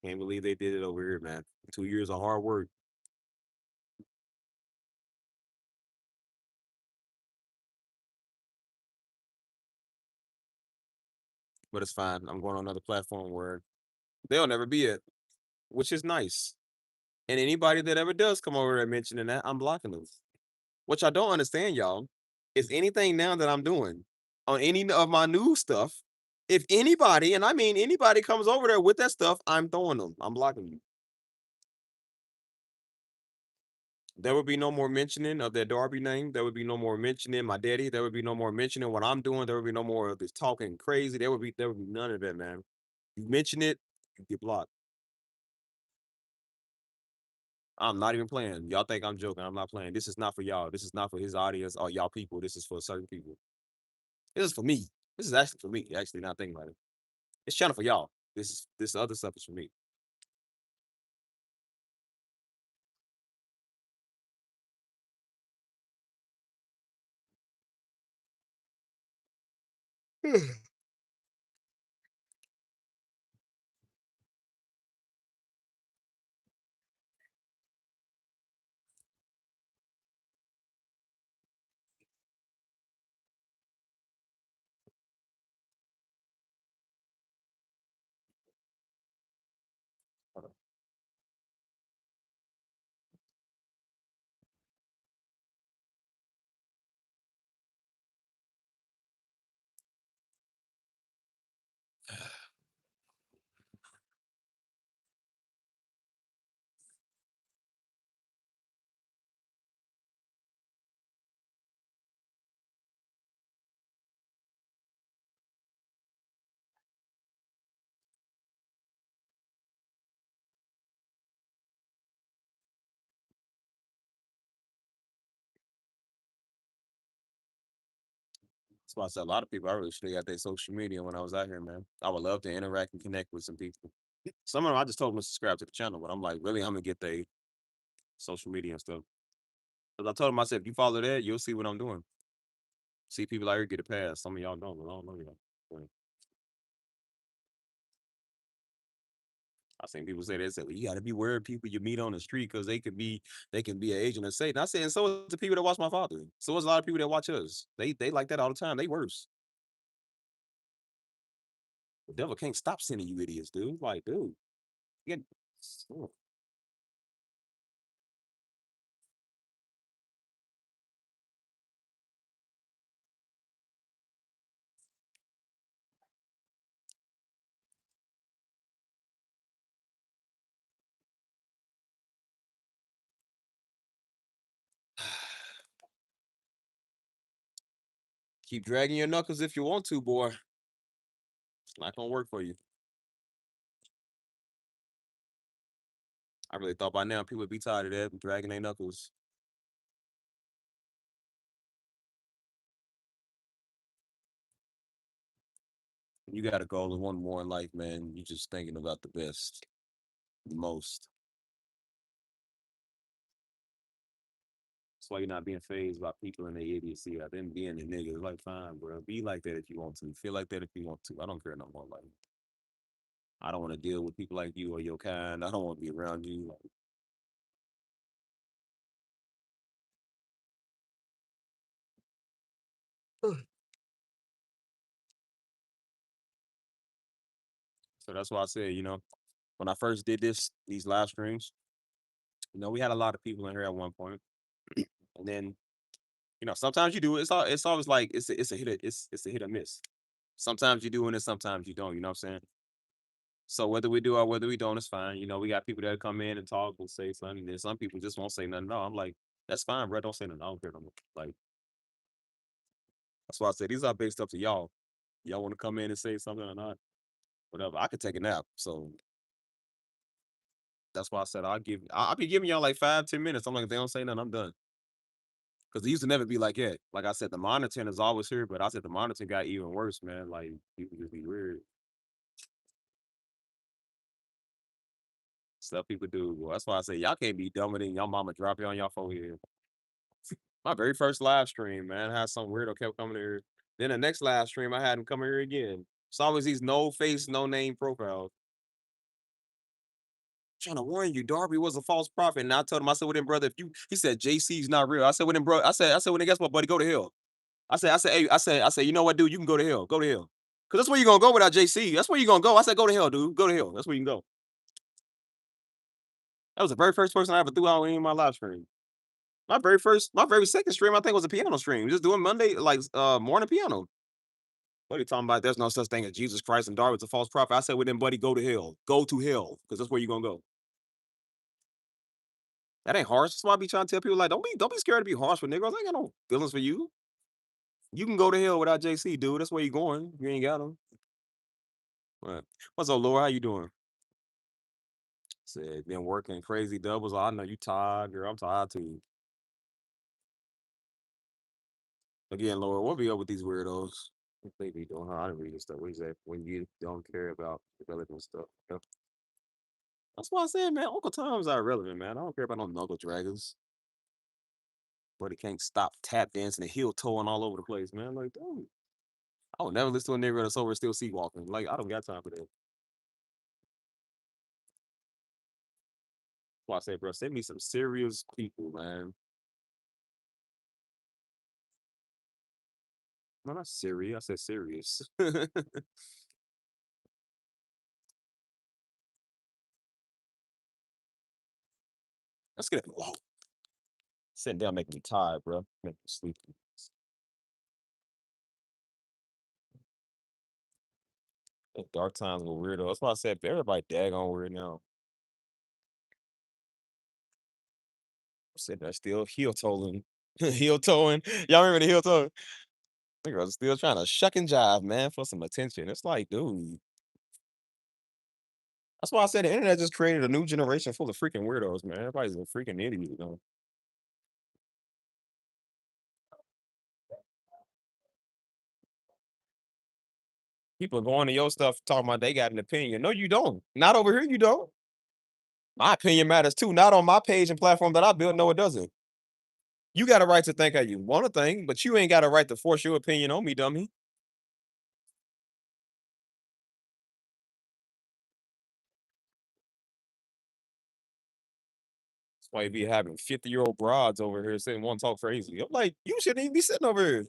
Can't believe they did it over here, man. 2 years of hard work, but it's fine. I'm going on another platform where they'll never be it, which is nice. And anybody that ever does come over and mentioning that, I'm blocking them. Which I don't understand, y'all, is anything now that I'm doing on any of my new stuff. If anybody, and I mean anybody, comes over there with that stuff, I'm throwing them. I'm blocking you. There would be no more mentioning of that Darby name. There would be no more mentioning my daddy. There would be no more mentioning what I'm doing. There would be no more of this talking crazy. There would be none of that, man. You mention it, you get blocked. I'm not even playing. Y'all think I'm joking. I'm not playing. This is not for y'all. This is not for his audience or y'all people. This is for certain people. This is for me. This is actually for me. Actually, not thinking about it. It's channel for y'all. This other stuff is for me. That's why I said a lot of people. I really should have got their social media when I was out here, man. I would love to interact and connect with some people. Some of them I just told them to subscribe to the channel, but I'm like, really, I'm gonna get their social media and stuff. Because I told them, I said, if you follow that, you'll see what I'm doing. See people out here get a pass. Some of y'all don't, but I don't know y'all. But I seen people say they said, well, you got to be wary of people you meet on the street because they can be an agent of Satan. I said, and so is the people that watch my father. So is a lot of people that watch us. They like that all the time. They worse. The devil can't stop sending you idiots, dude. Like, dude, get keep dragging your knuckles if you want to, boy. It's not gonna work for you. I really thought by now people would be tired of that dragging their knuckles. You got a goal and one more in life, man. You just thinking about the best, the most. That's why you're not being phased by people and their idiocy or them being the niggas. Like, fine, bro. Be like that if you want to. Feel like that if you want to. I don't care no more. Like, I don't want to deal with people like you or your kind. I don't want to be around you. Like, so that's why I said, when I first did these live streams, we had a lot of people in here at one point, and then sometimes you do it. It's always like it's a hit or miss. Sometimes you do it, and sometimes you don't. You know what I'm saying? So whether we do or whether we don't, it's fine. We got people that come in and talk and say something, and then some people just won't say nothing. No, I'm like, that's fine, bro. Don't say nothing. I don't care no more. Like that's why I said these are based up to y'all. Y'all want to come in and say something or not? Whatever. I could take a nap. So that's why I said I'll be giving y'all like 5, 10 minutes. I'm like, if they don't say nothing, I'm done. Because it used to never be like that. Like I said, the monitoring is always here, but I said the monitoring got even worse, man. Like people just be weird. Stuff people do. Well, that's why I say y'all can't be dumber than your mama drop you on your forehead. My very first live stream, man, I had some weirdo kept coming here. Then the next live stream, I had him come here again. It's always these no face, no name profiles. Trying to warn you, Darby was a false prophet. And I told him, I said, well then, brother, if you he said JC's not real. I said, well then, bro, well then guess what, buddy? Go to hell. Hey, you know what, dude, you can go to hell. Go to hell. Cause that's where you're gonna go without JC. That's where you're gonna go. I said, go to hell, dude. Go to hell. That's where you can go. That was the very first person I ever threw out in my live stream. My very second stream, I think, was a piano stream. Just doing Monday, like morning piano. Buddy talking about there's no such thing as Jesus Christ and Darwin's a false prophet. I said, well then, buddy, go to hell. Go to hell. Because that's where you're gonna go. That ain't harsh. That's why I be trying to tell people like, don't be scared to be harsh with niggas. I ain't got no feelings for you. You can go to hell without JC, dude. That's where you going. You ain't got them. Right. What's up, Laura? How you doing? Said been working crazy doubles. I know you tired, girl. I'm tired too. Again, Laura, what be up with these weirdos? What they be doing? Huh? I didn't read this stuff. What is that? When you don't care about irrelevant stuff. Yeah. That's why I said, man, Uncle Tom's are irrelevant, man. I don't care about no knuckle dragons. But he can't stop tap dancing and heel toeing all over the place, man. Like, dude, I would never listen to a nigga that's over still sea walking. Like, I don't got time for that. That's why I say, bro, send me some serious people, man. No, not serious. I said serious. Let's get it. Whoa. Sitting down making me tired, bro. Making me sleepy. Dark times were weirdo. That's why I said everybody daggone weird now. I'm sitting there still heel toeing. Heel toeing. Y'all remember the heel toe? Niggas still trying to shuck and jive, man, for some attention. It's like, dude. That's why I said the internet just created a new generation full of freaking weirdos, man. Everybody's a freaking idiot, you know. People going to your stuff talking about they got an opinion. No, you don't. Not over here, you don't. My opinion matters too. Not on my page and platform that I built. No, it doesn't. You got a right to think how you want to think, but you ain't got a right to force your opinion on me, dummy. That's why you be having 50-year-old broads over here sitting want to talk crazy. I'm like, you shouldn't even be sitting over here.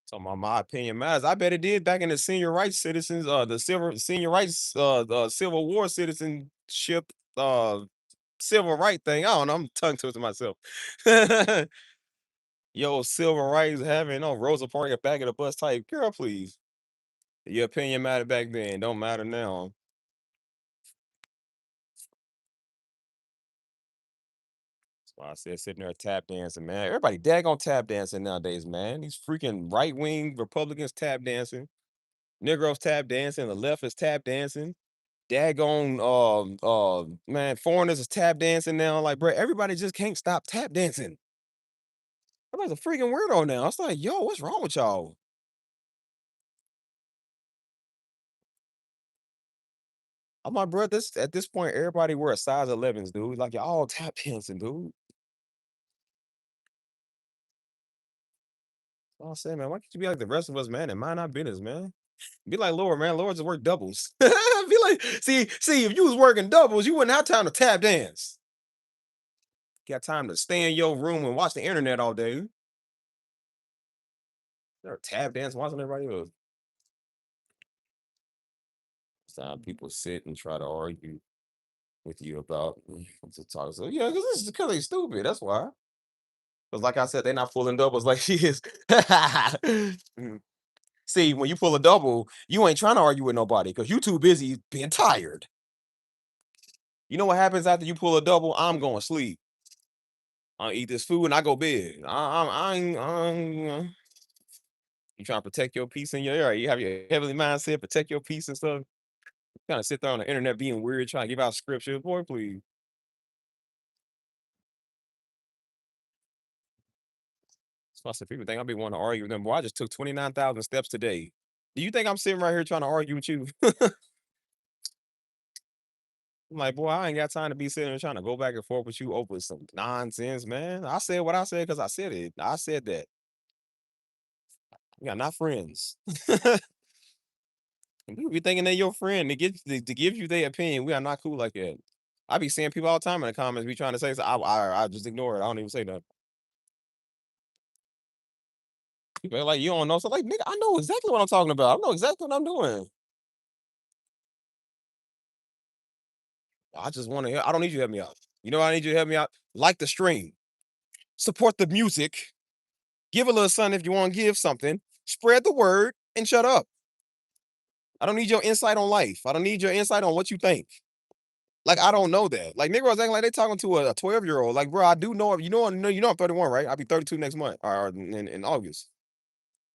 Talking about my opinion matters. I bet it did back in the senior rights citizens, the civil senior rights, the Civil War citizenship, civil right thing. I don't know. I'm tongue twisting myself. Yo, civil rights having no Rosa Parks at back of the bus type. Girl, please. Your opinion mattered back then. Don't matter now. That's why I said sitting there tap dancing, man. Everybody daggone tap dancing nowadays, man. These freaking right wing Republicans tap dancing. Negroes tap dancing. The left is tap dancing. Daggone, man, foreigners is tap dancing now. Like, bro, everybody just can't stop tap dancing. Everybody's a freaking weirdo now. It's like, yo, what's wrong with y'all? I'm like, bro, at this point, everybody wear a size 11s, dude. Like, y'all all tap dancing, dude. I'm saying, man, why can't you be like the rest of us, man, and mind our business, man? Be like Lord, man. Lord just work doubles. Be like, see, if you was working doubles, you wouldn't have time to tap dance. Got time to stay in your room and watch the internet all day. They're tap dance watching everybody else. Time people sit and try to argue with you about what to talk. So yeah, because they stupid. That's why. Because like I said, they're not pulling doubles like she is. Mm. See, when you pull a double, you ain't trying to argue with nobody because you too busy being tired. You know what happens after you pull a double? I'm going to sleep. I eat this food and I go bed. You trying to protect your peace in your area. You have your heavenly mindset, protect your peace and stuff. Kind of sit there on the internet being weird, trying to give out scripture. Boy, please. So I said, people think I'll be wanting to argue with them. Boy, I just took 29,000 steps today. Do you think I'm sitting right here trying to argue with you? I'm like, boy, I ain't got time to be sitting here trying to go back and forth with you over some nonsense, man. I said what I said because I said it. I said that. We are not friends. You be thinking they're your friend to give you their opinion. We are not cool like that. I be seeing people all the time in the comments be trying to say so I just ignore it. I don't even say nothing. People are like, you don't know. So like, nigga, I know exactly what I'm talking about. I know exactly what I'm doing. I just want to I don't need you to help me out. You know what I need you to help me out? Like the stream. Support the music. Give a little something if you want to give something. Spread the word and shut up. I don't need your insight on life. I don't need your insight on what you think. Like, I don't know that. Like, Negroes acting like they talking to a 12-year-old. Like, bro, I do know. You know I'm 31, right? I'll be 32 next month or in August.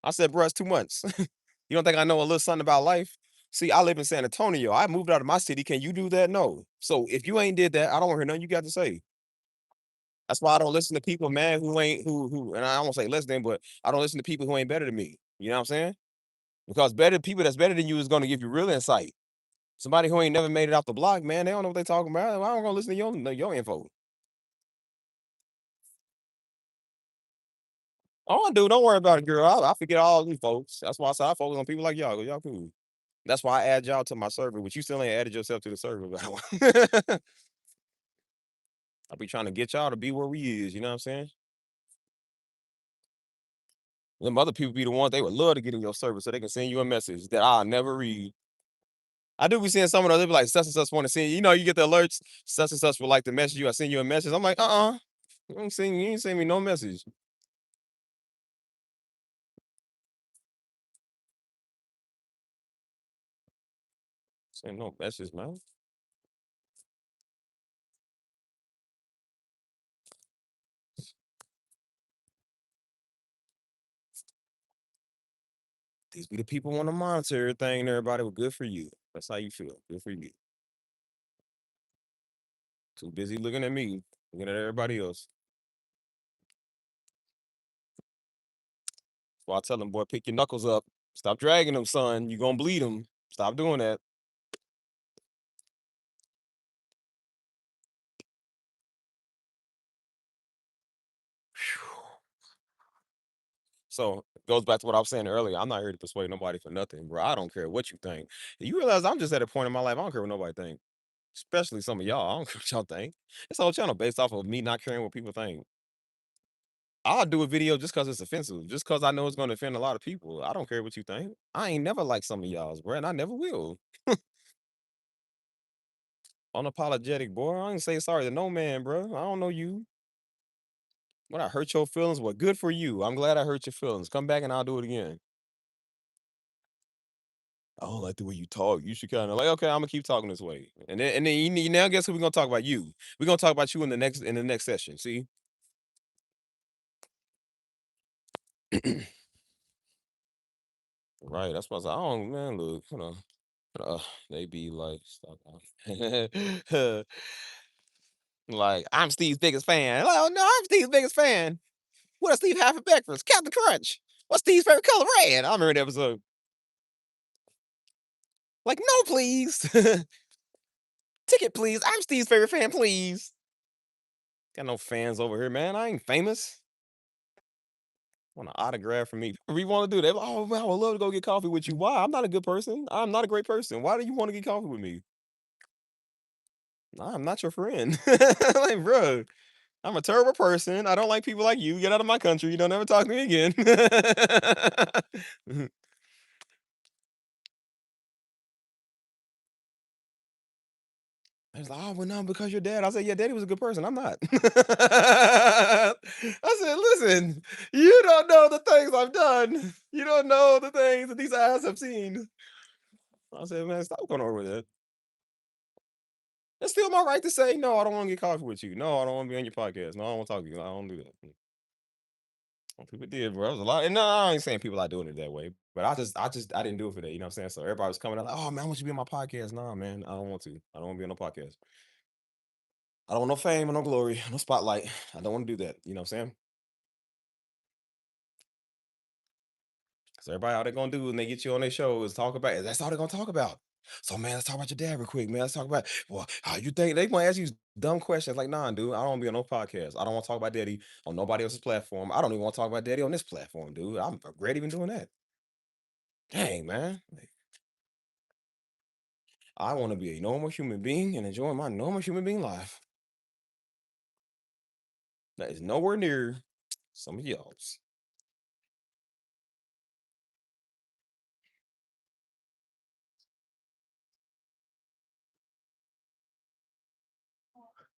I said, bro, it's 2 months. You don't think I know a little something about life? See, I live in San Antonio. I moved out of my city. Can you do that? No. So if you ain't did that, I don't want to hear nothing you got to say. That's why I don't listen to people, man, who ain't and I won't say less than, but I don't listen to people who ain't better than me. You know what I'm saying? Because better people that's better than you is going to give you real insight. Somebody who ain't never made it off the block, man, they don't know what they talking about. I don't gonna listen to your info. Oh, I do. Don't worry about it, girl. I forget all these folks. That's why I say I focus on people like y'all. 'Cause y'all cool. That's why I add y'all to my server, but you still ain't added yourself to the server. I be trying to get y'all to be where we is. You know what I'm saying? Them other people be the ones they would love to get in your server so they can send you a message that I'll never read. I do be seeing some of those. They be like, such and such want to send you. You know, you get the alerts. Such and such would like to message you. I send you a message. I'm like, you ain't send me no message. Send no message, man. These be the people want to monitor everything and everybody. Well, good for you. That's how you feel. Good for you. Too busy looking at me, looking at everybody else. So I tell them, boy, pick your knuckles up. Stop dragging them, son. You gonna bleed them. Stop doing that. So it goes back to what I was saying earlier. I'm not here to persuade nobody for nothing, bro. I don't care what you think. You realize I'm just at a point in my life. I don't care what nobody think. Especially some of y'all. I don't care what y'all think. This whole channel based off of me not caring what people think. I'll do a video just because it's offensive, just because I know it's going to offend a lot of people. I don't care what you think. I ain't never like some of y'all's, bro, and I never will. Unapologetic, boy. I ain't say sorry to no man, bro. I don't know you. When I hurt your feelings, well, good for you. I'm glad I hurt your feelings. Come back and I'll do it again. I don't like the way you talk. You should kind of like, okay, I'm gonna keep talking this way. And then now guess who we're gonna talk about you. We're gonna talk about you in the next session. See? Right. That's what I don't man, look, they be like, stop. Like, I'm Steve's biggest fan. Oh no, I'm Steve's biggest fan. What does Steve have for breakfast? Captain Crunch. What's Steve's favorite color? Red. I remember that episode. Like, no, please. Ticket, please. I'm Steve's favorite fan, please. Got no fans over here, man. I ain't famous. Want an autograph from me. Whatever you want to do. They're like, oh, man, I would love to go get coffee with you. Why? I'm not a good person. I'm not a great person. Why do you want to get coffee with me? Nah, I'm not your friend. Like, bro, I'm a terrible person. I don't like people like you. Get out of my country. Don't ever talk to me again. He's like, oh, well, no, because your dad. I said, yeah, daddy was a good person. I'm not. I said, listen, you don't know the things I've done. You don't know the things that these eyes have seen. I said, man, stop going over that. It's still my right to say, no, I don't want to get coffee with you. No, I don't want to be on your podcast. No, I don't want to talk to you. I don't do that. Some people did, bro. It was a lot. And no, I ain't saying people are doing it that way. But I didn't do it for that. You know what I'm saying? So everybody was coming out like, oh man, I want you to be on my podcast. Nah, man, I don't want to. I don't want to be on no podcast. I don't want no fame or no glory, no spotlight. I don't want to do that. You know what I'm saying? So everybody, all they're gonna do when they get you on their show is talk about it. That's all they're gonna talk about. So man, let's talk about your dad real quick, man. Let's talk about well, how you think they gonna ask you dumb questions like, nah, dude, I don't wanna be on no podcast. I don't want to talk about daddy on nobody else's platform. I don't even want to talk about daddy on this platform, dude. I'm regret even doing that. Dang, man. Like, I want to be a normal human being and enjoy my normal human being life. That is nowhere near some of y'all's.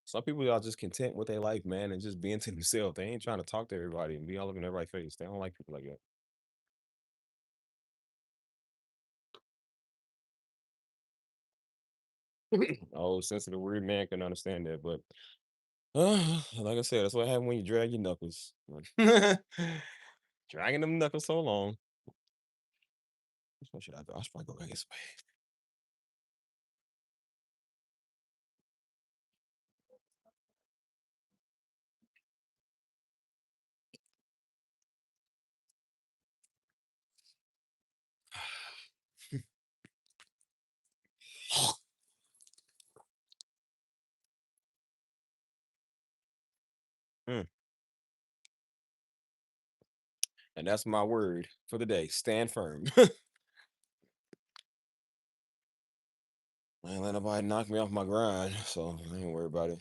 Some people are just content with their life, man, and just being to themselves. They ain't trying to talk to everybody and be all up in everybody's face. They don't like people like that. Oh, sensitive, weird man can understand that, but like I said, that's what happens when you drag your knuckles. Dragging them knuckles so long. What should I do? I should probably go back this way. Mm, and that's my word for the day. Stand firm. I ain't let nobody knock me off my grind, so I ain't worried about it.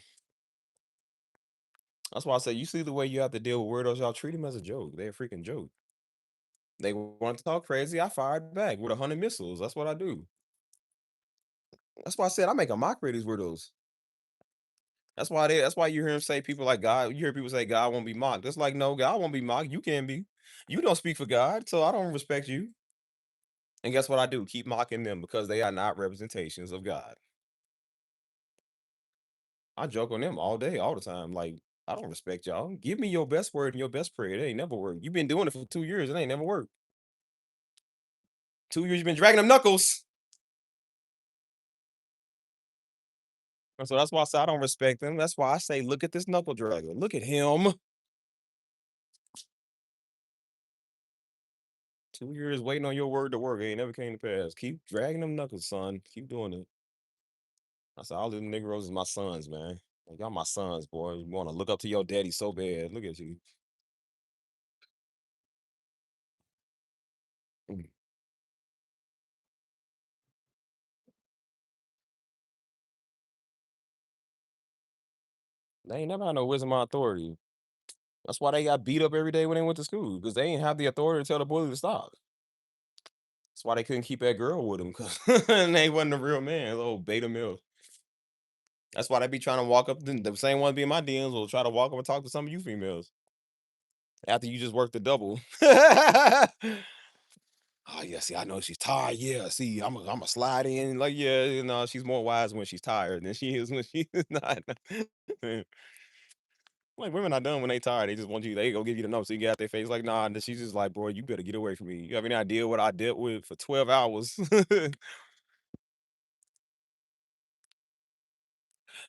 That's why I say you see the way you have to deal with weirdos, y'all treat them as a joke. They're a freaking joke. They want to talk crazy, I fired back with 100 missiles. That's what I do. That's why I said I make a mockery of these weirdos. That's why you hear him say people like God. You hear people say God won't be mocked. It's like, no, God won't be mocked. You can be. You don't speak for God, so I don't respect you. And guess what I do? Keep mocking them because they are not representations of God. I joke on them all day, all the time. Like, I don't respect y'all. Give me your best word and your best prayer. It ain't never worked. You've been doing it for 2 years. It ain't never worked. 2 years you've been dragging them knuckles. And so that's why I say I don't respect them. That's why I say, look at this knuckle dragger. Look at him. 2 years waiting on your word to work. It ain't never came to pass. Keep dragging them knuckles, son. Keep doing it. I said, all them Negroes is my sons, man. Like, y'all my sons, boy. You want to look up to your daddy so bad. Look at you. Mm. They ain't never had no wisdom or authority. That's why they got beat up every day when they went to school because they ain't have the authority to tell the bully to stop. That's why they couldn't keep that girl with them because they wasn't a real man. Little beta male. That's why they be trying to walk up. The same ones be in my DMs will try to walk up and talk to some of you females after you just worked the double. Oh yeah, see, I know she's tired. Yeah, see, I'm a slide in. Like, yeah, you know, she's more wise when she's tired than she is when she is not. Like women are done when they tired. They just want you. They go give you the number so you get out their face. Like, nah. And she's just like, bro, you better get away from me. You have any idea what I dealt with for 12 hours?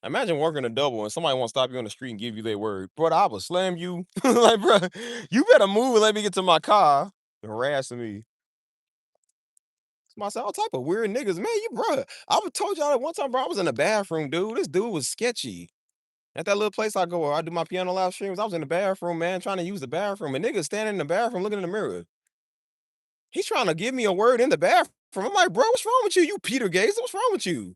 Imagine working a double and somebody want to stop you on the street and give you their word, brother. I will slam you. Like, bro, you better move and let me get to my car. Harassing me. I said, all type of weird niggas, man. You, bro. I was told y'all that one time, bro. I was in the bathroom, dude. This dude was sketchy. At that little place I go where I do my piano live streams, I was in the bathroom, man, trying to use the bathroom. And niggas standing in the bathroom looking in the mirror. He's trying to give me a word in the bathroom. I'm like, bro, what's wrong with you? You Peter Gaze, what's wrong with you?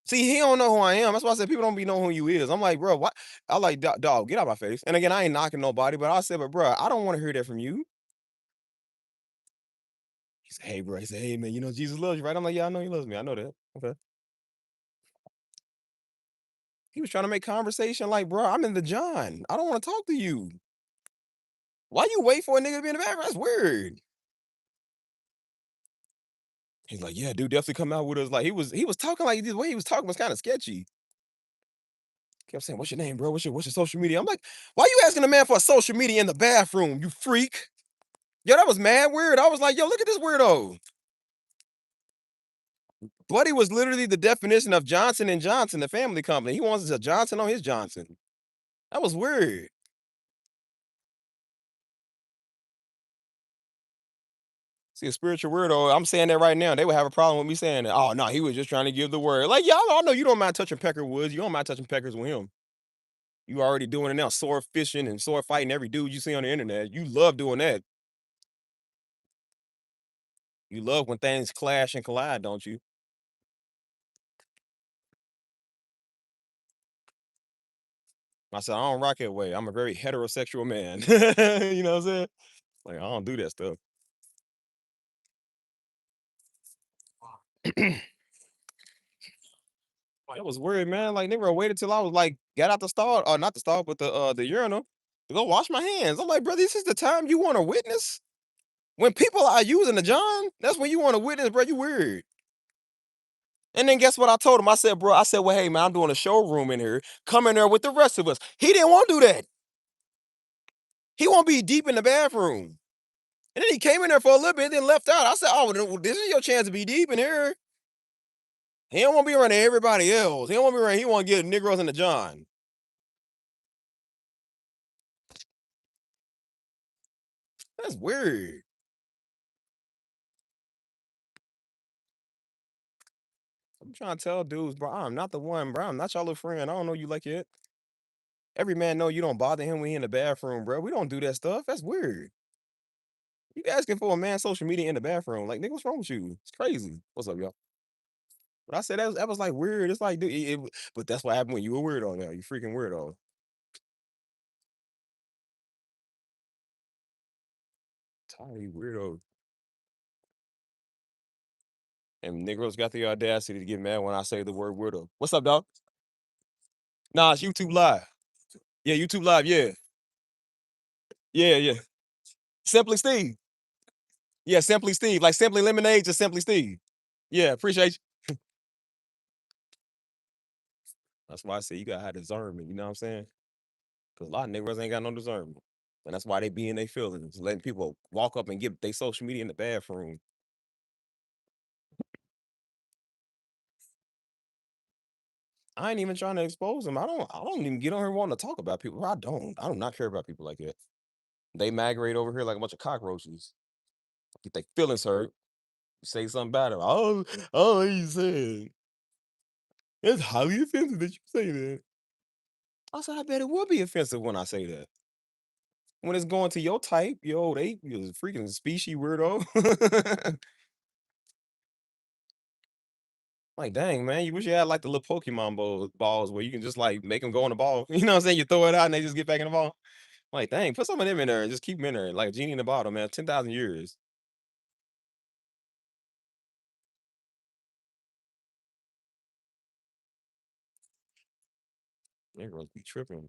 See, he don't know who I am. That's why I said people don't be knowing who you is. I'm like, bro, what? I like, dog, get out my face. And again, I ain't knocking nobody, but I said, but bro, I don't want to hear that from you. He said, hey, bro. He said, hey, man, you know Jesus loves you, right? I'm like, yeah, I know he loves me. I know that. Okay. He was trying to make conversation like, bro, I'm in the John. I don't want to talk to you. Why you wait for a nigga to be in the bathroom? That's weird. He's like, yeah, dude, definitely come out with us. Like he was talking like the way he was talking was kind of sketchy. Kept saying, what's your name, bro? What's your social media? I'm like, why you asking a man for a social media in the bathroom, you freak? Yo, that was mad weird. I was like, yo, look at this weirdo. Buddy was literally the definition of Johnson and Johnson, the family company. He wants a Johnson on his Johnson. That was weird. See, a spiritual weirdo, I'm saying that right now. They would have a problem with me saying that. Oh no, he was just trying to give the word. Like, yeah, I know you don't mind touching pecker woods. You don't mind touching peckers with him. You already doing it now, sword fishing and sword fighting every dude you see on the internet. You love doing that. You love when things clash and collide, don't you? I said, I don't rock that way. I'm a very heterosexual man. You know what I'm saying? Like, I don't do that stuff. It was weird, man. Like, they were waited till I was like, got out the stall, or not the stall, but the urinal to go wash my hands. I'm like, bro, this is the time you want to witness? When people are using the John, that's when you want to witness, bro. You weird. And then guess what I told him? I said, bro, I said, well, hey, man, I'm doing a showroom in here. Come in there with the rest of us. He didn't want to do that. He won't be deep in the bathroom. And then he came in there for a little bit, then left out. I said, oh, well, this is your chance to be deep in here. He don't want to be around everybody else. He don't want to be around. He want to get Negroes in the John. That's weird. I'm trying to tell dudes, bro, I'm not the one, bro. I'm not your little friend. I don't know you like it. Every man know you don't bother him when he in the bathroom, bro. We don't do that stuff. That's weird. You asking for a man social media in the bathroom. Like, nigga, what's wrong with you? It's crazy. What's up, y'all? But I said that was like weird. It's like, dude, but that's what happened when you a weirdo now. You freaking weirdo. Tired of you weirdo. And Negroes got the audacity to get mad when I say the word weirdo. What's up, dog? Nah, it's YouTube Live. Yeah, YouTube Live. Yeah. Yeah, yeah. Simply Steve. Yeah, Simply Steve. Like Simply Lemonade, just Simply Steve. Yeah, appreciate you. That's why I say you gotta have discernment, you know what I'm saying? Because a lot of niggas ain't got no discernment. And that's why they be in their feelings, letting people walk up and get their social media in the bathroom. I ain't even trying to expose them. I don't even get on here wanting to talk about people. I don't. I do not care about people like that. They migrate over here like a bunch of cockroaches. Get their feelings hurt. Say something about it. Oh, you said it's highly offensive that you say that. I said, I bet it would be offensive when I say that. When it's going to your type, yo, they you freaking species weirdo. Like, dang, man, you wish you had like the little Pokemon balls where you can just like make them go in the ball. You know what I'm saying? You throw it out and they just get back in the ball. Like, dang, put some of them in there and just keep them in there. Like a genie in the bottle, man. 10,000 years. Niggas be tripping.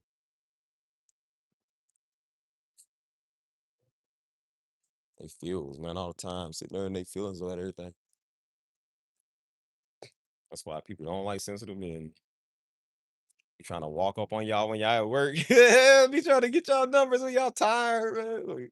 They feels, man, all the time. Sitting there in their feelings about everything. That's why people don't like sensitive men. Be trying to walk up on y'all when y'all at work. Be trying to get y'all numbers when y'all tired, man. Like,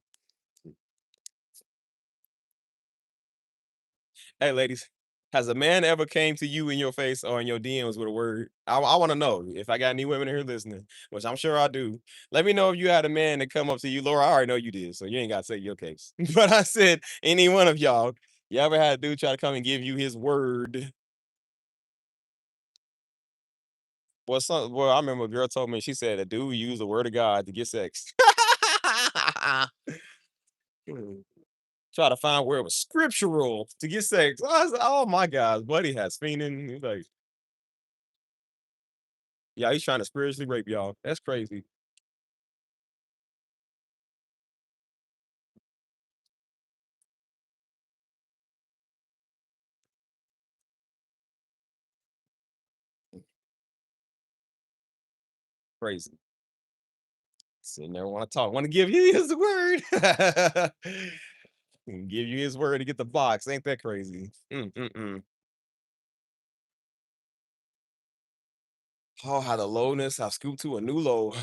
hey, ladies, has a man ever came to you in your face or in your DMs with a word? I want to know if I got any women here listening, which I'm sure I do. Let me know if you had a man that come up to you, Laura. I already know you did, so you ain't got to say your case. But I said, any one of y'all, you ever had a dude try to come and give you his word? Well, I remember a girl told me she said a dude used the word of God to get sex. Try to find where it was scriptural to get sex. I was like, oh my God, buddy has fiending. He's like, yeah, he's trying to spiritually rape y'all. That's crazy. Crazy. Sitting there want to talk, want to give you his word. Give you his word to get the box. Ain't that crazy? Mm-mm-mm. Oh, how the lowness, I scooped to a new low.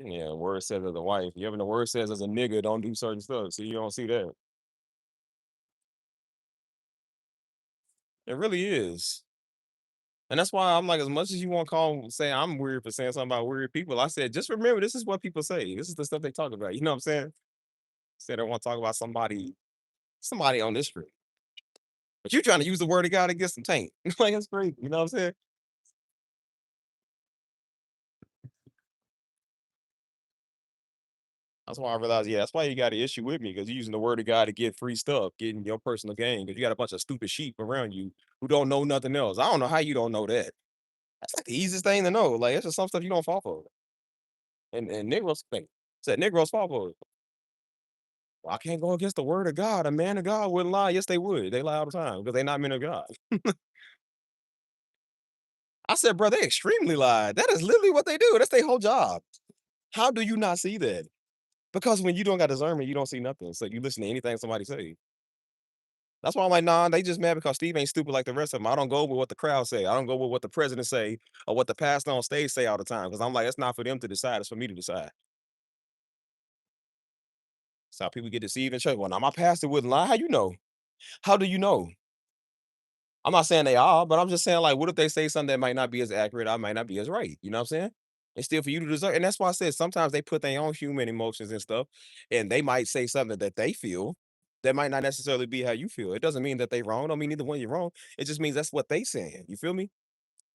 Yeah, word says as a wife. You ever the word says as a nigga, don't do certain stuff. So you don't see that. It really is. And that's why I'm like, as much as you want to call say I'm weird for saying something about weird people, I said, just remember this is what people say. This is the stuff they talk about. You know what I'm saying? Said I want to talk about somebody on this street. But you trying to use the word of God against some taint. Like that's crazy. You know what I'm saying? That's why I realized, yeah, that's why you got an issue with me because you're using the word of God to get free stuff, getting your personal gain. Because you got a bunch of stupid sheep around you who don't know nothing else. I don't know how you don't know that. That's like the easiest thing to know. Like it's just some stuff you don't fall for. And Negroes think said Negroes fall for it. Well, I can't go against the word of God. A man of God wouldn't lie. Yes, they would. They lie all the time because they're not men of God. I said, bro, they extremely lie. That is literally what they do. That's their whole job. How do you not see that? Because when you don't got discernment, you don't see nothing. So you listen to anything somebody say. That's why I'm like, nah, they just mad because Steve ain't stupid like the rest of them. I don't go with what the crowd say. I don't go with what the president say or what the pastor on stage say all the time. Because I'm like, it's not for them to decide. It's for me to decide. That's how people get deceived in church. Well, now my pastor wouldn't lie. How you know? How do you know? I'm not saying they are, but I'm just saying, like, what if they say something that might not be as accurate? I might not be as right. You know what I'm saying? It's still for you to deserve. And that's why I said sometimes they put their own human emotions and stuff, and they might say something that they feel that might not necessarily be how you feel. It doesn't mean that they wrong. Don't mean either one you're wrong. It just means that's what they saying. You feel me?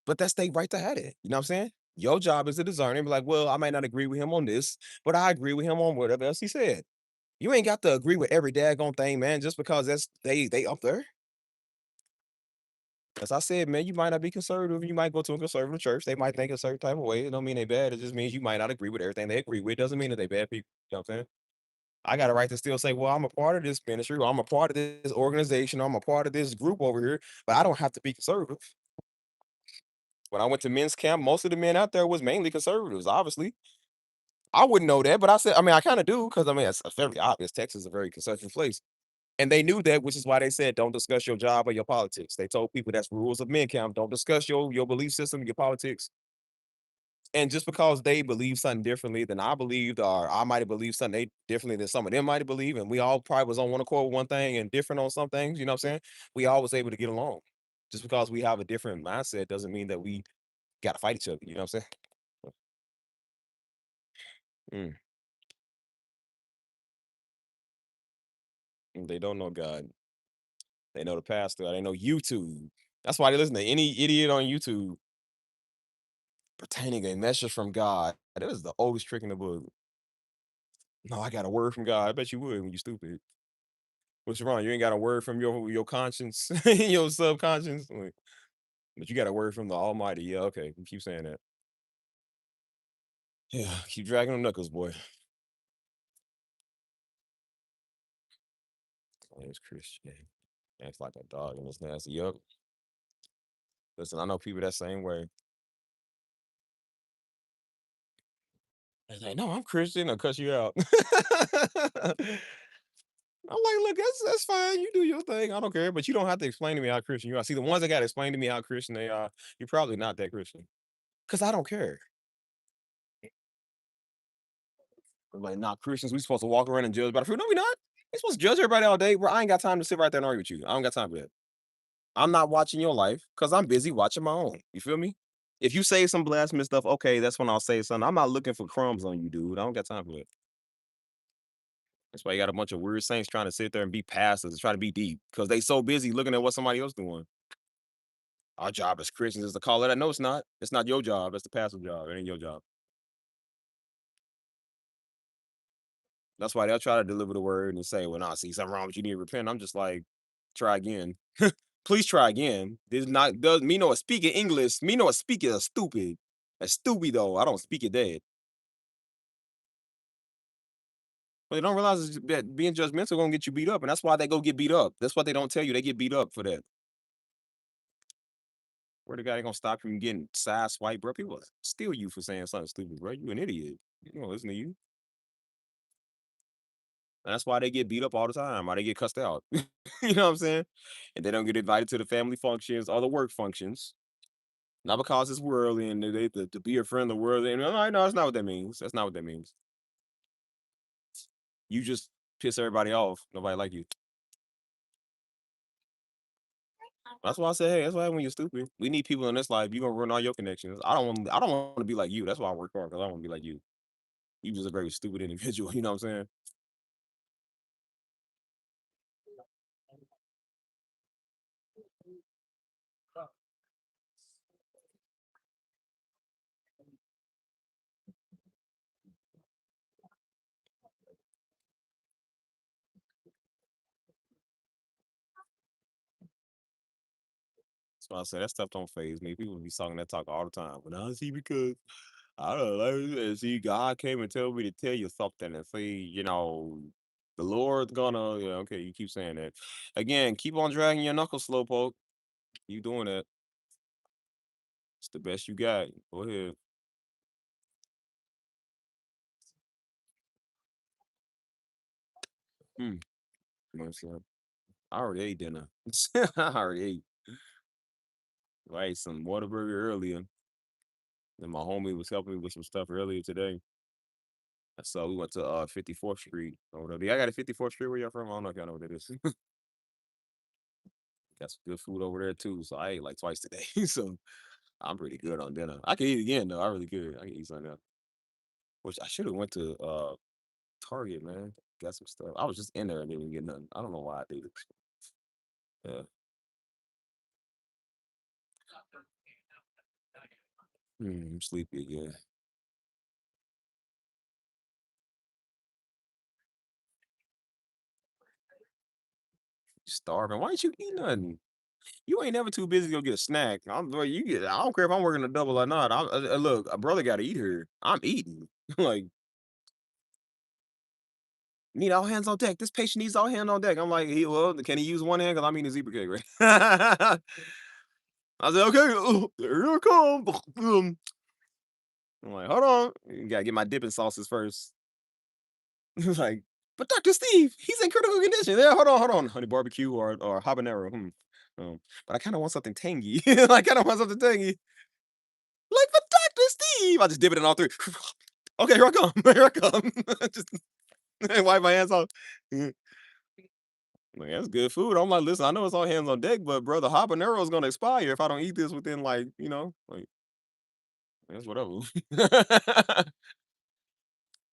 But that's their right to have it. You know what I'm saying? Your job is to discern and be like, well, I might not agree with him on this, but I agree with him on whatever else he said. You ain't got to agree with every daggone thing, man, just because that's they up there. As I said, man, you might not be conservative. You might go to a conservative church. They might think a certain type of way. It don't mean they bad. It just means you might not agree with everything they agree with. It doesn't mean that they bad people. You know what I'm saying? I got a right to still say, well, I'm a part of this ministry, or I'm a part of this organization, or I'm a part of this group over here, but I don't have to be conservative. When I went to men's camp, most of the men out there was mainly conservatives, obviously. I wouldn't know that, but I said, I mean, I kind of do, because I mean, it's very obvious. Texas is a very conservative place. And they knew that, which is why they said, don't discuss your job or your politics. They told people that's rules of men camp. Don't discuss your belief system, your politics. And just because they believe something differently than I believed, or I might have believed something they differently than some of them might have believed, and we all probably was on one accord with one thing and different on some things, you know what I'm saying? We all was able to get along. Just because we have a different mindset doesn't mean that we gotta fight each other, you know what I'm saying? Mm, they don't know God. They know the pastor. They know YouTube. That's why they listen to any idiot on YouTube pertaining a message from God. That is the oldest trick in the book. No, I got a word from God. I bet you would when you stupid. What's wrong? You ain't got a word from your conscience, your subconscious. Like, but you got a word from the Almighty. Yeah, okay. Keep saying that. Yeah, keep dragging them knuckles, boy. Oh, it's Christian. Acts like a dog in this nasty. Yup. Listen, I know people that same way. They're like, no, I'm Christian. I'll cuss you out. I'm like, look, that's fine. You do your thing. I don't care. But you don't have to explain to me how Christian you are. See, the ones that got to explain to me how Christian they are, you're probably not that Christian. Because I don't care. I'm like, nah, Christians, we supposed to walk around and judge by the fruit. No, we not. We supposed to judge everybody all day, bro. I ain't got time to sit right there and argue with you. I don't got time for that. I'm not watching your life because I'm busy watching my own. You feel me? If you say some blasphemous stuff, okay, that's when I'll say something. I'm not looking for crumbs on you, dude. I don't got time for it. That's why you got a bunch of weird saints trying to sit there and be pastors, trying to be deep because they so busy looking at what somebody else doing. Our job as Christians is to call it out. No, it's not. It's not your job. That's the pastor's job. It ain't your job. That's why they'll try to deliver the word and say, well, nah, see something wrong with you, need to repent. I'm just like, try again. Please try again. This not does me no speaking English. Me no speaking a stupid. A stupid though. I don't speak it dead. But they don't realize that being judgmental gonna get you beat up, and that's why they go get beat up. That's what they don't tell you. They get beat up for that. Where the guy ain't gonna stop you from getting side swipe, bro? People steal you for saying something stupid, bro. You an idiot. You don't listen to you. And that's why they get beat up all the time. Why they get cussed out. You know what I'm saying? And they don't get invited to the family functions or the work functions. Not because it's worldly and they to be a friend of the world. And no, no, that's not what that means. That's not what that means. You just piss everybody off. Nobody like you. That's why I said, hey, that's why when you're stupid. We need people in this life. You gonna ruin all your connections. I don't want to be like you. That's why I work hard because I want to be like you. You just a very stupid individual. You know what I'm saying? That's why I said that stuff don't phase me. People be talking that talk all the time. But I see because I don't know. See, God came and told me to tell you something and say, the Lord's gonna. Yeah, okay, you keep saying that. Again, keep on dragging your knuckles, slowpoke. You doing that? It's the best you got. Go ahead. Hmm. You know what I'm saying? I already ate dinner. I already ate. I ate some Whataburger earlier. And my homie was helping me with some stuff earlier today. So we went to 54th Street or whatever. Yeah, I got a 54th Street where y'all from. I don't know if y'all know what that is. Got some good food over there too. So I ate like twice today. So I'm pretty good on dinner. I can eat again though. I really could. I can eat something else. Which I should have went to Target, man. Got some stuff. I was just in there and didn't get nothing. I don't know why I did it. Yeah. I'm sleepy again. Starving. Why ain't you eat nothing? You ain't never too busy to go get a snack. Boy, you get. I don't care if I'm working a double or not. Look, a brother got to eat here. I'm eating. Like, need all hands on deck. This patient needs all hands on deck. I'm like, well, can he use one hand? Because I'm eating a zebra cake, right? I said, okay, here I come. I'm like, hold on. You gotta get my dipping sauces first. It's like, but Dr. Steve, he's in critical condition. Yeah, hold on. Honey barbecue or habanero. But I kind of want something tangy. I kind of want something tangy. Like for Dr. Steve. I just dip it in all three. Okay, here I come. Here I come. Just wipe my hands off. Like, that's good food. I'm like, listen, I know it's all hands on deck, but bro, the habanero is gonna expire if I don't eat this within like that's whatever.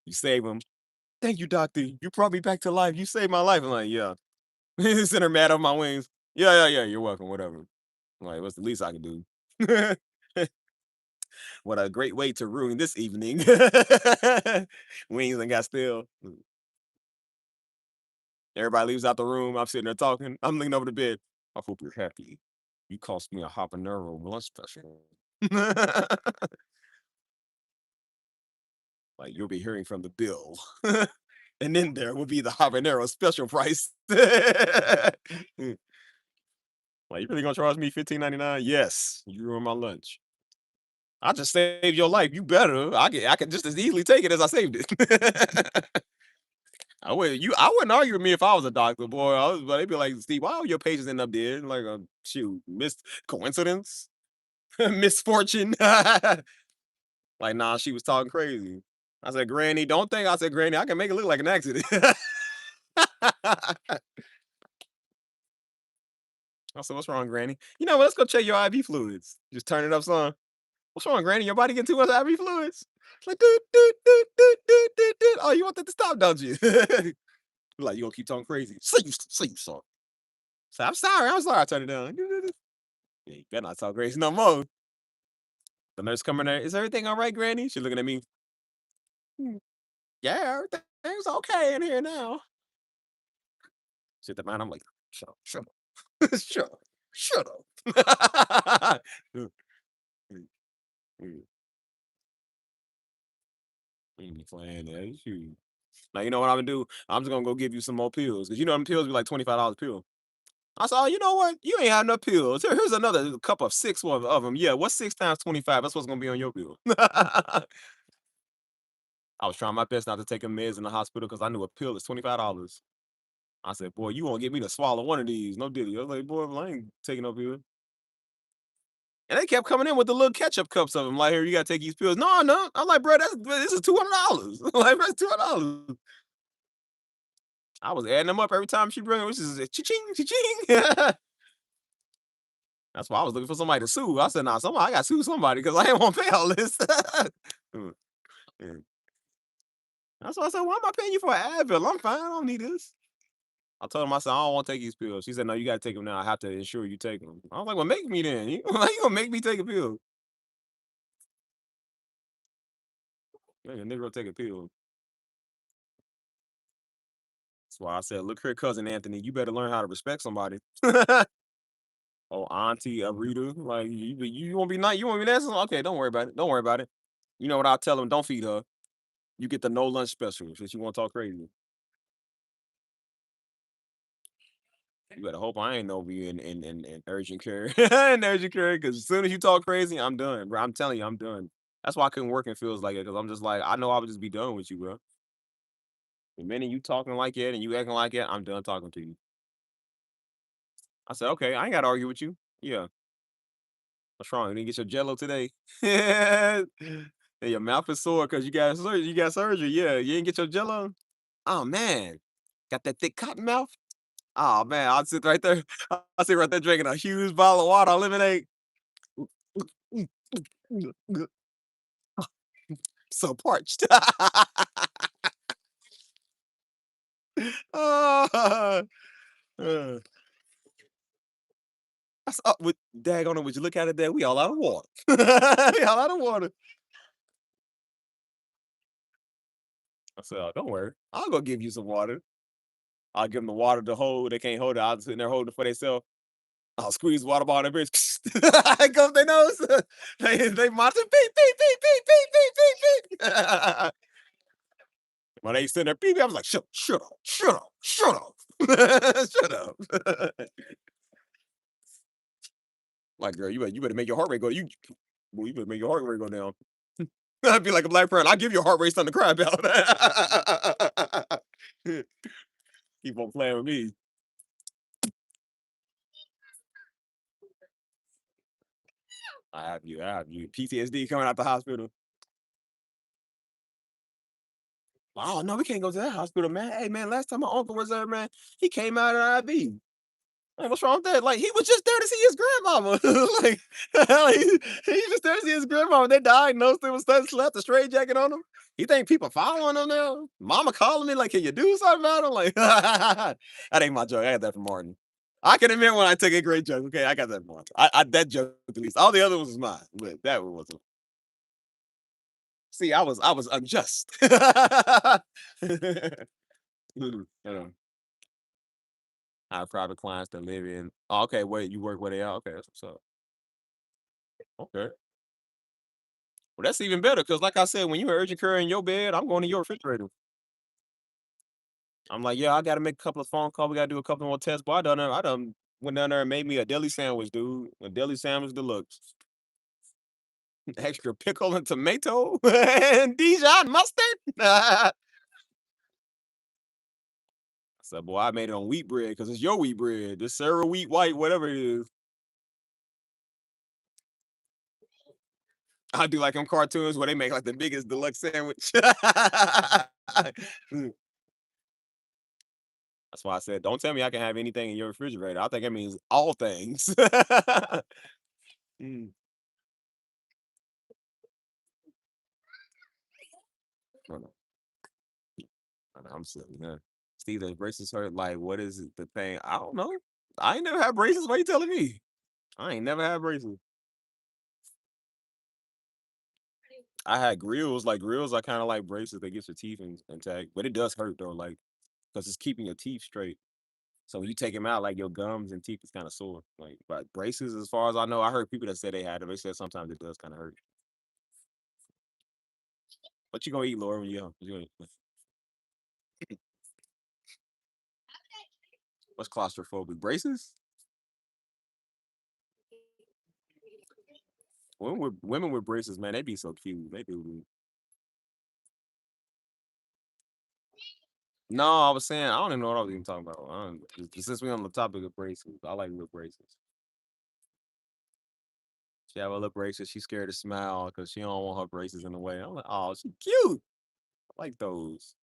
You save him. Thank you, doctor. You brought me back to life. You saved my life. I'm like, yeah. Send her mad on my wings. Yeah. You're welcome. Whatever. I'm like, what's the least I can do? What a great way to ruin this evening. Wings and got still. Everybody leaves out the room. I'm sitting there talking. I'm leaning over the bed. I hope you're happy. You cost me a habanero lunch special. Like you'll be hearing from the bill. And then there will be the habanero special price. Like, you really gonna charge me 15.99? Yes, you ruined my lunch. I just saved your life. You better. I can just as easily take it as I saved it. I wouldn't argue with me if I was a doctor, boy. But they'd be like, Steve, why all your patients end up dead? Like, shoot, coincidence, misfortune. Like, nah, she was talking crazy. I said, Granny, don't think. I said, Granny, I can make it look like an accident. I said, what's wrong, Granny? You know what? Let's go check your IV fluids. Just turn it up, son. What's wrong, Granny? Your body getting too much IV fluids? It's like, oh, you want that to stop, don't you? Like, you gonna keep talking crazy. Say you sorry. Say, I'm sorry, I turned it down. Yeah, you better not talk crazy no more. The nurse coming there, is everything all right, Granny? She looking at me. "Hmm, yeah, everything's okay in here now. Shit, the man, I'm like, shut up, shut up. Ain't playing that. Shoot. Now you know what I'm gonna do? I'm just gonna go give you some more pills. Cause you know them pills be like $25 a pill. I said, oh, you know what? You ain't had enough pills. Here's another cup of six of them. Yeah, what's six times 25? That's what's gonna be on your bill. I was trying my best not to take a meds in the hospital because I knew a pill is $25. I said, boy, you won't get me to swallow one of these. No diddy. I was like, boy, well, I ain't taking no pill. And they kept coming in with the little ketchup cups of them. Like, here, you gotta take these pills. No, no. I'm like, bro, this is $200. Like, that's $200. I was adding them up every time she bring it, which is cha-ching, cha-ching. That's why I was looking for somebody to sue. I said, "Nah, somebody I got to sue somebody because I ain't want to pay all this." Mm, yeah. That's why I said, "Why am I paying you for an Advil? I'm fine. I don't need this." I told him, I said, "I don't want to take these pills." She said, "No, you got to take them now. I have to ensure you take them." I was like, "Well, make me then. You gonna make me take a pill? Man, a nigga will take a pill." That's why I said, "Look here, cousin Anthony, you better learn how to respect somebody." Oh, auntie Arita, like you won't be nice. You won't be nice. Okay, don't worry about it. Don't worry about it. You know what I'll tell him? Don't feed her. You get the no lunch special since you want to talk crazy. You better hope I ain't over you in urgent care. In urgent care, because as soon as you talk crazy, I'm done, bro. I'm telling you, I'm done. That's why I couldn't work in fields like it, because I'm just like, I know I would just be done with you, bro. The minute you talking like that and you acting like that, I'm done talking to you. I said, okay, I ain't gotta argue with you. Yeah. What's wrong? You didn't get your jello today? And your mouth is sore because you got surgery. Yeah. You didn't get your jello? Oh man. Got that thick cotton mouth? Oh man, I'll sit right there. I'll sit right there drinking a huge bottle of water, lemonade. So parched. Ah, uh, that's up with daggone it. Would you look at it there? We all out of water. We all out of water. I said, oh, don't worry. I'll go give you some water. I'll give them the water to hold. They can't hold it. I'll sit in there holding it for themselves. I'll squeeze water bottle in their bitch. It goes their nose. They monitor beep, beep, beep, beep, beep, beep, beep, beep. When they sitting there beep, I was like, shut up, shut up, shut up. Shut up. Like, girl, you better make your heart rate go. Boy, you better make your heart rate go down. I'd be like a black parent. I'll give you a heart rate something to cry about. Keep on playing with me. I have you. I have you. PTSD coming out the hospital. Oh no, we can't go to that hospital, man. Hey man, last time my uncle was there, man, he came out of IV. Like, what's wrong with that? Like, he was just there to see his grandmama. Like, like, he was just there to see his grandmama. They diagnosed him with stuff, slapped a straight jacket on him. You think people following him now? Mama calling me like, can you do something about him? Like, that ain't my joke. I got that from Martin. I can admit when I take a great joke. Okay, I got that from Martin. I that joke at least. All the other ones was mine, but that one wasn't. See, I was unjust. Mm, I have private clients that live in. Oh, okay, wait, you work where they are. Okay, that's what's up. Okay. Well, that's even better because, like I said, when you urgent care in your bed, I'm going to your refrigerator. I'm like, yeah, I got to make a couple of phone calls. We got to do a couple more tests. But I done went down there and made me a deli sandwich, dude. A deli sandwich deluxe. Extra pickle and tomato and Dijon mustard. I said, boy, I made it on wheat bread because it's your wheat bread. This Sarah wheat white, whatever it is. I do like them cartoons where they make like the biggest deluxe sandwich. That's why I said, don't tell me I can have anything in your refrigerator. I think that means all things. Mm. I know. I know, I'm silly, man. Steve, the braces hurt. Like, what is it, the thing? I don't know. I ain't never had braces. Why you telling me? I ain't never had braces. I had grills. Like grills are kind of like braces that get your teeth intact, but it does hurt though. Like, because it's keeping your teeth straight. So when you take them out, like your gums and teeth is kind of sore. Like, but braces, as far as I know, I heard people that said they had them. They said sometimes it does kind of hurt. What you gonna eat, Laura? When you home? You gonna eat? What's claustrophobic? Braces? Women with braces, man, they be so cute. They do. No, I was saying I don't even know what I was even talking about. Since we on the topic of braces, I like little braces. She have a little braces. She's scared to smile because she don't want her braces in the way. I'm like, oh, she cute. I like those.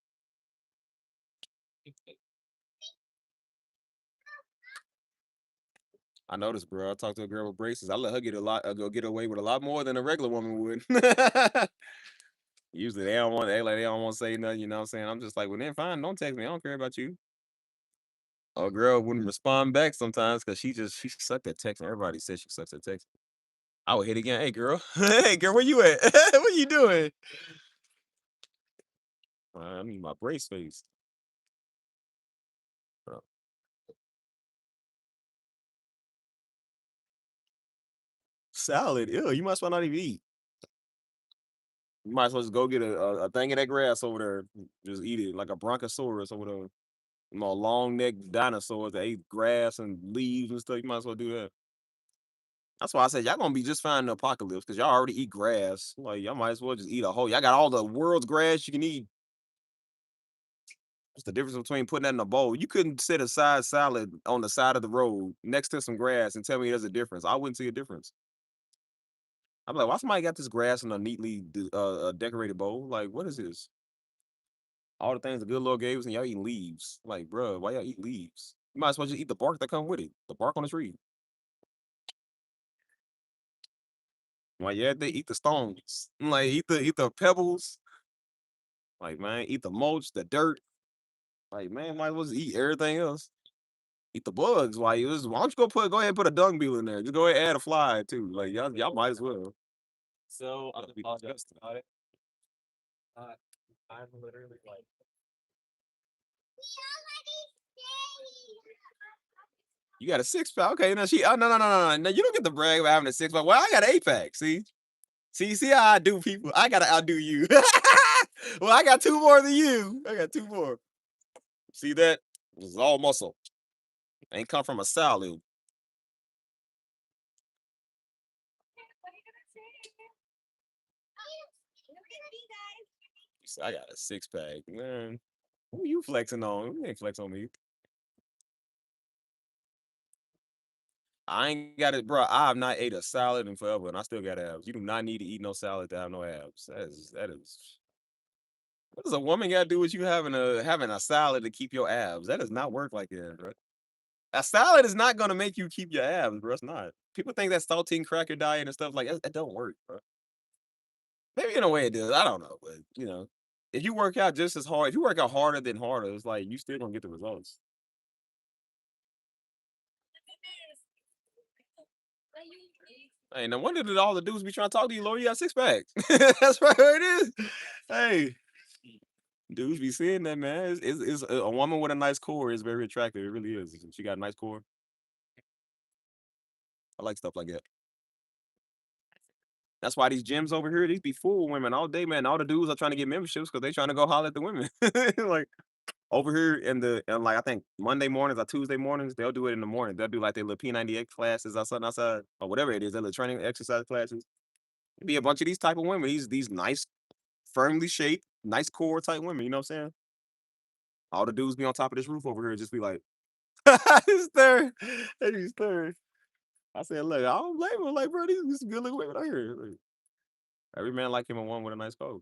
I noticed, bro. I talked to a girl with braces. I let her get a lot, go get away with a lot more than a regular woman would. Usually they don't want, they don't want to say nothing. You know what I'm saying? I'm just like, well, then fine, don't text me. I don't care about you. A girl wouldn't respond back sometimes because she sucked at texting. Everybody says she sucks at texting. I would hit again. Hey, girl. Hey, girl, where you at? What you doing? I need my brace face. Uh, Salad. Ew, you might as well not even eat. You might as well just go get a thing of that grass over there. Just eat it like a bronchosaurus or whatever. Long necked dinosaurs that ate grass and leaves and stuff. You might as well do that. That's why I said y'all gonna be just fine in the apocalypse because y'all already eat grass. Like y'all might as well just eat a whole. Y'all got all the world's grass you can eat. What's the difference between putting that in a bowl? You couldn't set a side salad on the side of the road next to some grass and tell me there's a difference. I wouldn't see a difference. I'm like, why somebody got this grass in a neatly decorated bowl? Like, what is this? All the things the good Lord gave us, and y'all eating leaves. Like, bro, why y'all eat leaves? You might as well just eat the bark that come with it. The bark on the tree. Why yeah, they eat the stones. Like, eat the pebbles. Like, man, eat the mulch, the dirt. Like, man, might as well just eat everything else. Eat the bugs. Why don't you go ahead and put a dung beetle in there? Just go ahead and add a fly too. Like y'all might as well. So That'd be disgusting. about it. Uh, I'm literally like, You got a six pack. Okay, no, no. No, you don't get the brag about having a six pack. Well, I got an eight pack. See how I do people. I gotta outdo you. Well, I got two more than you. I got two more. See that? This is all muscle. Ain't come from a salad. I got a six pack, man. Who you flexing on? You ain't flex on me. I ain't got it, bro. I have not ate a salad in forever, and I still got abs. You do not need to eat no salad to have no abs. That is. What does a woman got to do with you having a salad to keep your abs? That does not work like that, bro. A salad is not gonna make you keep your abs, bro. It's not. People think that saltine cracker diet and stuff like that don't work, bro. Maybe in a way it does. I don't know, but if you work out just as hard, if you work out harder than harder, it's like you still gonna get the results. Hey, no wonder that all the dudes be trying to talk to you, Lord. You got six packs. That's right, what it is. Hey, dudes be seeing that, man. It's a woman with a nice core is very attractive. It really is. She got a nice core. I like stuff like that. That's why these gyms over here, these be full of women all day, man. All the dudes are trying to get memberships because they trying to go holler at the women. Like over here and like I think Monday mornings or Tuesday mornings, they'll do it in the morning. They'll do like their little P90X classes outside or whatever it is, their little training exercise classes. It'd be a bunch of these type of women, these nice, firmly shaped, nice core type women. You know what I'm saying? All the dudes be on top of this roof over here, just be like, he's third, he's third. I said, look, I don't blame him. Like, bro, these good looking women out here. Like, every man like him and one with a nice coat.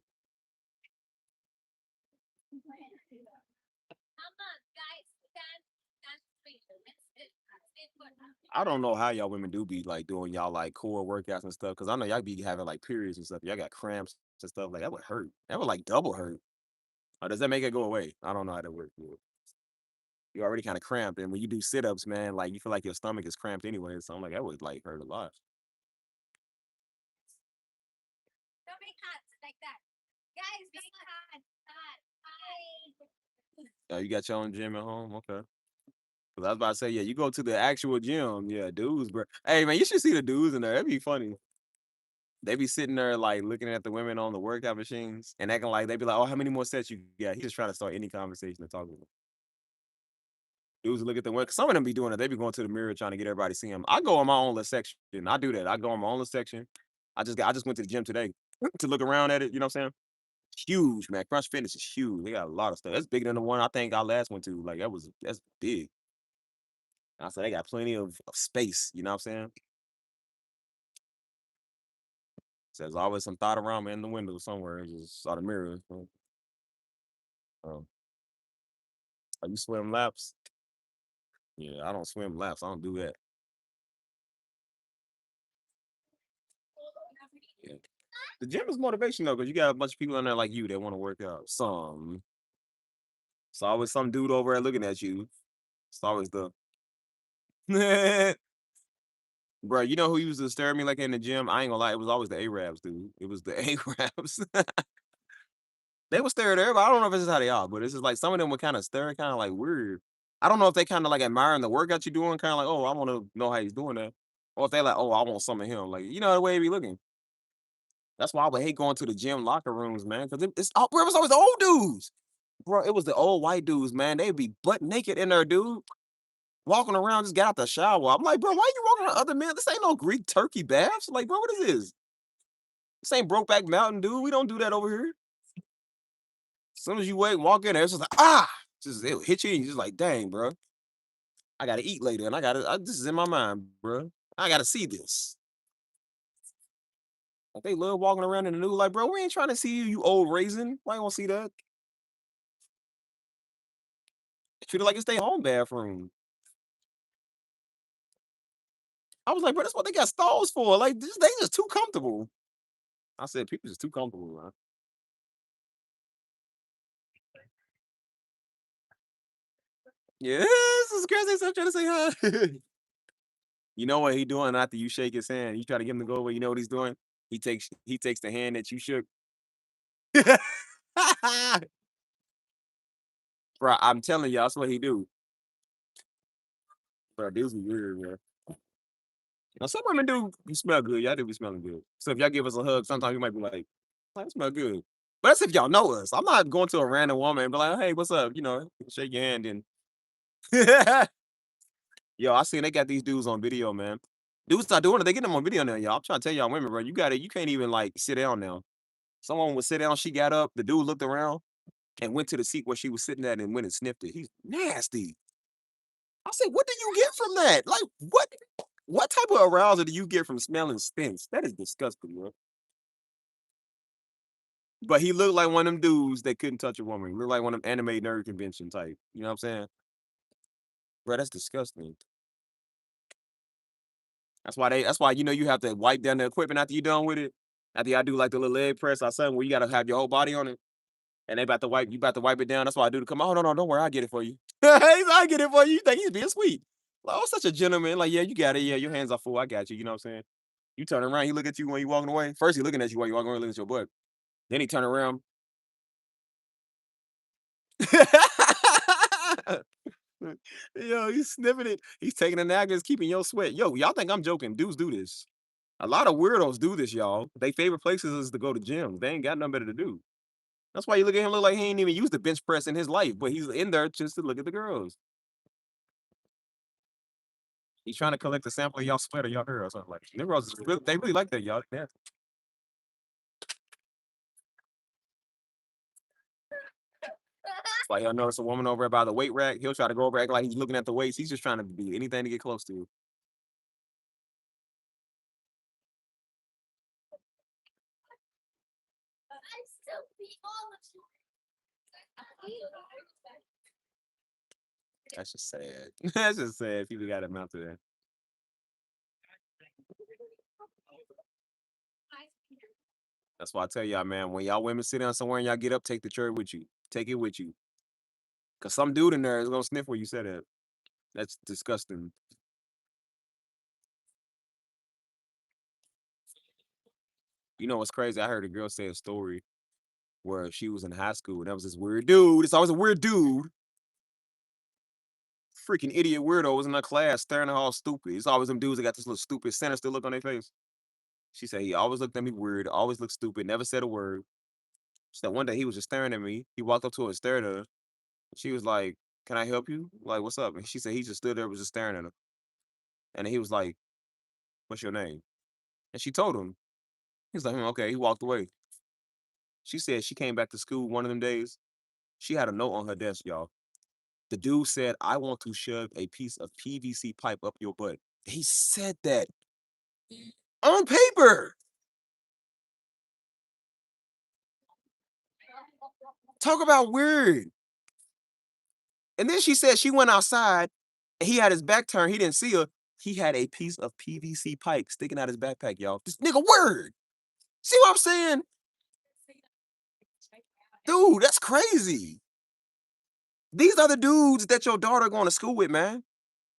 I don't know how y'all women do be like doing y'all like core workouts and stuff because I know y'all be having like periods and stuff. Y'all got cramps and stuff like that would hurt. That would like double hurt. Or does that make it go away? I don't know how that works. You already kind of cramped, and when you do sit ups, man, like you feel like your stomach is cramped anyway. So I'm like that would like hurt a lot. You got your own gym at home, okay? 'Cause I was about to say, yeah, you go to the actual gym, yeah, dudes, bro. Hey, man, you should see the dudes in there. That'd be funny. They be sitting there like looking at the women on the workout machines and acting like they be like, "Oh, how many more sets you got?" He's just trying to start any conversation to talk with them. Dudes look at the work. Some of them be doing it. They be going to the mirror trying to get everybody to see them. I go on my own little section. I do that. I go on my own little section. I just went to the gym today to look around at it. You know what I'm saying? Huge, man. Crunch Fitness is huge. They got a lot of stuff. That's bigger than the one I think I last went to. Like that's big. I said they got plenty of space. You know what I'm saying? So there's always some thought around me in the window somewhere. It's just saw the mirror. Um, you swim laps? Yeah, I don't swim laps. I don't do that. Yeah. The gym is motivation though, because you got a bunch of people in there like you that want to work out. It's always some dude over there looking at you. It's always the bro. You know who used to stare at me like in the gym? I ain't gonna lie, it was always the Arabs, dude. It was the Arabs. They would stare at everybody. I don't know if this is how they are, but it's just like some of them would kind of stare, kind of like weird. I don't know if they kind of like admiring the workout you're doing, kind of like, oh, I want to know how he's doing that, or if they like, oh, I want some of him, like you know the way he be looking. That's why I would hate going to the gym locker rooms, man, because it's all, bro, it was always the old dudes, bro. It was the old white dudes, man. They'd be butt naked in there, dude, walking around, just got out the shower. I'm like, bro, why you walking around other men? This ain't no Greek turkey baths. Like, bro, what is this? This ain't Brokeback Mountain, dude. We don't do that over here. As soon as you wait, walk in there, it's just like, just it'll hit you, and you're just like, dang, bro, I gotta eat later, and this is in my mind, bro. I gotta see this. Like, they love walking around in the nude, like, bro, we ain't trying to see you, you old raisin. Why you want to see that? Treat it like it's their home bathroom. I was like, bro, that's what they got stalls for. Like, they just too comfortable. I said, people just too comfortable, man. Yeah, this is crazy. So I'm trying to say hi. You know what he doing after you shake his hand? You try to get him to go away. You know what he's doing? He takes the hand that you shook. Bro, I'm telling you, that's what he do. Bro, dudes be weird, bro. Now some women do you smell good. Y'all do be smelling good. So if y'all give us a hug, sometimes you might be like, I smell good. But that's if y'all know us. I'm not going to a random woman and be like, hey, what's up? You know, shake your hand and yo, I seen they got these dudes on video, man. Dudes start doing it, they get them on video now, y'all. I'm trying to tell y'all women, bro. You got it, you can't even like sit down now. Someone would sit down, she got up, the dude looked around and went to the seat where she was sitting at and went and sniffed it. He's nasty. I said, what do you get from that? Like, what type of arousal do you get from smelling stench? That is disgusting, bro. But he looked like one of them dudes that couldn't touch a woman. He looked like one of them anime nerd convention type. You know what I'm saying? Bro, that's disgusting. That's why you know you have to wipe down the equipment after you're done with it. After y'all do like the little leg press or something where you gotta have your whole body on it. And you about to wipe it down. That's why I do to come. Oh, no, don't worry, I'll get it for you. I get it for you. You think he's being sweet. Like, oh, such a gentleman. Like, yeah, you got it. Yeah, your hands are full. I got you. You know what I'm saying? You turn around, he look at you when you walking away. First, he looking at you while you walking away, looking at your butt. Then he turn around. Yo, he's sniffing it. He's taking the naggers, keeping your sweat. Yo, y'all think I'm joking. Dudes do this. A lot of weirdos do this, y'all. They favorite places is to go to gyms. They ain't got nothing better to do. That's why you look at him look like he ain't even used the bench press in his life, but he's in there just to look at the girls. He's trying to collect a sample of y'all sweat or y'all hair or something like that. Them girls, they really like that, y'all. Yeah. It's like he'll notice a woman over by the weight rack. He'll try to go over act like he's looking at the weights. He's just trying to do anything to get close to. That's just sad. That's just sad. People got to amount to that. That's why I tell y'all, man, when y'all women sit down somewhere and y'all get up, take the chair with you. Take it with you. Cause some dude in there is gonna sniff where you said it. That's disgusting. You know what's crazy? I heard a girl say a story where she was in high school and that was this weird dude. It's always a weird dude. Freaking idiot weirdo was in her class staring at her all stupid. It's always them dudes that got this little stupid sinister look on their face. She said he always looked at me weird, always looked stupid, never said a word. She said one day he was just staring at me. He walked up to her and stared at her. She was like, "Can I help you? Like, what's up?" And she said he just stood there, was just staring at her. And he was like, "What's your name?" And she told him. He's like, okay. He walked away. She said she came back to school one of them days. She had a note on her desk, y'all. The dude said, I want to shove a piece of PVC pipe up your butt. He said that on paper. Talk about weird. And then she said she went outside and he had his back turned. He didn't see her. He had a piece of PVC pipe sticking out his backpack, y'all. This nigga word. See what I'm saying? Dude, that's crazy. These are the dudes that your daughter going to school with, man.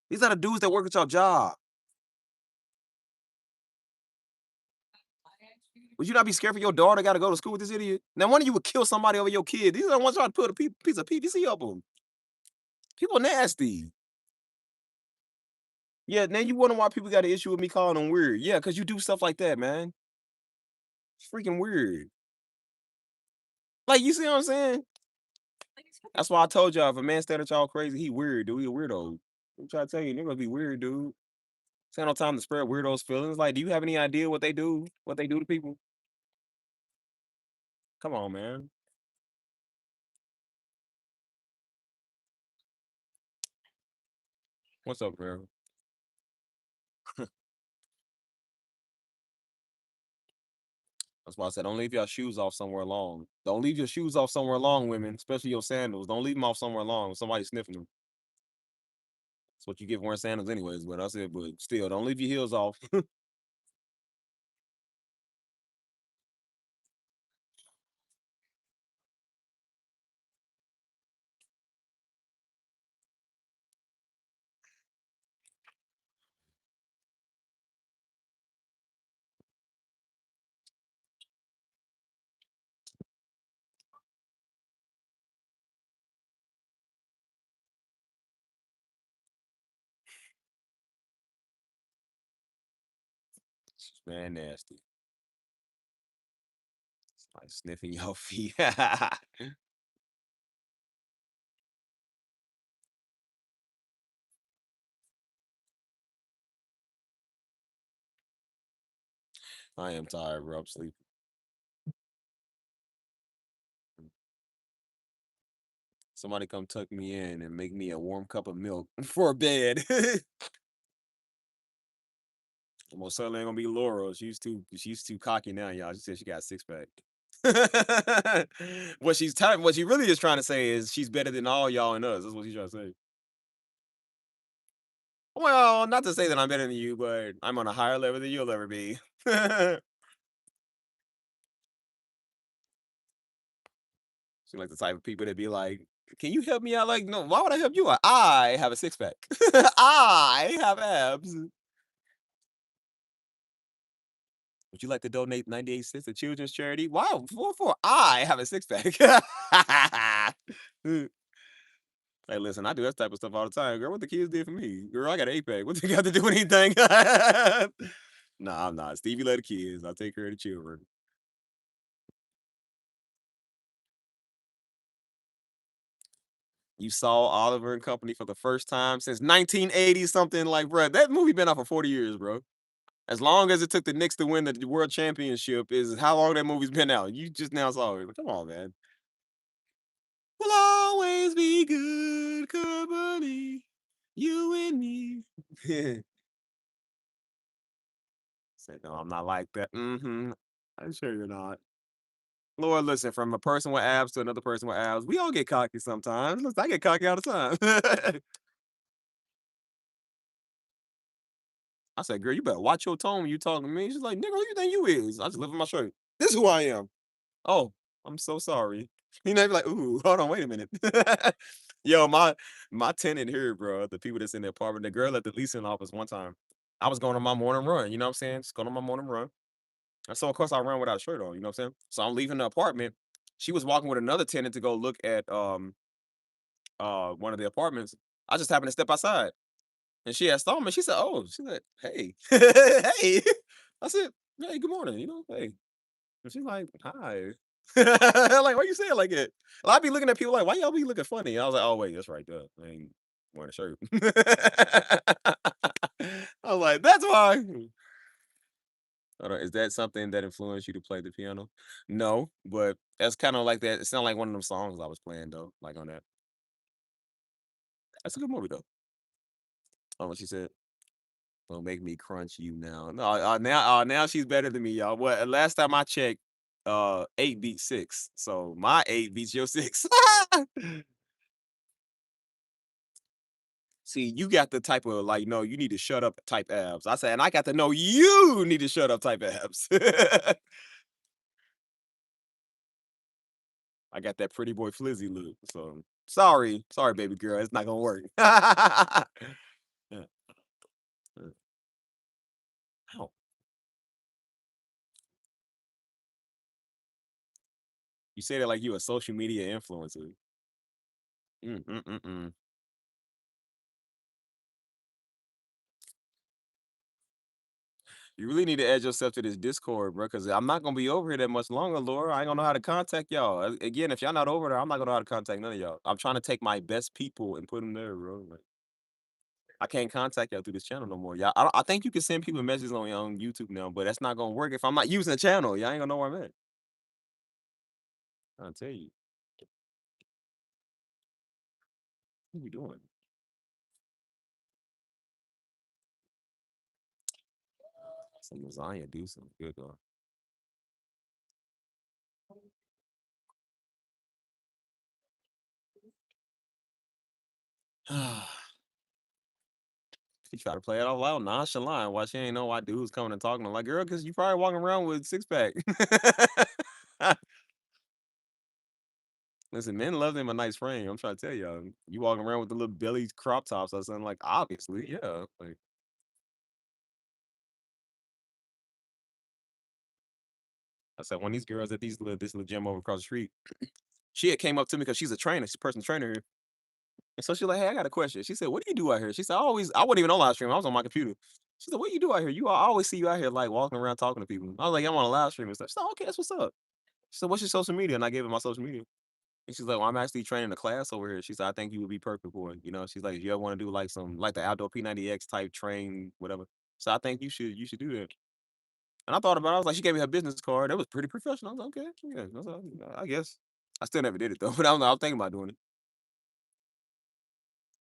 These are the dudes that work at your job. Would you not be scared for your daughter got to go to school with this idiot? Now, one of you would kill somebody over your kid. These are the ones trying to put a piece of PVC up them. People nasty. Yeah, now you wonder why people got an issue with me calling them weird. Yeah, because you do stuff like that, man. It's freaking weird. Like, you see what I'm saying? That's why I told y'all if a man staring at y'all crazy, he weird, dude. He a weirdo. I'm trying to tell you, they're gonna be weird, dude. It's ain't no time to spread weirdos' feelings. Like, do you have any idea what they do? What they do to people? Come on, man. What's up, bro? That's why I said don't leave your shoes off somewhere long. Don't leave your shoes off somewhere long, women, especially your sandals. Don't leave them off somewhere long. Somebody sniffing them. That's what you get for wearing sandals, anyways. But I said, but still, don't leave your heels off. Man, nasty. It's like sniffing your feet. I am tired, bro. I'm sleeping. Somebody come tuck me in and make me a warm cup of milk for bed. Most certainly ain't gonna be Laura. She's too cocky now, y'all. She said she got a six pack. What she really is trying to say is she's better than all y'all and us. That's what she's trying to say. Well, not to say that I'm better than you, but I'm on a higher level than you'll ever be. She's like the type of people that be like, "Can you help me out?" Like, no, why would I help you? I have a six pack. I have abs. Would you like to donate 98 cents to children's charity? Wow, for I have a six pack. Hey, listen, I do that type of stuff all the time. Girl, what the kids did for me? Girl, I got an eight pack. What they got to do with anything? Nah, I'm not. Stevie let the kids. I'll take care of the children. You saw Oliver and Company for the first time since 1980 something. Like, bro, that movie been out for 40 years, bro. As long as it took the Knicks to win the world championship is how long that movie's been out. You just now saw it. Come on, man. We'll always be good company. You and me. Said, no, I'm not like that. Mm-hmm. I'm sure you're not. Lord, listen, from a person with abs to another person with abs, we all get cocky sometimes. Listen, I get cocky all the time. I said, girl, you better watch your tone when you talking to me. She's like, nigga, who you think you is? I just lift my shirt. This is who I am. Oh, I'm so sorry. You know, be like, ooh, hold on, wait a minute. Yo, my tenant here, bro, the people that's in the apartment, the girl at the leasing office one time, I was going on my morning run, you know what I'm saying? Just going on my morning run. And so of course I run without a shirt on, you know what I'm saying? So I'm leaving the apartment. She was walking with another tenant to go look at one of the apartments. I just happened to step outside. And she had saw me. She said, "Oh," she said, "Hey." Hey. I said, "Hey, good morning," you know, "Hey." And she's like, "Hi." Like, why you say it like that? Well, I be looking at people like, "Why y'all be looking funny?" I was like, "Oh, wait, that's right, duh. I ain't wearing a shirt." I was like, "That's why." Hold on, is that something that influenced you to play the piano? No, but that's kinda like that it sounded like one of them songs I was playing, though, like, on that. That's a good movie, though. Oh, what she said? Don't make me crunch you now. No, now she's better than me, y'all. What last time I checked, 8 beat 6. So my 8 beats your 6. See, you got the type of like, no, you need to shut up type abs. I said, and I got to know you need to shut up type abs. I got that pretty boy flizzy look. So sorry, baby girl, it's not gonna work. Yeah. Ow. You say that like you a social media influencer. Mm-mm-mm-mm. You really need to add yourself to this Discord, bro, because I'm not gonna be over here that much longer, Laura. I ain't gonna know how to contact y'all. Again, if y'all not over there, I'm not gonna know how to contact none of y'all. I'm trying to take my best people and put them there, bro. Like, I can't contact y'all through this channel no more. Y'all, I think you can send people messages on YouTube now, but that's not gonna work if I'm not using the channel. Y'all ain't gonna know where I'm at. I'll tell you. What are we doing? Some lasagna do some good though. She tried to play it all out nonchalant while she ain't know why dudes coming and talking. I'm like, girl, because you probably walking around with six pack. Listen, men love them a nice frame. I'm trying to tell y'all. You walking around with the little belly crop tops or something, like obviously, yeah. Like I said, one of these girls at this little gym over across the street, she had came up to me because she's a trainer, she's a personal trainer here. And so she's like, hey, I got a question. She said, what do you do out here? She said, I wasn't even on live stream. I was on my computer. She said, what do you do out here? I always see you out here like walking around talking to people. I was like, I'm on a live stream and stuff. She said, okay, that's what's up. She said, what's your social media? And I gave her my social media. And she's like, well, I'm actually training a class over here. She said, I think you would be perfect for it. You know, she's like, if you ever want to do like some like the outdoor P90X type train, whatever. So I think you should do that. And I thought about it. I was like, she gave me her business card. That was pretty professional. I was like, okay, yeah, I guess. I still never did it though, but I was thinking about doing it.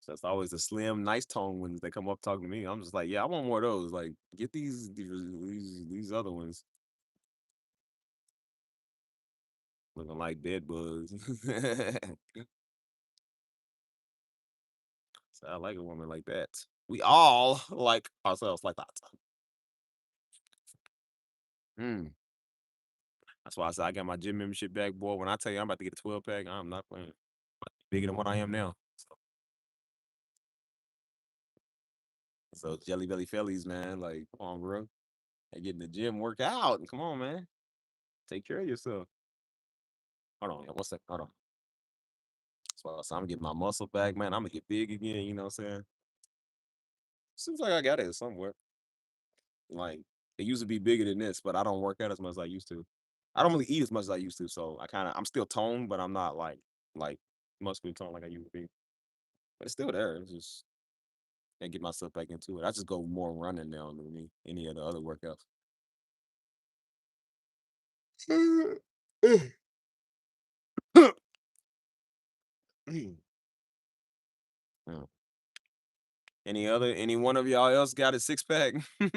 So it's always the slim, nice tone ones that come up talking to me. I'm just like, yeah, I want more of those. Like, get these other ones looking like dead bugs. So I like a woman like that. We all like ourselves like that. Mm. That's why I said I got my gym membership back, boy. When I tell you I'm about to get a 12 pack, I'm not playing. Bigger than what I am now. So Jelly Belly Fellies, man. Like, come on, bro. I get in the gym, work out. Come on, man. Take care of yourself. Hold on, yeah, one second. Hold on. So I'm getting my muscle back, man. I'm gonna get big again, you know what I'm saying? Seems like I got it somewhere. Like it used to be bigger than this, but I don't work out as much as I used to. I don't really eat as much as I used to, so I'm still toned, but I'm not like muscular toned like I used to be. But it's still there. It's just I get myself back into it. I just go more running now than any of the other workouts. Yeah. Any one of y'all else got a six pack? There's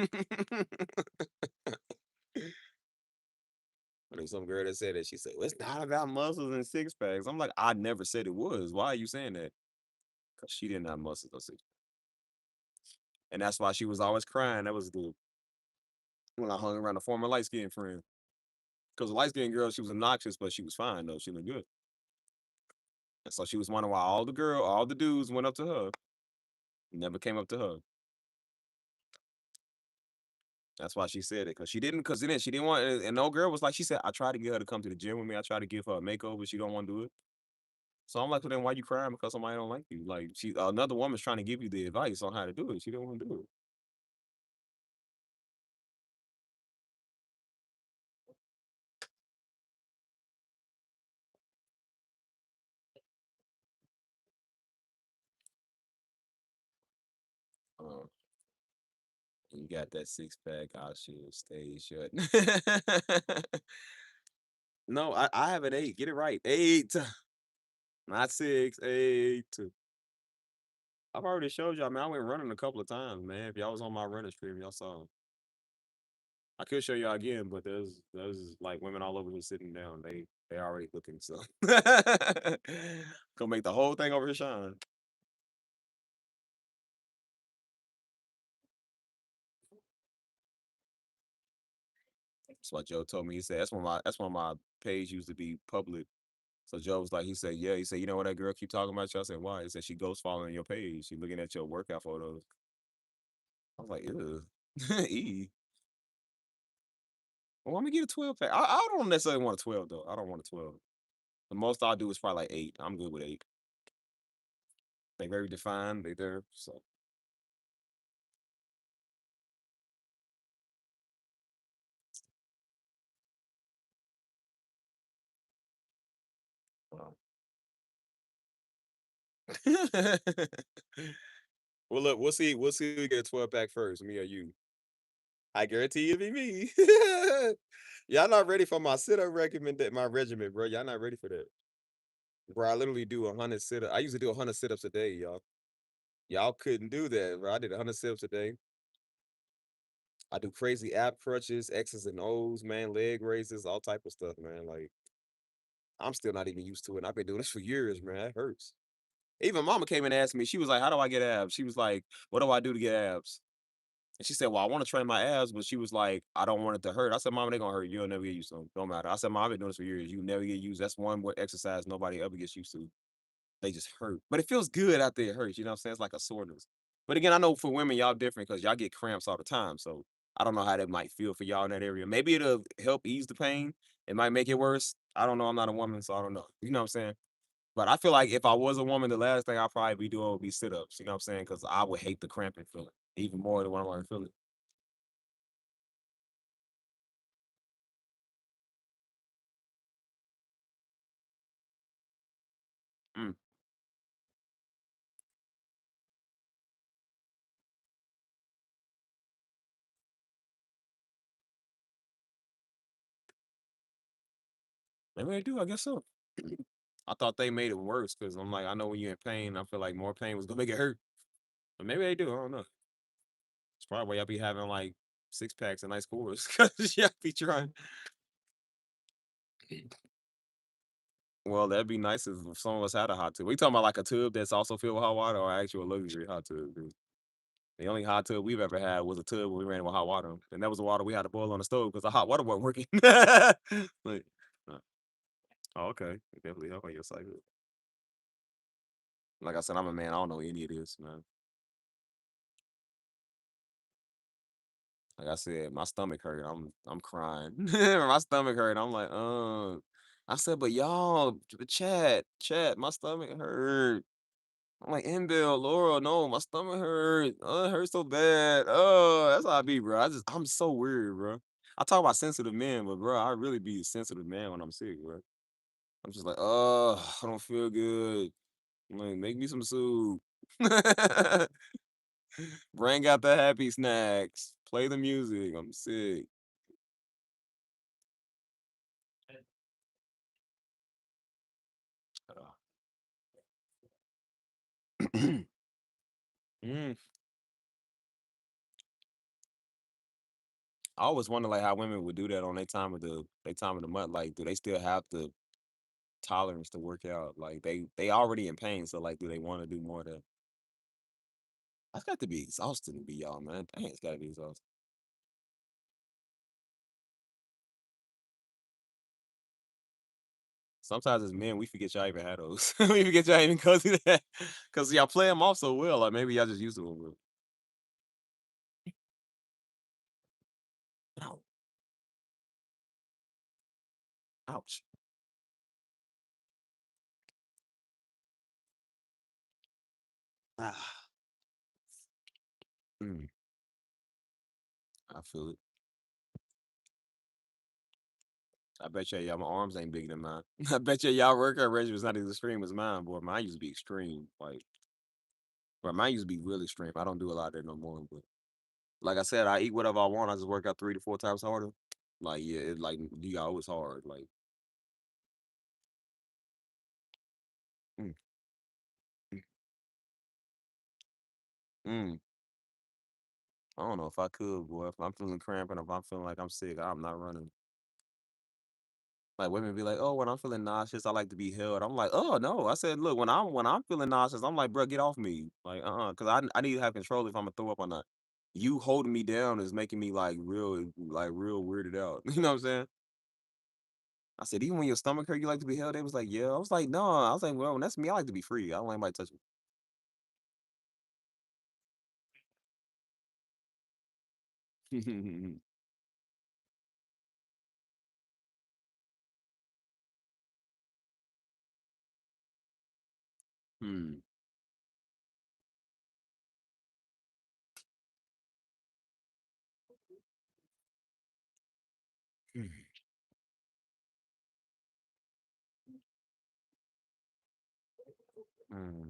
some girl that said that. She said, well, it's not about muscles and six packs. I'm like, I never said it was. Why are you saying that? Because she didn't have muscles or six. And that's why she was always crying. That was the when I hung around a former light skinned friend. Because the light skinned girl, she was obnoxious, but she was fine though. She looked good. And so she was wondering why all the dudes went up to her, never came up to her. That's why she said it. Because she didn't want, and no girl was like, she said, I tried to get her to come to the gym with me. I tried to give her a makeover. She don't want to do it. So I'm like, well, then why you crying because somebody don't like you? Like another woman's trying to give you the advice on how to do it. She don't want to do it. Um, you got that six pack. I should stay shut. No, I have an eight. Get it right. Eight, not six. Eight. I've already showed y'all, man. I went running a couple of times, man. If y'all was on my running stream, y'all saw. I could show y'all again, but there's like women all over here sitting down. They already looking so. Gonna make the whole thing over here shine. That's what Joe told me. He said that's when my page used to be public. So Joe was like, he said, yeah. He said, you know what that girl keep talking about you? I said, why? He said she ghost following your page. She looking at your workout photos. I was like, ew. E. Well, let me get a 12 pack. I don't necessarily want a 12 though. I don't want a 12. The most I'll do is probably like 8. I'm good with 8. They very defined. They there. So uh, well, look, we'll see. We'll see who get a 12 pack first, me or you. I guarantee it'll be me. Y'all not ready for my sit up recommend my regimen, bro. Y'all not ready for that. Bro, I literally do 100 sit ups. I used to do 100 sit ups a day, y'all. Y'all couldn't do that, bro. I did 100 sit ups a day. I do crazy ab crutches, X's and O's, man, leg raises, all type of stuff, man. Like, I'm still not even used to it. And I've been doing this for years, man. That hurts. Even mama came and asked me, she was like, how do I get abs? She was like, what do I do to get abs? And she said, well, I want to train my abs, but she was like, I don't want it to hurt. I said, Mama, they gonna hurt. You'll never get used to them. Don't matter. I said, Mom, I've been doing this for years. You never get used. That's one more exercise nobody ever gets used to. They just hurt. But it feels good after it hurts. You know what I'm saying? It's like a soreness. But again, I know for women, y'all different because y'all get cramps all the time. So I don't know how that might feel for y'all in that area. Maybe it'll help ease the pain. It might make it worse. I don't know. I'm not a woman, so I don't know. You know what I'm saying? But I feel like if I was a woman, the last thing I'd probably be doing would be sit ups. You know what I'm saying? Because I would hate the cramping feeling even more than when I'm already feeling. Mm. Maybe they do. I guess so. I thought they made it worse because I'm like, I know when you're in pain, I feel like more pain was gonna make it hurt. But maybe they do. I don't know. It's probably why y'all be having like 6 packs and nice cores because y'all be trying. Well, that'd be nice if some of us had a hot tub. We talking about like a tub that's also filled with hot water or actual luxury hot tub. Dude. The only hot tub we've ever had was a tub when we ran with hot water, and that was the water we had to boil on the stove because the hot water wasn't working. like, uh, oh, okay, it definitely help on your cycle. Like I said, I'm a man. I don't know any of this, man. Like I said, my stomach hurt. I'm crying. My stomach hurt. I'm like, I said, but y'all, chat, my stomach hurt. I'm like, Bill, Laura, no, my stomach hurt. Oh, it hurts so bad. Oh, that's how I be, bro. I'm so weird, bro. I talk about sensitive men, but bro, I really be a sensitive man when I'm sick, bro. I'm just like, oh, I don't feel good. I'm like, make me some soup. Bring out the happy snacks. Play the music. I'm sick. Mm. I always wonder like how women would do that on their time of the month. Like, do they still have the tolerance to work out? Like they already in pain, so like do they want to do more to that's got to be exhausting to be y'all, man. Dang, it's gotta be exhausting. Sometimes as men, we forget y'all even had those. We forget y'all even go through that. Cause y'all play them off so well. Like maybe y'all just used to them. Ow, ouch. Ah, mm, I feel it. I bet y'all my arms ain't bigger than mine. I bet y'all workout regimen's not as extreme as mine, boy. Mine used to be extreme. Like, but mine used to be really extreme. I don't do a lot of that no more. But like I said, I eat whatever I want. I just work out 3 to 4 times harder. Like, yeah, it like you got always hard. Like, mm, mm, mm. I don't know if I could, boy. If I'm feeling cramping, if I'm feeling like I'm sick, I'm not running. Like women be like, oh, when I'm feeling nauseous, I like to be held. I'm like, oh no. I said, look, when I'm feeling nauseous, I'm like, bro, get off me. Like, because I need to have control if I'm gonna throw up or not. You holding me down is making me like real weirded out. You know what I'm saying? I said, even when your stomach hurt, you like to be held? They was like, yeah. I was like, no. I was like, well, that's me. I like to be free. I don't like anybody touch me. Hmm. Hmm.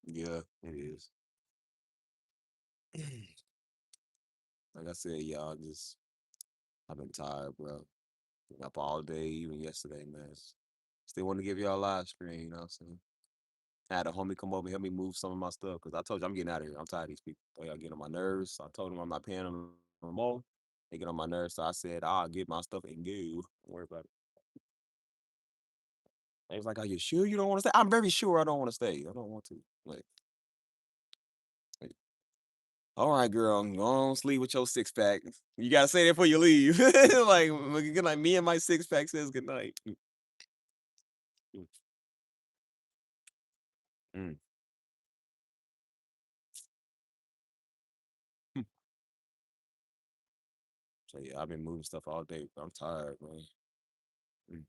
Yeah, it is. Like I said, y'all, just I've been tired, bro. Been up all day, even yesterday, man. Still want to give y'all a live screen, you know what I'm saying? I had a homie come over and help me move some of my stuff because I told you I'm getting out of here. I'm tired of these people. Y'all getting on my nerves. I told them I'm not paying them no more. They get on my nerves. So I said, I'll get my stuff and go. Don't worry about it. They was like, are you sure you don't want to stay? I'm very sure I don't want to stay. I don't want to. Like, all right, girl, go on sleep with your six pack. You gotta say that before you leave. Like, good night. Me and my six pack says good night. Mm, mm. So yeah, I've been moving stuff all day. I'm tired, man. Mm.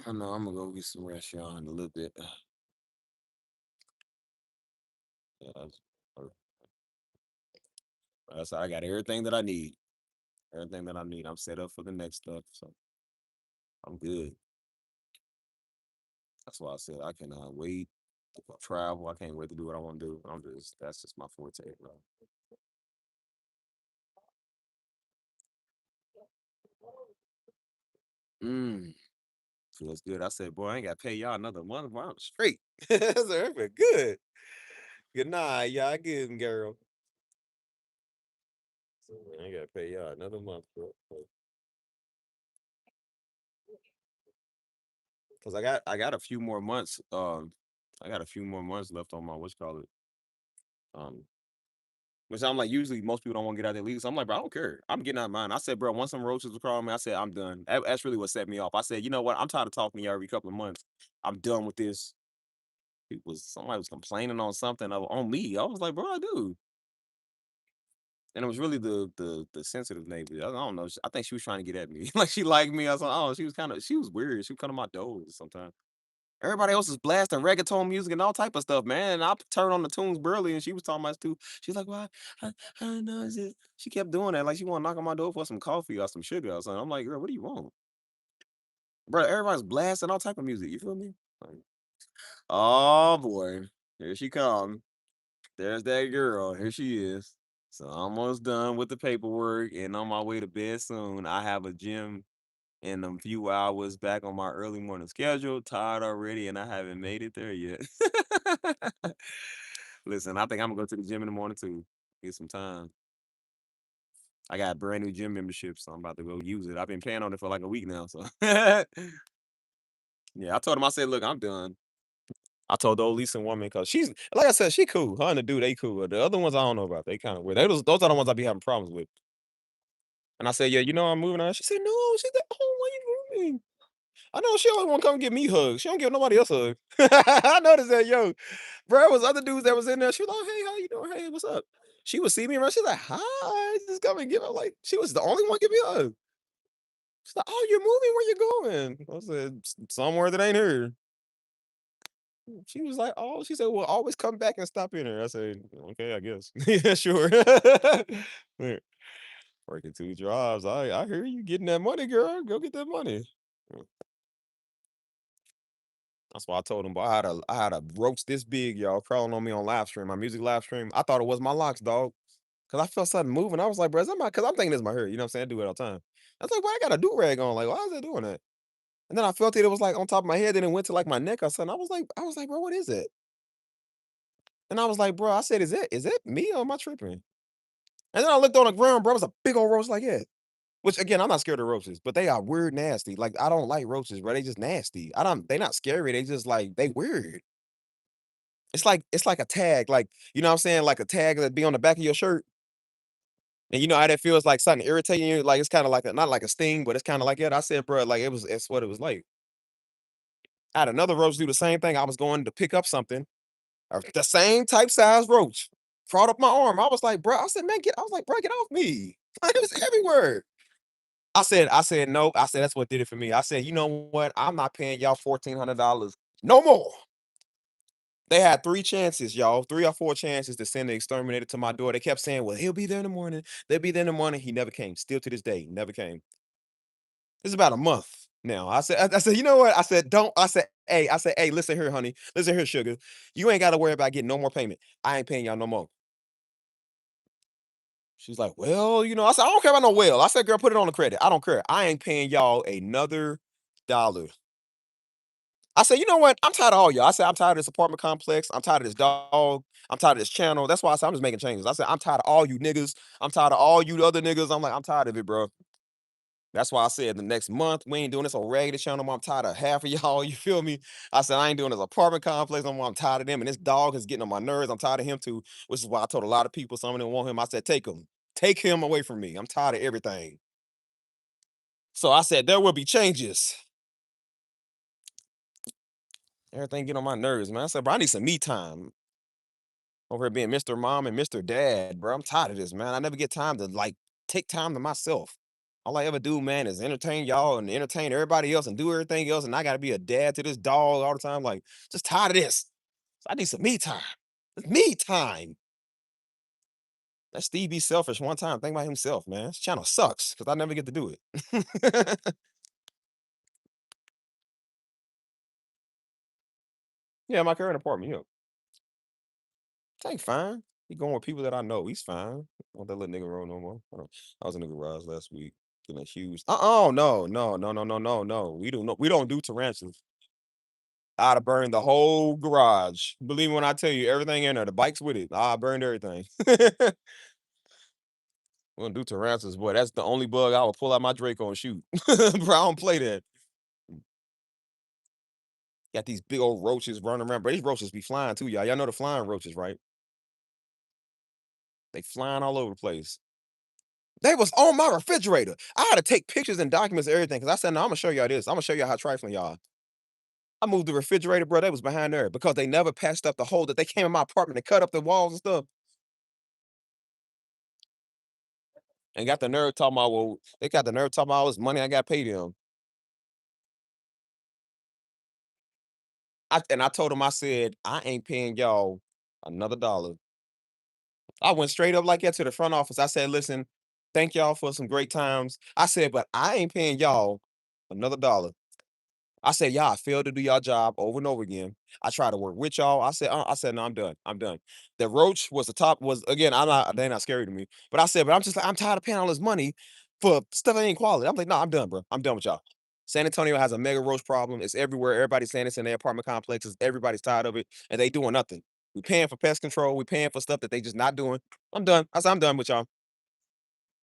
I know I'm gonna go get some rest, y'all, in a little bit. Yeah, I got everything that I need. Everything that I need. I'm set up for the next stuff, so I'm good. That's why I said I cannot wait to travel. I can't wait to do what I want to do. That's just my forte, bro. Mm, feels good. I said, boy, I ain't got to pay y'all another month. Bro, I'm straight. I said, I feel good. Good night, y'all. Good girl. So, I ain't got to pay y'all another month, bro. Because I got a few more months. I got a few more months left on my what's call it. Um, which I'm like, usually most people don't want to get out of their league. So I'm like, bro, I don't care. I'm getting out of mine. I said, bro, once some roaches were crawling me, I said, I'm done. That's really what set me off. I said, you know what? I'm tired of talking to you every couple of months. I'm done with this. Somebody was complaining on something on me. I was like, bro, I do. And it was really the sensitive neighbor. I don't know. I think she was trying to get at me. Like she liked me. I was like, oh, she was weird. She would come to my doors sometimes. Everybody else is blasting reggaeton music and all type of stuff, man. And I turned on the tunes burly, and she was talking about it too. She's like, "Well, I don't know." She kept doing that, like she want to knock on my door for some coffee or some sugar or something. I'm like, "Girl, what do you want, bro?" Everybody's blasting all type of music. You feel me? Like, oh boy, here she come. There's that girl. Here she is. So almost done with the paperwork and on my way to bed soon. I have a gym in a few hours back on my early morning schedule. Tired already, and I haven't made it there yet. Listen, I think I'm gonna go to the gym in the morning too. Get some time. I got a brand new gym membership, so I'm about to go use it. I've been paying on it for like a week now. So yeah, I told him, I said, look, I'm done. I told the old Lisa woman because she's like I said, she cool. Her and the dude, they cool. The other ones I don't know about. They kind of weird. Those are the ones I be having problems with. And I said, yeah, you know I'm moving on. She said, no. She said, oh, why you moving? I know she always want to come give me hugs. She don't give nobody else a hug. I noticed that, yo, bro. It was other dudes that was in there. She was like, hey, how you doing? Hey, what's up? She would see me around. She's like, hi, just come and give her like. She was the only one give me a hug. She's like, oh, you're moving. Where you going? I said, somewhere that ain't here. She was like, oh, she said, well, always come back and stop in here. I said, okay, I guess. Yeah, sure. Yeah, working two jobs. I hear you getting that money, girl. Go get that money. That's why I told him, boy, I had a roach this big, y'all, crawling on me on live stream, my music live stream. I thought it was my locks, dog, cause I felt something moving. I was like, "Bro, is that my?" Cause I'm thinking it's my hair. You know what I'm saying? I do it all the time. I was like, "Why I got a do rag on? Like, why is it doing that?" And then I felt it. It was like on top of my head. Then it went to like my neck or something. I was like, "Bro, what is it?" And I was like, "Bro," I said, "Is it me or am I tripping?" And then I looked on the ground, bro. It was a big old roach like that. Which again, I'm not scared of roaches, but they are weird, nasty. Like I don't like roaches, bro. They just nasty. I don't. They not scary. They just like they weird. It's like a tag, like you know what I'm saying, like a tag that be on the back of your shirt, and you know how that feels like something irritating you. Like it's kind of like a, not like a sting, but it's kind of like that. I said, bro, like it's what it was like. I had another roach do the same thing. I was going to pick up something, the same type size roach, crawled up my arm. I was like, bro, I said, man, get. I was like, bro, get off me. It was everywhere. I said, no. I said, that's what did it for me. I said, you know what? I'm not paying y'all $1,400 no more. They had 3 chances, y'all, 3 or 4 chances to send the exterminator to my door. They kept saying, "Well, he'll be there in the morning. They'll be there in the morning." He never came. Still to this day, never came. It's about a month now. I said, "You know what?" I said, "Don't." I said, "Hey, listen here, honey. Listen here, sugar. You ain't gotta worry about getting no more payment. I ain't paying y'all no more." She's like, "Well, you know," I said, "I don't care about no well." I said, "Girl, put it on the credit. I don't care. I ain't paying y'all another dollar." I said, "You know what? I'm tired of all y'all." I said, "I'm tired of this apartment complex. I'm tired of this dog. I'm tired of this channel." That's why I said, "I'm just making changes." I said, "I'm tired of all you niggas. I'm tired of all you other niggas." I'm like, "I'm tired of it, bro." That's why I said the next month we ain't doing this on raggedy channel no more. I'm tired of half of y'all. You feel me? I said I ain't doing this apartment complex no more. I'm tired of them, and this dog is getting on my nerves. I'm tired of him too. Which is why I told a lot of people some of them want him. I said, take him away from me. I'm tired of everything. So I said there will be changes. Everything get on my nerves, man. I said, bro, I need some me time. Over here being Mr. Mom and Mr. Dad, bro. I'm tired of this, man. I never get time to like take time to myself. All I ever do, man, is entertain y'all and entertain everybody else and do everything else. And I gotta be a dad to this dog all the time. Like, just tired of this. So I need some me time. It's me time. Let Steve be selfish one time. Think about himself, man. This channel sucks because I never get to do it. Yeah, my current apartment, yeah. Tank fine. He going with people that I know. He's fine. Want that little nigga roll no more. I was in the garage last week getting a huge. No, no, no, no, no, no, no. We don't do tarantulas. I'd have burned the whole garage. Believe me when I tell you, everything in there, the bikes with it. I burned everything. We don't do tarantulas, boy. That's the only bug I will pull out my Draco and shoot. Bro, I don't play that. Got these big old roaches running around. But these roaches be flying too, y'all. Y'all know the flying roaches, right? They flying all over the place. They was on my refrigerator. I had to take pictures and documents and everything because I said, no, I'm gonna show y'all this. I'm gonna show y'all how trifling y'all. I moved the refrigerator, bro. They was behind there because they never patched up the hole that they came in my apartment and cut up the walls and stuff. And got the nerve talking about, well, they got the nerve talking about all this money I got paid them. And I told them, I said, I ain't paying y'all another dollar. I went straight up like that to the front office. I said, listen, thank y'all for some great times. I said, but I ain't paying y'all another dollar. I said, "Y'all failed to do y'all job over and over again. I tried to work with y'all." I said, "No, I'm done. I'm done." The roach was the top was again, they're not scary to me. But I said, "But I'm just like, I'm tired of paying all this money for stuff that ain't quality." I'm like, "No, I'm done, bro. I'm done with y'all." San Antonio has a mega roach problem. It's everywhere. Everybody's saying it's in their apartment complexes. Everybody's tired of it, and they doing nothing. We paying for pest control. We paying for stuff that they just not doing. I'm done. I said, I'm done with y'all.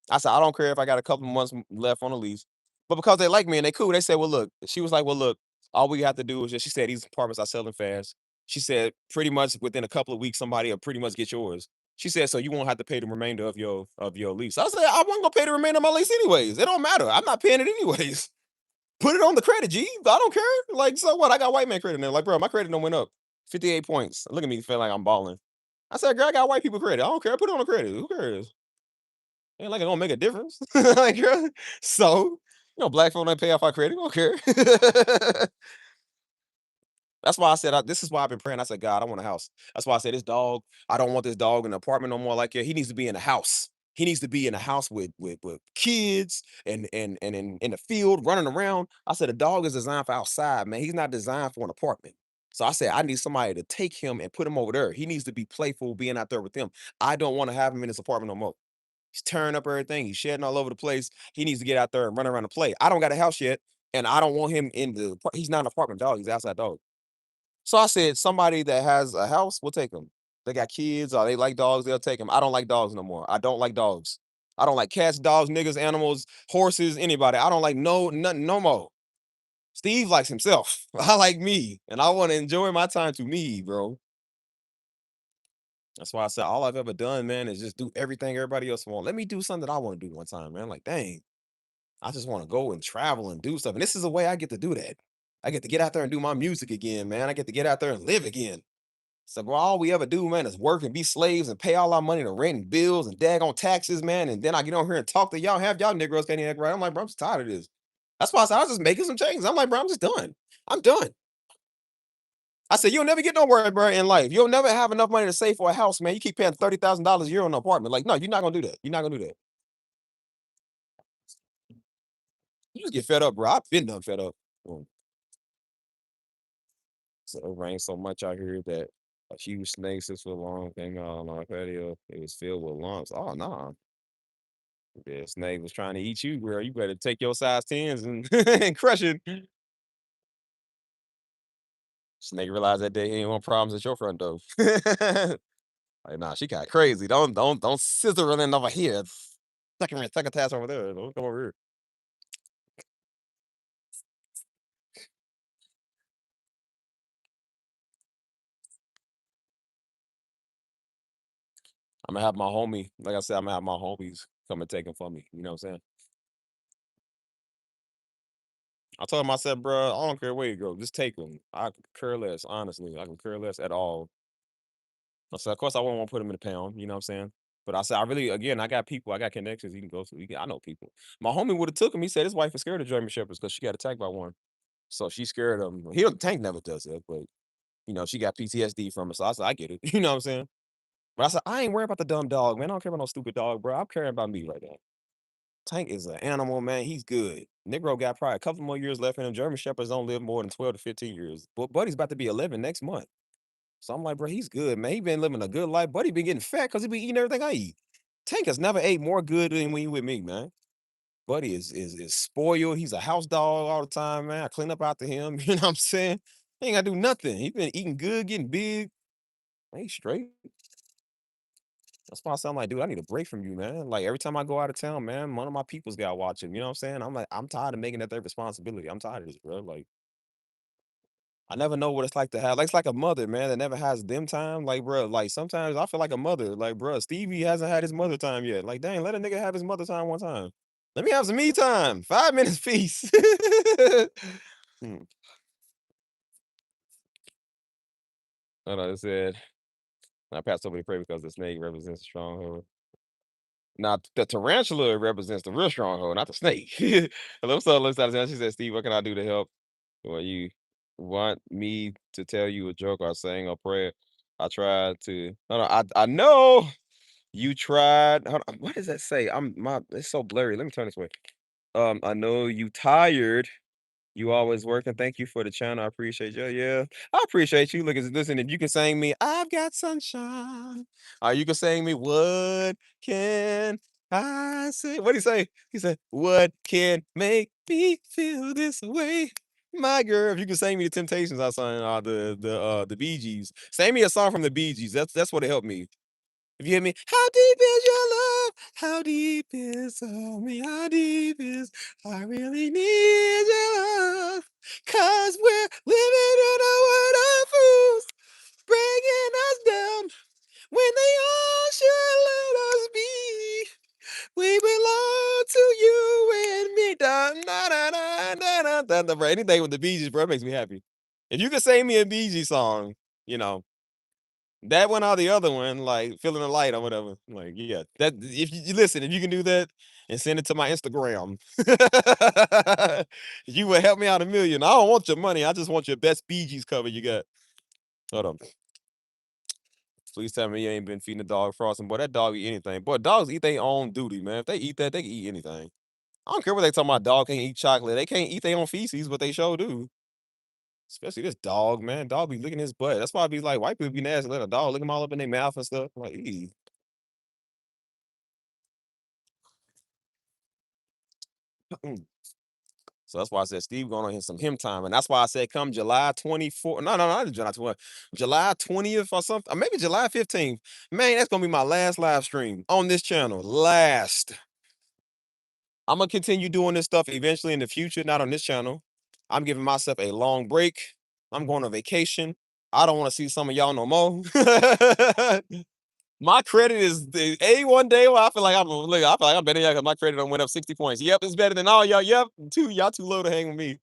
I said, I don't care if I got a couple months left on the lease. But because they like me and they cool, they said, well, look, she was like, well, look, all we have to do is just, she said, these apartments are selling fast. She said, pretty much within a couple of weeks, somebody will pretty much get yours. She said, so you won't have to pay the remainder of your lease. I said, I wasn't gonna pay the remainder of my lease anyways. It don't matter. I'm not paying it anyways. Put it on the credit, G. I don't care. Like, so what? I got white man credit now. Like, bro, my credit don't went up 58 points. Look at me, feel like I'm balling. I said, girl, I got white people credit. I don't care. Put it on the credit. Who cares? Ain't like it don't make a difference. Like, girl, so, black folk don't pay off our credit. We don't care. That's why I said, this is why I've been praying. I said, God, I want a house. That's why I said, this dog, I don't want this dog in the apartment no more. Like, yeah, he needs to be in a house. He needs to be in a house with kids and in the field running around. I said, a dog is designed for outside, man. He's not designed for an apartment. So I said, I need somebody to take him and put him over there. He needs to be playful being out there with them. I don't want to have him in this apartment no more. He's tearing up everything. He's shedding all over the place. He needs to get out there and run around and play. I don't got a house yet, and I don't want him in the. He's not an apartment dog. He's outside dog. So I said, somebody that has a house, we'll take him. They got kids or they like dogs, they'll take him. I don't like dogs no more. I don't like dogs. I don't like cats, dogs, niggas, animals, horses, anybody. I don't like nothing no more. Steve likes himself. I like me, and I want to enjoy my time to me, bro. That's why I said all I've ever done, man, is just do everything everybody else want. Let me do something that I want to do one time, man. Like, dang, I just want to go and travel and do stuff. And this is a way I get to do that. I get to get out there and do my music again, man. I get to get out there and live again. So, bro, all we ever do, man, is work and be slaves and pay all our money to rent and bills and daggone taxes, man. And then I get on here and talk to y'all, have y'all Negroes can't even act right. I'm like, bro, I'm just tired of this. That's why I said I was just making some changes. I'm like, bro, I'm just done. I'm done. I said, you'll never get nowhere, bro, in life. You'll never have enough money to save for a house, man. You keep paying $30,000 a year on an apartment. Like, no, you're not gonna do that. You're not gonna do that. You just get fed up, bro. I've been done fed up. Mm. So it rained so much out here that a huge snake 6 foot long came out on our patio. It was filled with lumps. Oh no. Yeah, snake was trying to eat you, girl. You better take your size 10s and, and crush it. Snake realized that day he ain't want problems at your front door. Like, nah, she got crazy. Don't scissor her in over here. Second task over there. Don't come over here. I'm gonna have my homie, like I said, I'm gonna have my homies come and take him from me. You know what I'm saying? I told him, I said, bro, I don't care where you go, just take him. I could care less, honestly. I can care less at all. I said, of course, I wouldn't want to put him in the pound. You know what I'm saying? But I said, I really, again, I got people, I got connections. He can go to. I know people. My homie would have took him. He said his wife is scared of German shepherds because she got attacked by one. So she's scared of him. He Tank never does that, but she got PTSD from it. So I said, I get it. You know what I'm saying? But I said, I ain't worried about the dumb dog, man. I don't care about no stupid dog, bro. I'm caring about me right now. Tank is an animal, man. He's good. Negro got probably a couple more years left in him. German Shepherds don't live more than 12 to 15 years. But Buddy's about to be 11 next month. So I'm like, bro, he's good, man. He been living a good life. Buddy been getting fat because he been eating everything I eat. Tank has never ate more good than when he with me, man. Buddy is spoiled. He's a house dog all the time, man. I clean up after him. You know what I'm saying? He ain't gotta do nothing. He been eating good, getting big. Man, he's straight. That's why I sound like, dude, I need a break from you, man. Like every time I go out of town, man, one of my people's got watching. You know what I'm saying? I'm like, I'm tired of making that their responsibility. I'm tired of this, bro. Like, I never know what it's like to have. Like, it's like a mother, man, that never has them time. Like, bro, like sometimes I feel like a mother. Like, bro, Stevie hasn't had his mother time yet. Like, dang, let a nigga have his mother time one time. Let me have some me time. 5 minutes peace. Hmm. Hold on, it said, I passed over to pray because the snake represents a stronghold. Now, the tarantula represents the real stronghold, not the snake. Hello, so looks out of she said, Steve, what can I do to help? Well, you want me to tell you a joke or saying a prayer? I tried to. Hold on, I know you tried. Hold on, what does that say? It's so blurry. Let me turn this way. I know you tired. You always working. Thank you for the channel. I appreciate you. Yeah, I appreciate you. Look, listen, if you can sing me, I've got sunshine. Or you can sing me, what can I say? What did he say? He said, what can make me feel this way? My girl, if you can sing me the Temptations, I sang the Bee Gees. Sing me a song from the Bee Gees. That's what helped me. If you hear me, how deep is your love? How deep is me? How deep is I really need your love? Cause we're living in a world of fools, bringing us down when they all should let us be. We belong to you and me. Da, na, na, na, na, na, da, da, bro. Anything with the Bee Gees, bro, makes me happy. If you could sing me a Bee Gees song, you know, that one or the other one, like feeling the light or whatever. Like, yeah, that if you listen, if you can do that and send it to my Instagram, you will help me out a million. I don't want your money. I just want your best Bee Gees cover you got. Hold on. Please tell me you ain't been feeding the dog frosting. Boy, that dog eat anything. Boy, dogs eat their own duty, man. If they eat that, they can eat anything. I don't care what they talking about. Dog can't eat chocolate. They can't eat their own feces, but they sure do. Especially this dog, man. Dog be licking his butt. That's why I be like, white people be nasty. Let a dog lick them all up in their mouth and stuff. I'm like, eee. So that's why I said Steve going on here some him time. And that's why I said come July 24th. No, not July 20th. July 20th or something. Or maybe July 15th. Man, that's gonna be my last live stream on this channel. Last. I'm gonna continue doing this stuff eventually in the future, not on this channel. I'm giving myself a long break. I'm going on vacation. I don't want to see some of y'all no more. My credit is the A1 day. Well, I feel like I'm look. I feel like I'm better than y'all 'cause my credit done went up 60 points. Yep, it's better than all y'all. Yep, y'all too low to hang with me.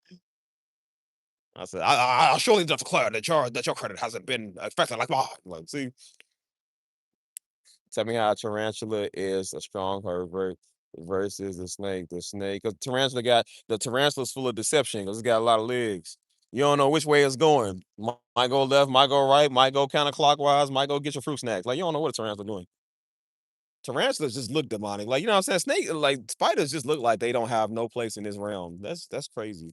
I said, I'll surely declare that your credit hasn't been affected like mine. Like, see, tell me how a tarantula is a strong pervert versus the snake. The snake, because tarantula's full of deception because it's got a lot of legs. You don't know which way it's going. Might go left, might go right, might go counterclockwise, might go get your fruit snacks. Like you don't know what a tarantula doing. Tarantulas just look demonic. Like, you know what I'm saying? Snake like spiders just look like they don't have no place in this realm. That's crazy.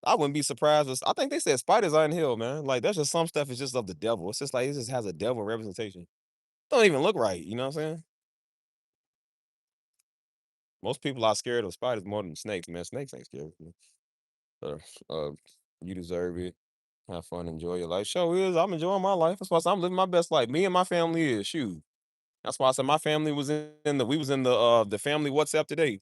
I wouldn't be surprised. I think they said spiders are in hell, man. Like there's just some stuff is just of the devil. It's just like it just has a devil representation. Don't even look right. You know what I'm saying? Most people are scared of spiders more than snakes, man. Snakes ain't scary. Uh, uh, you deserve it. Have fun, enjoy your life. Show is I'm enjoying my life. That's why I said I'm living my best life. Me and my family is shoot. That's why I said my family was in the we was in the family WhatsApp today.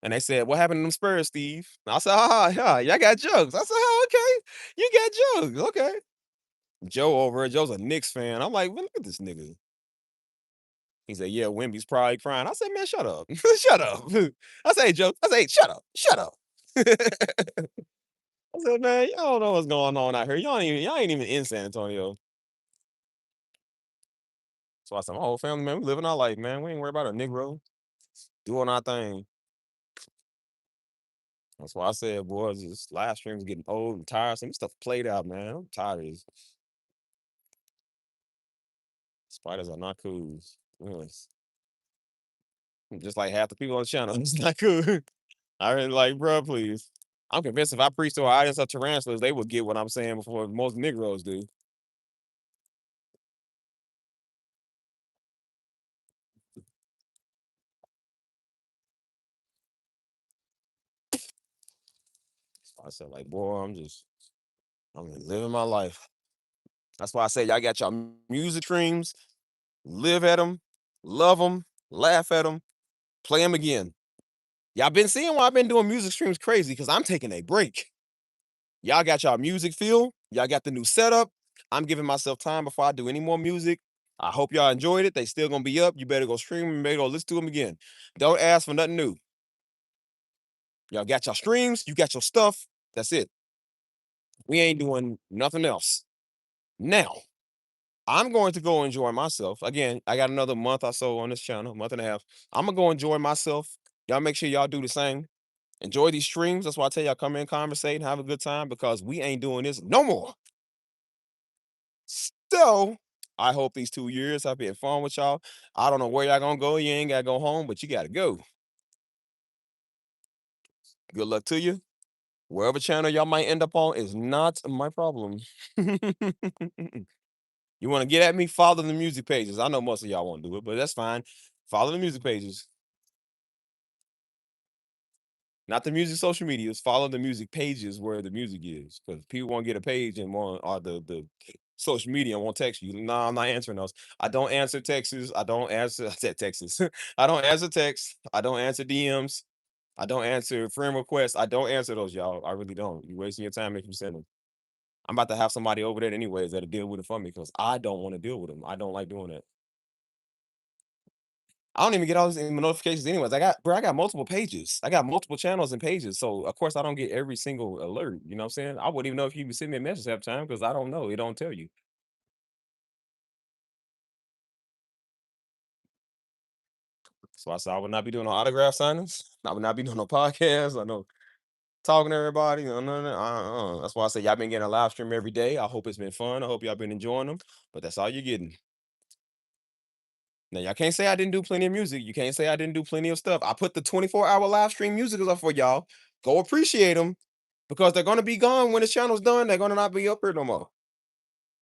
And they said, "What happened to them Spurs, Steve?" And I said, yeah, y'all got jokes." I said, "Oh, okay. You got jokes. Okay." Joe over it. Joe's a Knicks fan. I'm like, well, look at this nigga. He said, "Yeah, Wimby's probably crying." I said, "Man, shut up. Shut up." I say, "Joe." I say, "Shut up. Shut up." I said, "Man, y'all don't know what's going on out here. Y'all ain't even in San Antonio." So I said, "My whole family, man, we living our life, man. We ain't worried about a Negro. Doing our thing." That's why I said, boys, this live stream's getting old and tiresome. This stuff played out, man. I'm tired of this. Spiders are not cool. Yes. Just like half the people on the channel. It's not cool. I really like, bro, please. I'm convinced if I preach to an audience of tarantulas, they would get what I'm saying before most Negroes do. So I said, like, boy, I'm just living my life. That's why I say y'all got y'all music streams, live at them, love them, laugh at them, play them again. Y'all been seeing why I've been doing music streams crazy because I'm taking a break. Y'all got y'all music feel. Y'all got the new setup. I'm giving myself time before I do any more music. I hope y'all enjoyed it. They still gonna be up. You better go stream them. You better go listen to them again. Don't ask for nothing new. Y'all got your streams. You got your stuff. That's it. We ain't doing nothing else. Now, I'm going to go enjoy myself. Again, I got another month or so on this channel, month and a half. I'm gonna go enjoy myself. Y'all make sure y'all do the same. Enjoy these streams. That's why I tell y'all come in, conversate, and have a good time because we ain't doing this no more. So I hope these 2 years have been fun with y'all. I don't know where y'all gonna go. You ain't gotta go home, but you gotta go. Good luck to you. Wherever channel y'all might end up on is not my problem. You want to get at me? Follow the music pages. I know most of y'all won't do it, but that's fine. Follow the music pages. Not the music social medias. Follow the music pages where the music is. Because people won't get a page and want or the social media and won't text you. No, I'm not answering those. I don't answer texts. I don't answer I said texts. I don't answer texts. I don't answer DMs. I don't answer friend requests. I don't answer those, y'all. I really don't. You're wasting your time if you send them. I'm about to have somebody over there anyways that'll deal with it for me because I don't want to deal with them. I don't like doing that. I don't even get all these notifications anyways. I got multiple pages. I got multiple channels and pages. So of course I don't get every single alert. You know what I'm saying? I wouldn't even know if you even send me a message half time because I don't know. It don't tell you. So I said I would not be doing no autograph signings. I would not be doing no podcasts. I know talking to everybody. No, no, no, That's why I say y'all been getting a live stream every day. I hope it's been fun. I hope y'all been enjoying them. But that's all you're getting. Now y'all can't say I didn't do plenty of music. You can't say I didn't do plenty of stuff. I put the 24-hour live stream musicals up for y'all. Go appreciate them. because they're gonna be gone when this channel's done. They're gonna not be up here no more.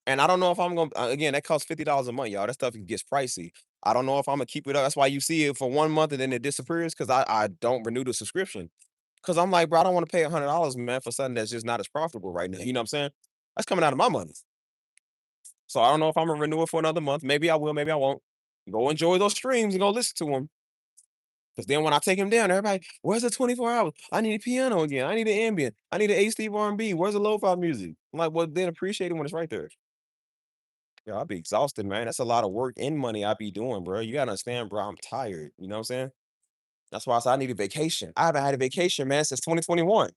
And I don't know if I'm gonna again, that costs $50 a month, y'all. That stuff gets pricey. I don't know if I'm gonna keep it up. That's why you see it for 1 month and then it disappears because I don't renew the subscription. Cause I'm like, bro, I don't want to pay $100, man, for something that's just not as profitable right now. You know what I'm saying? That's coming out of my money. So I don't know if I'm gonna renew it for another month. Maybe I will, maybe I won't. Go enjoy those streams and go listen to them. Cause then when I take him down, everybody, where's the 24 hours? I need a piano again. I need an ambient. I need an A Steve R&B. Where's the lo-fi music? I'm like, well, then appreciate it when it's right there. Yeah, I'll be exhausted, man. That's a lot of work and money I be doing, bro. You gotta understand, bro. I'm tired. You know what I'm saying? That's why I said I need a vacation. I haven't had a vacation, man, since 2021.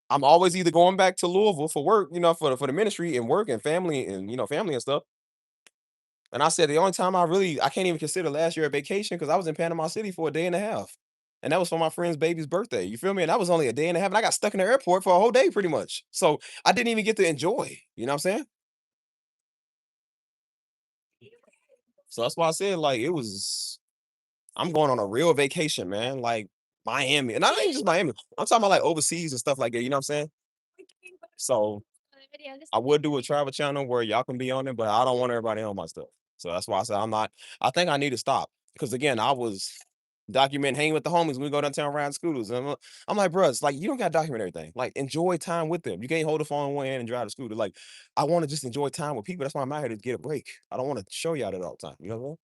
I'm always either going back to Louisville for work, for the ministry and work and family and family and stuff. And I said the only time I can't even consider last year a vacation because I was in Panama City for a day and a half. And that was for my friend's baby's birthday. You feel me? And that was only a day and a half. And I got stuck in the airport for a whole day pretty much. So I didn't even get to enjoy. You know what I'm saying? So that's why I said like I'm going on a real vacation, man. Like Miami. And not even just Miami. I'm talking about like overseas and stuff like that. You know what I'm saying? So I would do a travel channel where y'all can be on it, but I don't want everybody on my stuff. So that's why I said I'm not. I think I need to stop because again, I was documenting hanging with the homies. We go downtown riding scooters. And I'm like, bro, it's like you don't got to document everything. Like enjoy time with them. You can't hold the phone in one hand and drive the scooter. Like I want to just enjoy time with people. That's why I'm out here to get a break. I don't want to show y'all that all the time. You know what I mean?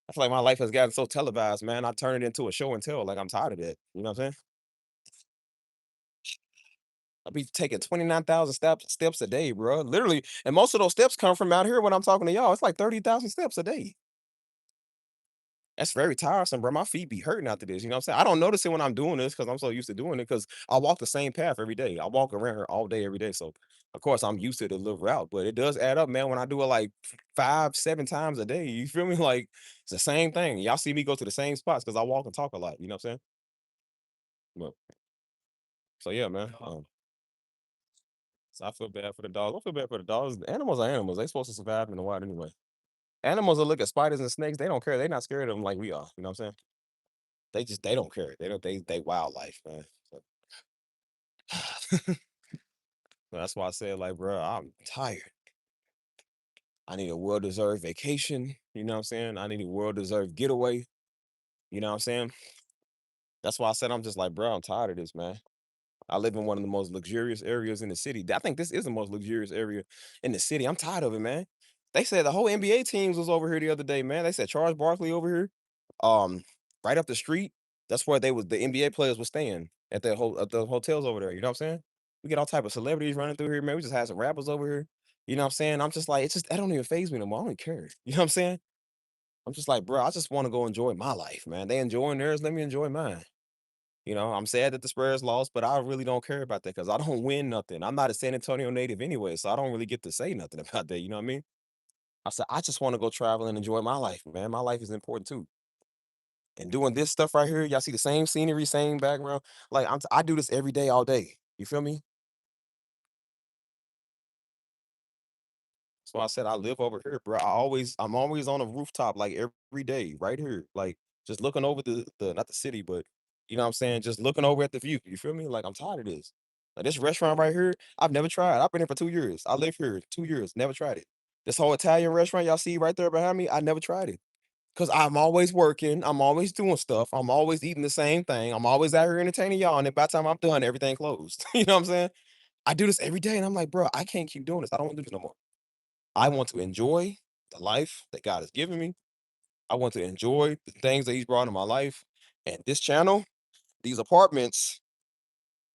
I feel like my life has gotten so televised, man. I turn it into a show and tell. Like I'm tired of that. You know what I'm saying? I'll be taking 29,000 steps a day, bro. Literally, and most of those steps come from out here when I'm talking to y'all. It's like 30,000 steps a day. That's very tiresome, bro. My feet be hurting after this. You know what I'm saying? I don't notice it when I'm doing this because I'm so used to doing it because I walk the same path every day. I walk around here all day, every day. So, of course, I'm used to the little route, but it does add up, man. When I do it like 5, 7 times a day, you feel me? Like it's the same thing. Y'all see me go to the same spots because I walk and talk a lot. You know what I'm saying? But, so, yeah, man. So I feel bad for the dogs. I feel bad for the dogs. Animals are animals. They supposed to survive in the wild anyway. Animals will look at spiders and snakes. They don't care. They're not scared of them like we are. You know what I'm saying? They don't care. They wildlife, man. So that's why I said, like, bro, I'm tired. I need a well-deserved vacation. You know what I'm saying? I need a well-deserved getaway. You know what I'm saying? That's why I said I'm just like, bro, I'm tired of this, man. I live in one of the most luxurious areas in the city. I think this is the most luxurious area in the city. I'm tired of it, man. They said the whole NBA teams was over here the other day, man. They said Charles Barkley over here, um, right up the street. That's where the NBA players were staying at the hotels over there. You know what I'm saying? We get all type of celebrities running through here, man. We just had some rappers over here. You know what I'm saying? I'm just like, it's just I don't even phase me no more. I don't care. You know what I'm saying? I'm just like, bro, I just want to go enjoy my life, man. They enjoying theirs, let me enjoy mine. I'm sad that the Spurs lost, but I really don't care about that because I don't win nothing. I'm not a San Antonio native anyway, so I don't really get to say nothing about that. You know what I mean? I said, I just want to go travel and enjoy my life, man. My life is important too. And doing this stuff right here, y'all see the same scenery, same background. Like I do this every day, all day. You feel me? So I said I live over here, bro. I'm always on a rooftop like every day, right here. Like just looking over the not the city, but you know what I'm saying, just looking over at the view. You feel me? Like I'm tired of this. Like this restaurant right here, I've never tried. I've been here for 2 years. I live here 2 years, never tried it. This whole Italian restaurant y'all see right there behind me, I never tried it. Cause I'm always working, I'm always doing stuff, I'm always eating the same thing, I'm always out here entertaining y'all, and then by the time I'm done, everything closed. You know what I'm saying? I do this every day, and I'm like, bro, I can't keep doing this. I don't want to do this no more. I want to enjoy the life that God has given me. I want to enjoy the things that He's brought in my life. And this channel, these apartments,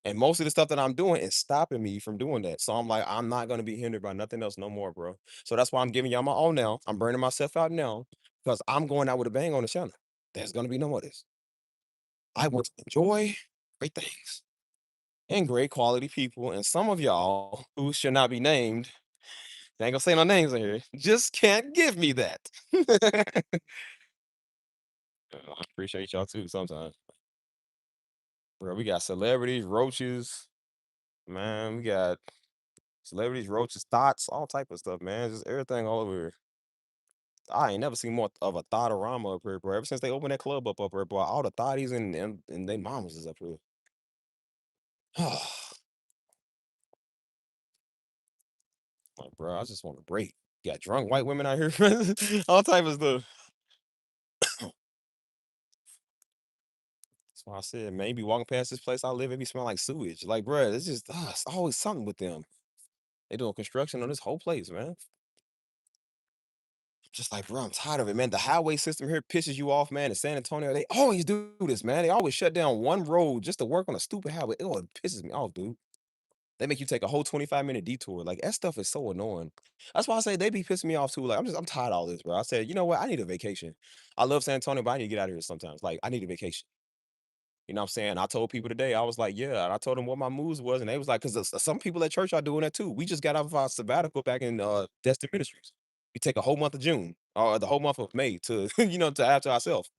and most of the stuff that I'm doing is stopping me from doing that. So I'm like, I'm not gonna be hindered by nothing else no more, bro. So that's why I'm giving y'all my own now. I'm burning myself out now because I'm going out with a bang on the channel. There's gonna be no more of this. I want to enjoy great things and great quality people. And some of y'all who should not be named, I ain't gonna say no names in here, just can't give me that. I appreciate y'all too sometimes. Bro, we got celebrities, roaches, man. We got celebrities, roaches, thoughts, all type of stuff, man. Just everything all over here. I ain't never seen more of a thoughtorama up here, bro. Ever since they opened that club up here, bro, all the thotties and they mamas is up here. Like, bro, I just want a break. Got drunk white women out here, all type of stuff. That's why I said, maybe walking past this place I live, it be smell like sewage. Like, bro, it's just it's always something with them. They doing construction on this whole place, man. Just like, bro, I'm tired of it, man. The highway system here pisses you off, man. In San Antonio, they always do this, man. They always shut down one road just to work on a stupid highway. Oh, it pisses me off, dude. They make you take a whole 25-minute detour. Like that stuff is so annoying. That's why I say they be pissing me off too. Like I'm tired of all this, bro. I said, you know what? I need a vacation. I love San Antonio, but I need to get out of here sometimes. Like I need a vacation. You know what I'm saying? I told people today, I was like, yeah, and I told them what my moves was, and they was like, because some people at church are doing that too. We just got off our sabbatical back in Destin Ministries. We take a whole month of June or the whole month of May to, to after ourselves.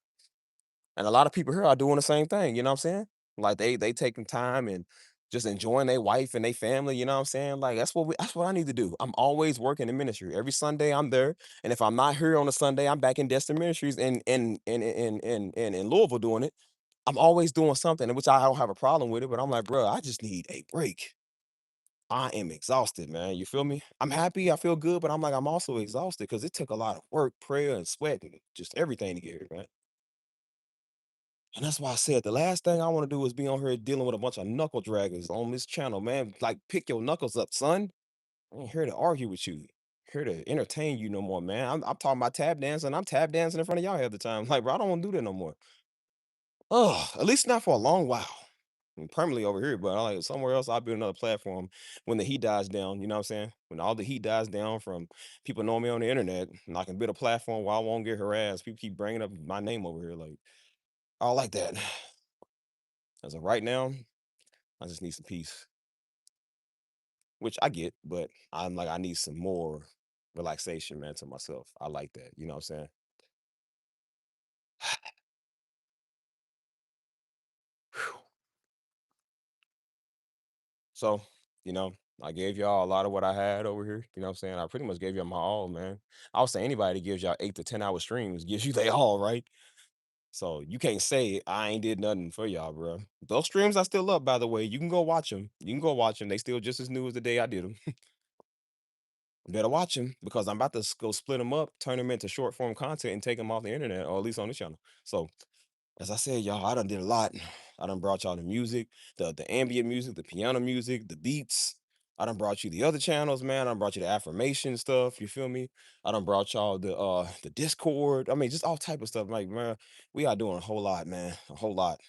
And a lot of people here are doing the same thing, you know what I'm saying? Like they taking time and just enjoying their wife and their family, you know what I'm saying? Like that's what I need to do. I'm always working in ministry. Every Sunday I'm there. And if I'm not here on a Sunday, I'm back in Destin Ministries in Louisville doing it. I'm always doing something, which I don't have a problem with it, but I'm like, bro, I just need a break. I am exhausted, man. You feel me? I'm happy, I feel good, but I'm like, I'm also exhausted because it took a lot of work, prayer, and sweat, and just everything to get here, man. And that's why I said the last thing I want to do is be on here dealing with a bunch of knuckle draggers on this channel, man. Like, pick your knuckles up, son. I ain't here to argue with you. Here to entertain you no more, man. I'm talking about tap dancing. I'm tap dancing in front of y'all half the time. Like, bro, I don't want to do that no more. Oh, at least not for a long while. I mean, permanently over here, but I like somewhere else. I'll build another platform when the heat dies down. You know what I'm saying? When all the heat dies down from people knowing me on the internet, and I can build a platform where I won't get harassed. People keep bringing up my name over here, like I like that. As of right now, I just need some peace, which I get, but I'm like I need some more relaxation, man, to myself. I like that. You know what I'm saying? So, you know, I gave y'all a lot of what I had over here. You know what I'm saying? I pretty much gave y'all my all, man. I would say anybody that gives y'all 8 to 10 hour streams gives you they all, right? So you can't say I ain't did nothing for y'all, bro. Those streams are still up, by the way. You can go watch them. You can go watch them. They still just as new as the day I did them. Better watch them because I'm about to go split them up, turn them into short form content, and take them off the internet, or at least on the channel. So as I said, y'all, I done did a lot. I done brought y'all the music, the ambient music, the piano music, the beats. I done brought you the other channels, man. I done brought you the affirmation stuff. You feel me? I done brought y'all the Discord. I mean, just all type of stuff. Like, man, we are doing a whole lot, man. A whole lot.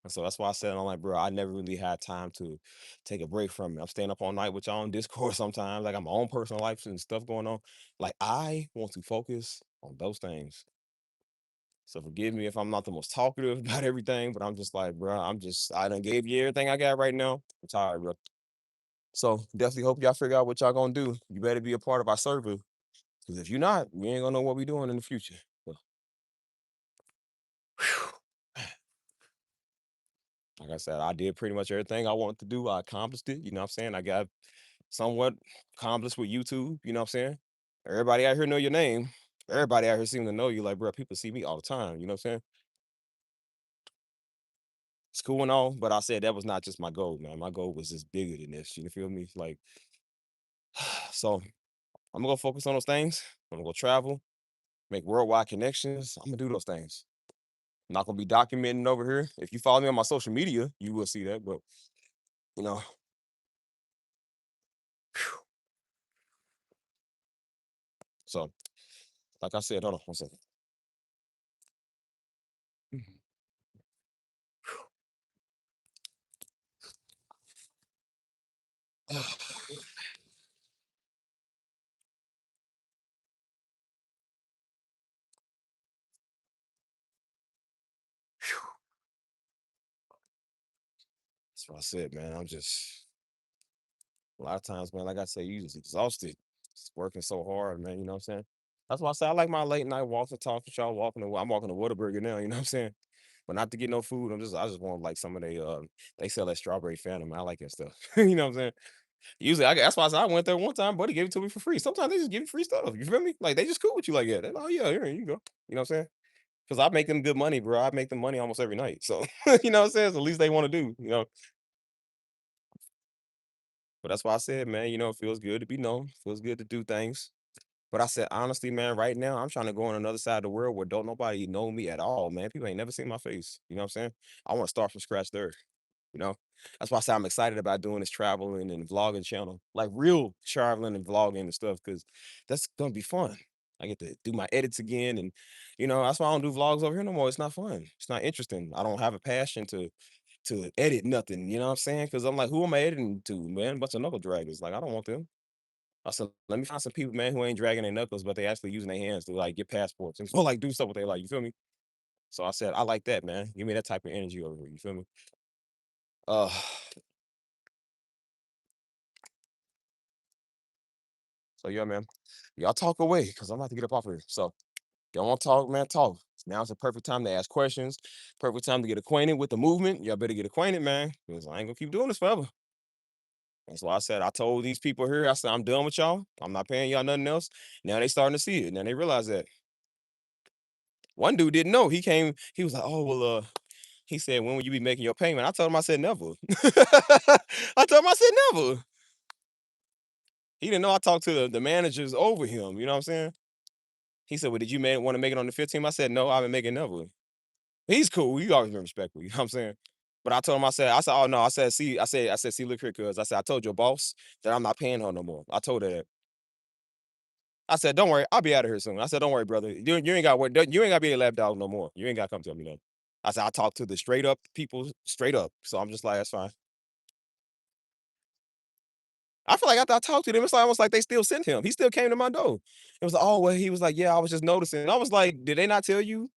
And so that's why I said I'm like, bro, I never really had time to take a break from it. I'm staying up all night with y'all on Discord sometimes. Like I'm my own personal life and stuff going on. Like I want to focus on those things. So forgive me if I'm not the most talkative about everything, but I'm just like, bro, I done gave you everything I got right now. I'm tired, bro. So definitely hope y'all figure out what y'all gonna do. You better be a part of our server. Because if you're not, we ain't gonna know what we doing in the future. So, like I said, I did pretty much everything I wanted to do. I accomplished it. You know what I'm saying? I got somewhat accomplished with YouTube. You know what I'm saying? Everybody out here know your name. Everybody out here seem to know you. Like, bro, people see me all the time. You know what I'm saying? It's cool and all, but I said that was not just my goal, man. My goal was just bigger than this. You feel me? Like, so I'm gonna go focus on those things. I'm gonna go travel, make worldwide connections. I'm gonna do those things. I'm not gonna be documenting over here. If you follow me on my social media, you will see that. But you know, so like I said, hold on one second. That's what I said, man. I'm just a lot of times, man, like I say, you just exhausted. Just working so hard, man. You know what I'm saying? That's why I say I like my late night walks and talk with y'all. I'm walking to Whataburger now. You know what I'm saying? But not to get no food. I just want like some of they sell that strawberry phantom. I like that stuff. You know what I'm saying? Usually that's why I said I went there one time, buddy gave it to me for free. Sometimes they just give you free stuff. You feel me? Like they just cool with you like that. They're like, oh yeah, here you go. You know what I'm saying? Because I make them good money, bro. I make them money almost every night. So you know what I'm saying? It's the least they want to do, you know. But that's why I said, man, it feels good to be known, feels good to do things. But I said, honestly, man, right now I'm trying to go on another side of the world where don't nobody know me at all, man. People ain't never seen my face. You know what I'm saying? I want to start from scratch there. You know, that's why I say I'm excited about doing this traveling and vlogging channel, like real traveling and vlogging and stuff, because that's gonna be fun. I get to do my edits again, and that's why I don't do vlogs over here no more. It's not fun. It's not interesting. I don't have a passion to edit nothing. You know what I'm saying? Because I'm like, who am I editing to, man? Bunch of knuckle draggers. Like I don't want them. I said, let me find some people, man, who ain't dragging their knuckles, but they actually using their hands to like get passports and go like do stuff with they like. You feel me? So I said, I like that, man. Give me that type of energy over here. You feel me? Uh, so yeah, man. Y'all talk away because I'm about to get up off here. So y'all want to talk, man? Talk. Now's the perfect time to ask questions. Perfect time to get acquainted with the movement. Y'all better get acquainted, man. Because I ain't gonna keep doing this forever. That's why I said I told these people here, I said, I'm done with y'all. I'm not paying y'all nothing else. Now they starting to see it. Now they realize that. One dude didn't know. He came, he was like, oh, well, he said, when will you be making your payment? I told him, I said, never. I told him, I said, never. He didn't know I talked to the managers over him. You know what I'm saying? He said, well, did you want to make it on the 15th? I said, no, I've been making never. He's cool. You always been respectful. You know what I'm saying? But I told him, I said, oh no, I said, see, see, look here, cuz I said, I told your boss that I'm not paying her no more. I told her that. I said, don't worry, I'll be out of here soon. I said, don't worry, brother. You ain't got you ain't got to be a lap dog no more. You ain't got to come tell me that. I said, I talk to the straight up people straight up. So I'm just like, that's fine. I feel like after I talked to them, it's like almost like they still sent him. He still came to my door. It was like, oh, well, he was like, yeah, I was just noticing. And I was like, did they not tell you?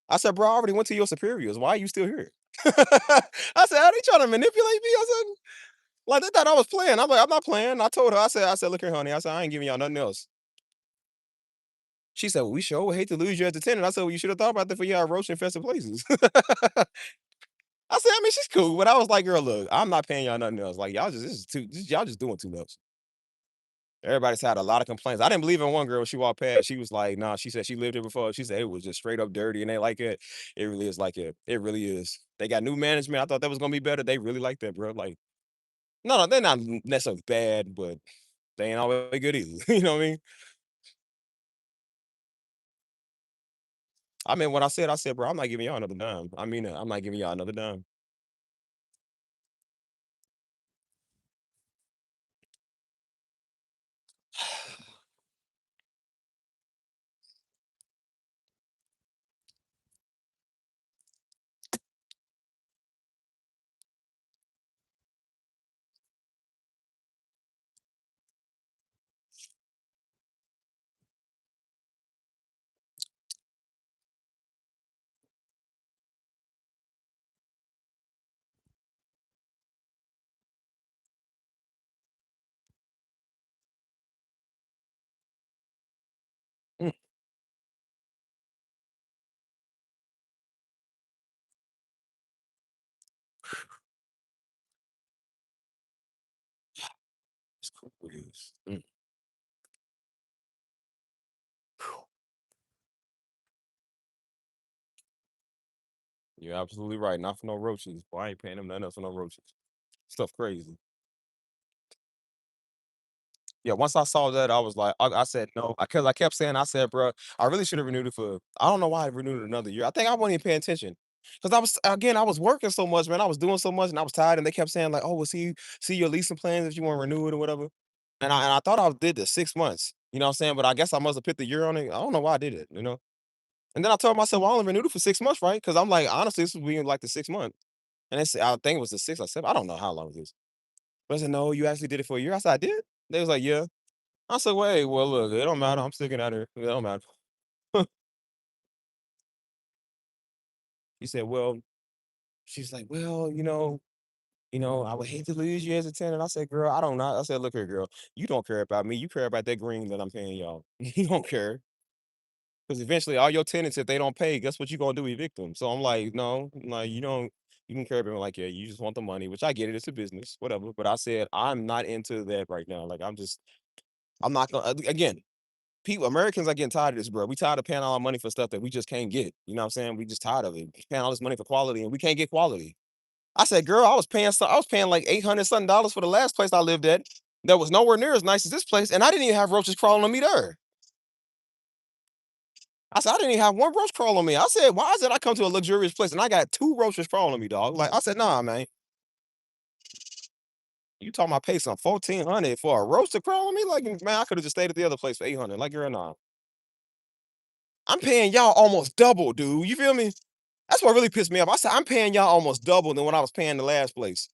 I said, bro, I already went to your superiors. Why are you still here? I said, are they trying to manipulate me or something? Like they thought I was playing. I'm like, I'm not playing. I told her, I said, look here, honey. I said, I ain't giving y'all nothing else. She said, well, we sure would hate to lose you as a tenant. I said, well, you should have thought about that for y'all roach infested places. I said, I mean, she's cool, but I was like, girl, look, I'm not paying y'all nothing else. Like, y'all just, this is too, y'all just doing too much. Everybody's had a lot of complaints. I didn't believe in one girl. She walked past. She was like, nah, she said she lived here before. She said it was just straight up dirty and they like it. It really is like it. It really is. They got new management. I thought that was going to be better. They really like that, bro. Like, no, they're not necessarily bad, but they ain't always good either. You know what I mean? I mean, what I said, bro, I'm not giving y'all another dime. I mean, I'm not giving y'all another dime. Mm, it's cool. It is. You're absolutely right. Not for no roaches. Boy, I ain't paying them nothing else for no roaches. Stuff crazy. Yeah, once I saw that, I was like, I said no, because I kept saying, I said, bro, I really should have renewed it for. I don't know why I renewed it another year. I think I wasn't even paying attention because I was working so much, man. I was doing so much, and I was tired. And they kept saying like, oh, we'll see your leasing plans if you want to renew it or whatever. And I thought I did the 6 months. You know what I'm saying? But I guess I must have put the year on it. I don't know why I did it. And then I told myself, well, I only renewed it for 6 months, right? Because I'm like, honestly, this would be like the 6 month. And it's I think it was the 6 or 7. I don't know how long it is. But I said, no, you actually did it for a year. I said, I did. They was like, yeah. I said, "Well, hey, well, look, it don't matter. I'm sticking out here. It don't matter." He said, "Well," she's like, "Well, I would hate to lose you as a tenant." I said, "Girl, I don't know." I said, "Look here, girl. You don't care about me. You care about that green that I'm paying y'all. You don't care because eventually all your tenants, if they don't pay, guess what you gonna do? Evict them." So I'm like, "No, like you don't. You can care about me like yeah. You just want the money, which I get it. It's a business, whatever." But I said, I'm not into that right now. Like I'm not gonna again. People Americans are getting tired of this, bro. We tired of paying all our money for stuff that we just can't get. You know what I'm saying? We just tired of it. Paying all this money for quality and we can't get quality. I said, "Girl, I was paying like 800 something dollars for the last place I lived at. That was nowhere near as nice as this place, and I didn't even have roaches crawling on me there." I said, "I didn't even have one roach crawl on me." I said, "Why is it I come to a luxurious place and I got two roaches crawling on me, dog?" Like I said, "Nah, man. You talking about pay some 1,400 for a roach to crawl on me? Like, man, I could have just stayed at the other place for 800. Like, you're a nah. I'm paying y'all almost double, dude. You feel me? That's what really pissed me off. I said, I'm paying y'all almost double than what I was paying the last place.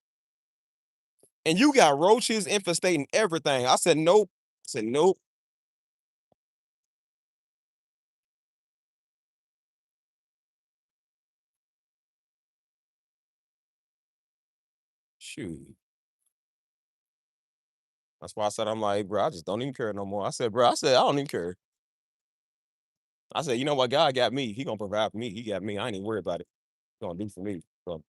And you got roaches infestating everything. I said, nope. I said, nope. Shoot. That's why I said, I'm like, bro, I just don't even care no more. I said, bro, I said, I don't even care. I said, you know what? God got me. He gonna provide for me. He got me. I ain't even worried about it. He gonna do for me. So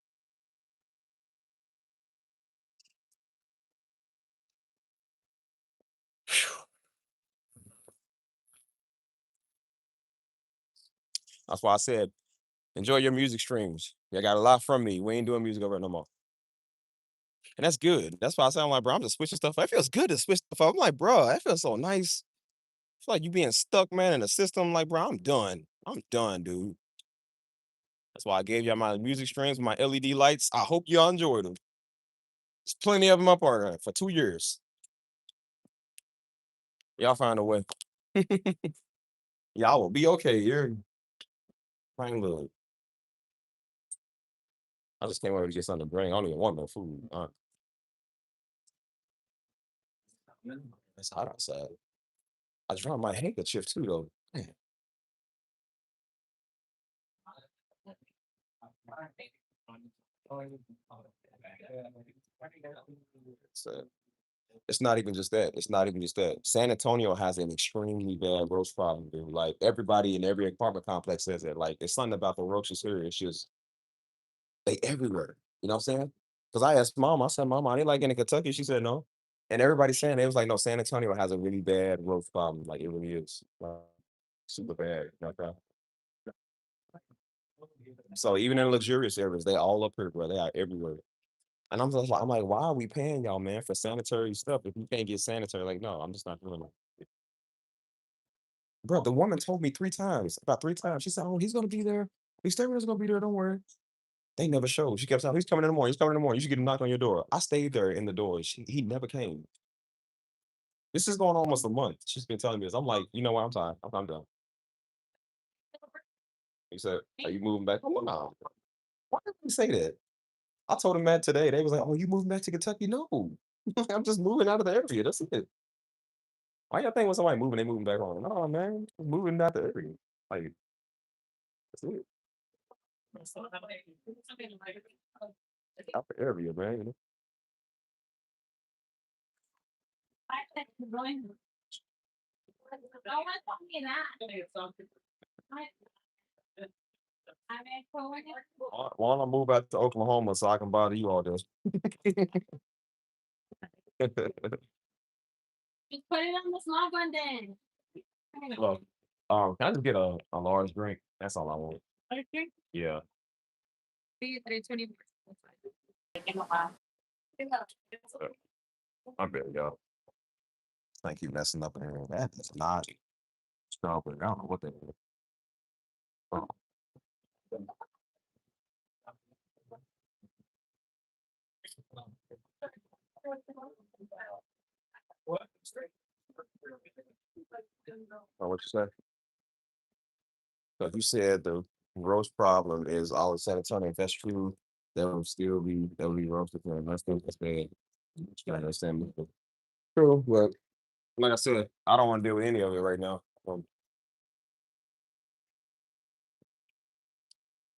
that's why I said, enjoy your music streams. You got a lot from me. We ain't doing music over it no more. And that's good. That's why I sound like, bro, I'm just switching stuff. It feels good to switch stuff up. I'm like, bro, that feels so nice. It's like you being stuck, man, in the system. Like, bro, I'm done. I'm done, dude. That's why I gave y'all my music streams, my LED lights. I hope y'all enjoyed them. There's plenty of them up on for 2 years. Y'all find a way. Y'all will be okay. You're fine, little. I just can't wait to get something to bring. I don't even want no food. It's hot outside. I dropped my handkerchief too, though. Man, it's, uh, it's not even just that. It's not even just that. San Antonio has an extremely bad roach problem, dude. Like everybody in every apartment complex says it. Like it's something about the roaches here. It's just they everywhere. You know what I'm saying? Because I asked mom, I said, Mom, are they like in Kentucky? She said no. And everybody's saying it was like, no, San Antonio has a really bad roach problem. Like it really is. Like, super bad. You know what I'm saying? So even in luxurious areas, they all up here, bro. They are everywhere. And I'm like, why are we paying y'all, man, for sanitary stuff if you can't get sanitary? Like, no, I'm just not doing it. Bro, the woman told me 3 times, about 3 times. She said, "Oh, he's gonna be there. The exterminator's gonna be there. Don't worry." They never showed. She kept saying, "He's coming in the morning. He's coming in the morning. You should get a knock on your door." I stayed there in the door. He never came. This is going on almost a month. She's been telling me this. I'm like, you know what? I'm tired. I'm done. He said, "Are you moving back?" I'm like, no. Why did you say that? I told him that today. They was like, "Oh, you moving back to Kentucky?" No, I'm just moving out of the area. That's it. Why y'all think when somebody moving, they moving back home? No, man, I'm moving out the area. Like that's it. Out the area, man. You know? I wanna move out to Oklahoma so I can bother you all this. Look, can I just get a large drink? That's all I want. Yeah, I bet y'all. Think you messing up in here. That is not strawberry. I don't know what that is. Oh, what you say? So you said the roast problem is all of San Antonio. If that's true, there will be roasted for that's bad. You gotta understand me. True, but like I said, I don't want to deal with any of it right now.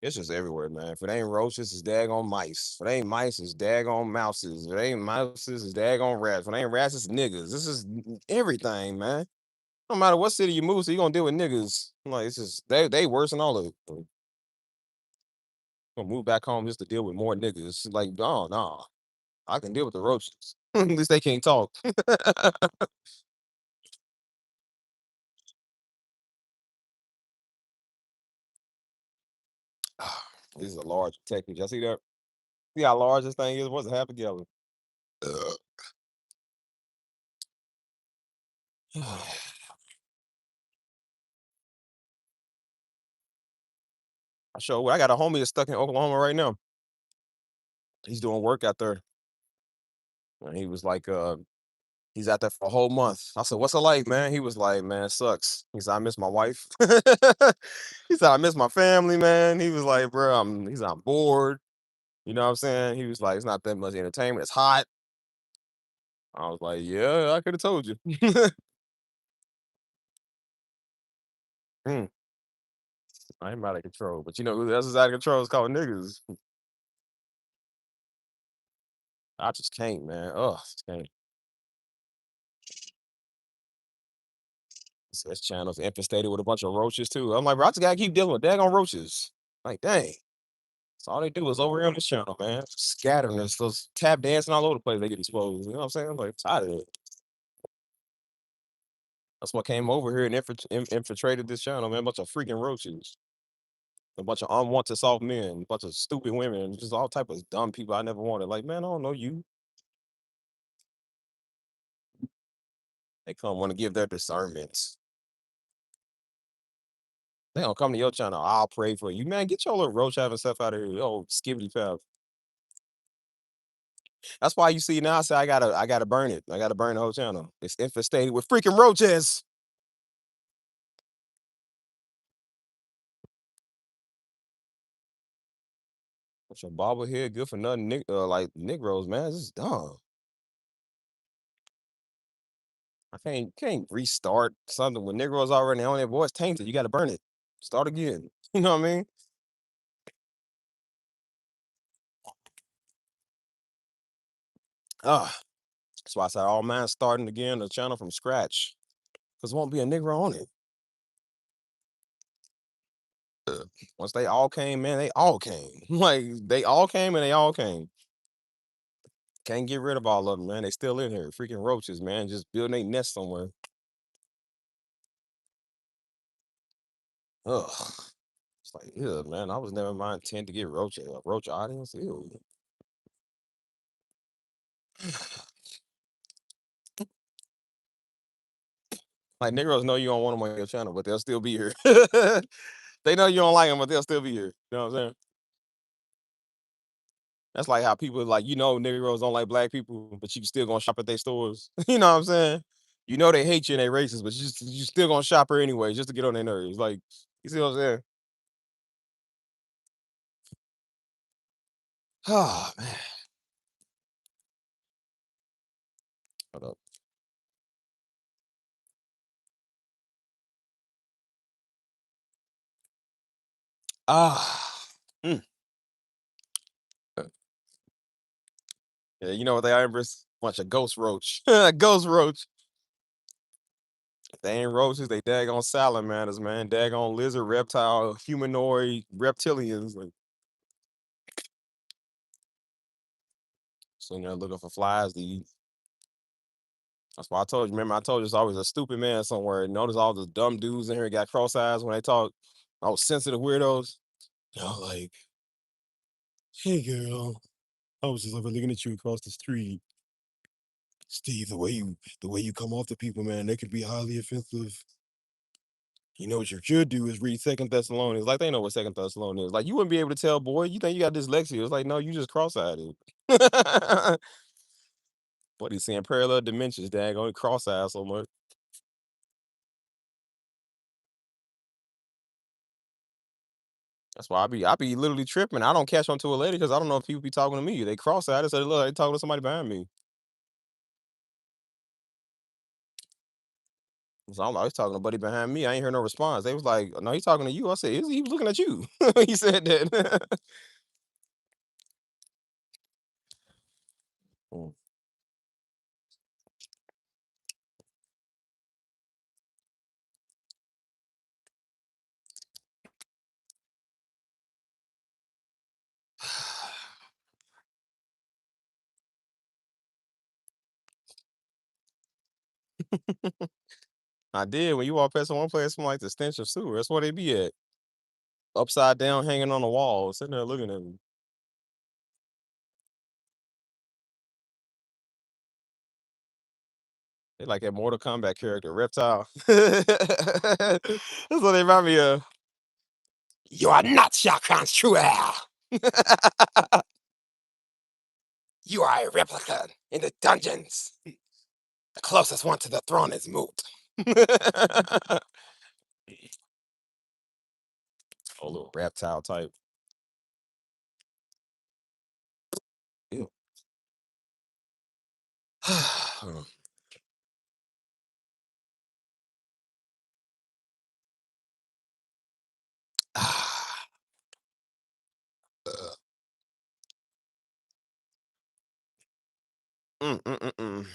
It's just everywhere, man. If it ain't roaches, it's daggone mice. If it ain't mice, it's daggone mouses. If it ain't mouses, it's daggone rats. If it ain't rats, it's niggas. This is everything, man. No matter what city you move to, you gonna deal with niggas. Like it's just they worse than all of it. Gonna move back home just to deal with more niggas. Like, oh no, I can deal with the roaches. At least they can't talk. This is a large detective. Y'all see that? See how large this thing is? What's a half a gallon? Ugh. I got a homie that's stuck in Oklahoma right now. He's doing work out there. And he was like, he's out there for a whole month. I said, "What's it like, man?" He was like, "Man, it sucks." He said, "I miss my wife." He said, "I miss my family, man." He was like, "Bro, I'm bored." You know what I'm saying? He was like, "It's not that much entertainment. It's hot." I was like, "Yeah, I could have told you." Mm, I am out of control. But you know who else is out of control? It's called niggas. I just can't, man. Oh, just can't. This channel's infestated with a bunch of roaches too. I'm like, bro, I just gotta keep dealing with daggone roaches. Like, dang. That's all they do is over here on this channel, man. Scattering us, those tap dancing all over the place, they get exposed. You know what I'm saying? I'm like tired of it. That's what came over here and infiltrated this channel, man. A bunch of freaking roaches. A bunch of unwanted soft men, a bunch of stupid women, just all type of dumb people I never wanted. Like, man, I don't know you. They come want to give their discernments. They don't come to your channel. I'll pray for you, man. Get your little roach having stuff out of here. Oh, skibbity pal. That's why you see now. I say I gotta burn it. I gotta burn the whole channel. It's infestated with freaking roaches. What's your bobblehead good for nothing? Like Negroes, man. This is dumb. I can't restart something when Negroes already on their voice tainted. You got to burn it. Start again. You know what I mean? Ah, that's why I said all mine starting again the channel from scratch because won't be a Negro on it. Once they all came, man, they all came. Like they all came and they all came. Can't get rid of all of them, man. They still in here. Freaking roaches, man. Just building a nest somewhere. Ugh. It's like, ew, man. I was never my intent to get a roach audience. Ew. Like Negroes know you don't want them on your channel, but they'll still be here. They know you don't like them, but they'll still be here. You know what I'm saying? That's like how people like Negroes don't like black people, but you still gonna shop at their stores. You know what I'm saying? You know they hate you and they racist, but you still gonna shop her anyway just to get on their nerves. Like you see what I'm saying? Oh man. Hold up. Ah. Mm. Yeah, you know what they are, Empress? Bunch of ghost roach. Ghost roach. They ain't roaches, they daggone salamanders, man. Daggone lizard, reptile, humanoid, reptilians. Like sitting there looking for flies to eat. That's why I told you. Remember, I told you it's always a stupid man somewhere. Notice all the dumb dudes in here got cross eyes when they talk. All sensitive weirdos. Like, hey girl, I was just over looking at you across the street. Steve, the way you come off to people, man, they could be highly offensive. You know what you should do is read Second Thessalonians. Like they know what Second Thessalonians is. Like you wouldn't be able to tell, boy. You think you got dyslexia? It's like no, you just cross-eyed. What he's saying, parallel dimensions, dang, only cross-eyed so much. That's why I be literally tripping. I don't catch on to it later because I don't know if people be talking to me. They cross-eyed, so look, they talking to somebody behind me. So I'm always talking to buddy behind me. I ain't hear no response. They was like, "No, he's talking to you." I said, "Is he was looking at you?" He said that. Mm. I did. When you walk past one place, smell like the stench of sewer. That's where they be at. Upside down, hanging on the wall, sitting there looking at me. They like that Mortal Kombat character, Reptile. That's what they remind me of. You are not Shao Kahn's true heir. You are a replica in the dungeons. The closest one to the throne is moot. Oh, little reptile type. Ew. Mm.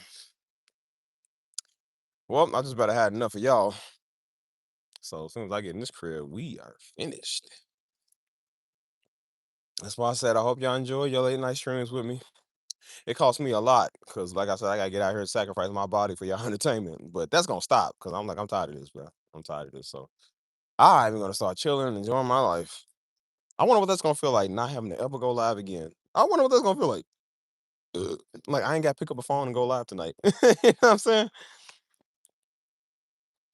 Well, I just about had enough of y'all. So as soon as I get in this crib, we are finished. That's why I said I hope y'all enjoy your late night streams with me. It costs me a lot because, like I said, I gotta get out here and sacrifice my body for y'all entertainment. But that's gonna stop because I'm tired of this, bro. I'm tired of this. So I'm gonna start chilling and enjoying my life. I wonder what that's gonna feel like not having to ever go live again. I wonder what that's gonna feel like. Ugh. Like I ain't gotta pick up a phone and go live tonight. You know what I'm saying?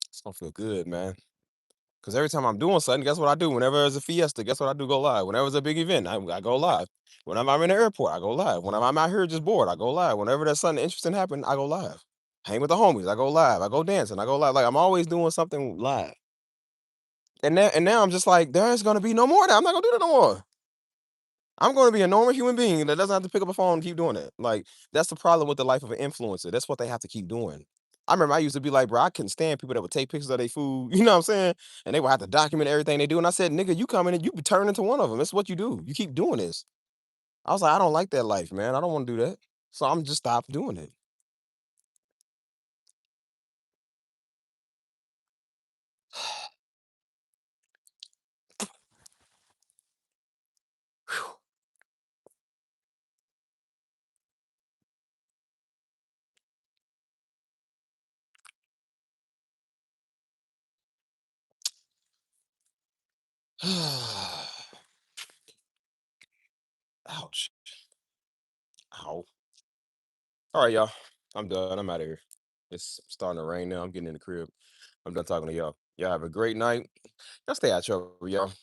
It's gonna feel good, man. Because every time I'm doing something, guess what I do? Whenever there's a fiesta, guess what I do? Go live. Whenever it's a big event, I go live. Whenever I'm in the airport, I go live. Whenever I'm out here just bored, I go live. Whenever there's something interesting happen, I go live. Hang with the homies, I go live. I go dancing, I go live. Like I'm always doing something live. And now I'm just like, there's gonna be no more of that. I'm not gonna do that no more. I'm gonna be a normal human being that doesn't have to pick up a phone and keep doing it. Like, that's the problem with the life of an influencer. That's what they have to keep doing. I remember I used to be like, bro, I couldn't stand people that would take pictures of their food, you know what I'm saying? And they would have to document everything they do. And I said, nigga, you come in and you turn into one of them. That's what you do. You keep doing this. I was like, I don't like that life, man. I don't want to do that. So I'm just stop doing it. Ouch. Ow. All right, y'all. I'm done. I'm out of here. It's starting to rain now. I'm getting in the crib. I'm done talking to y'all. Y'all have a great night. Y'all stay out your y'all.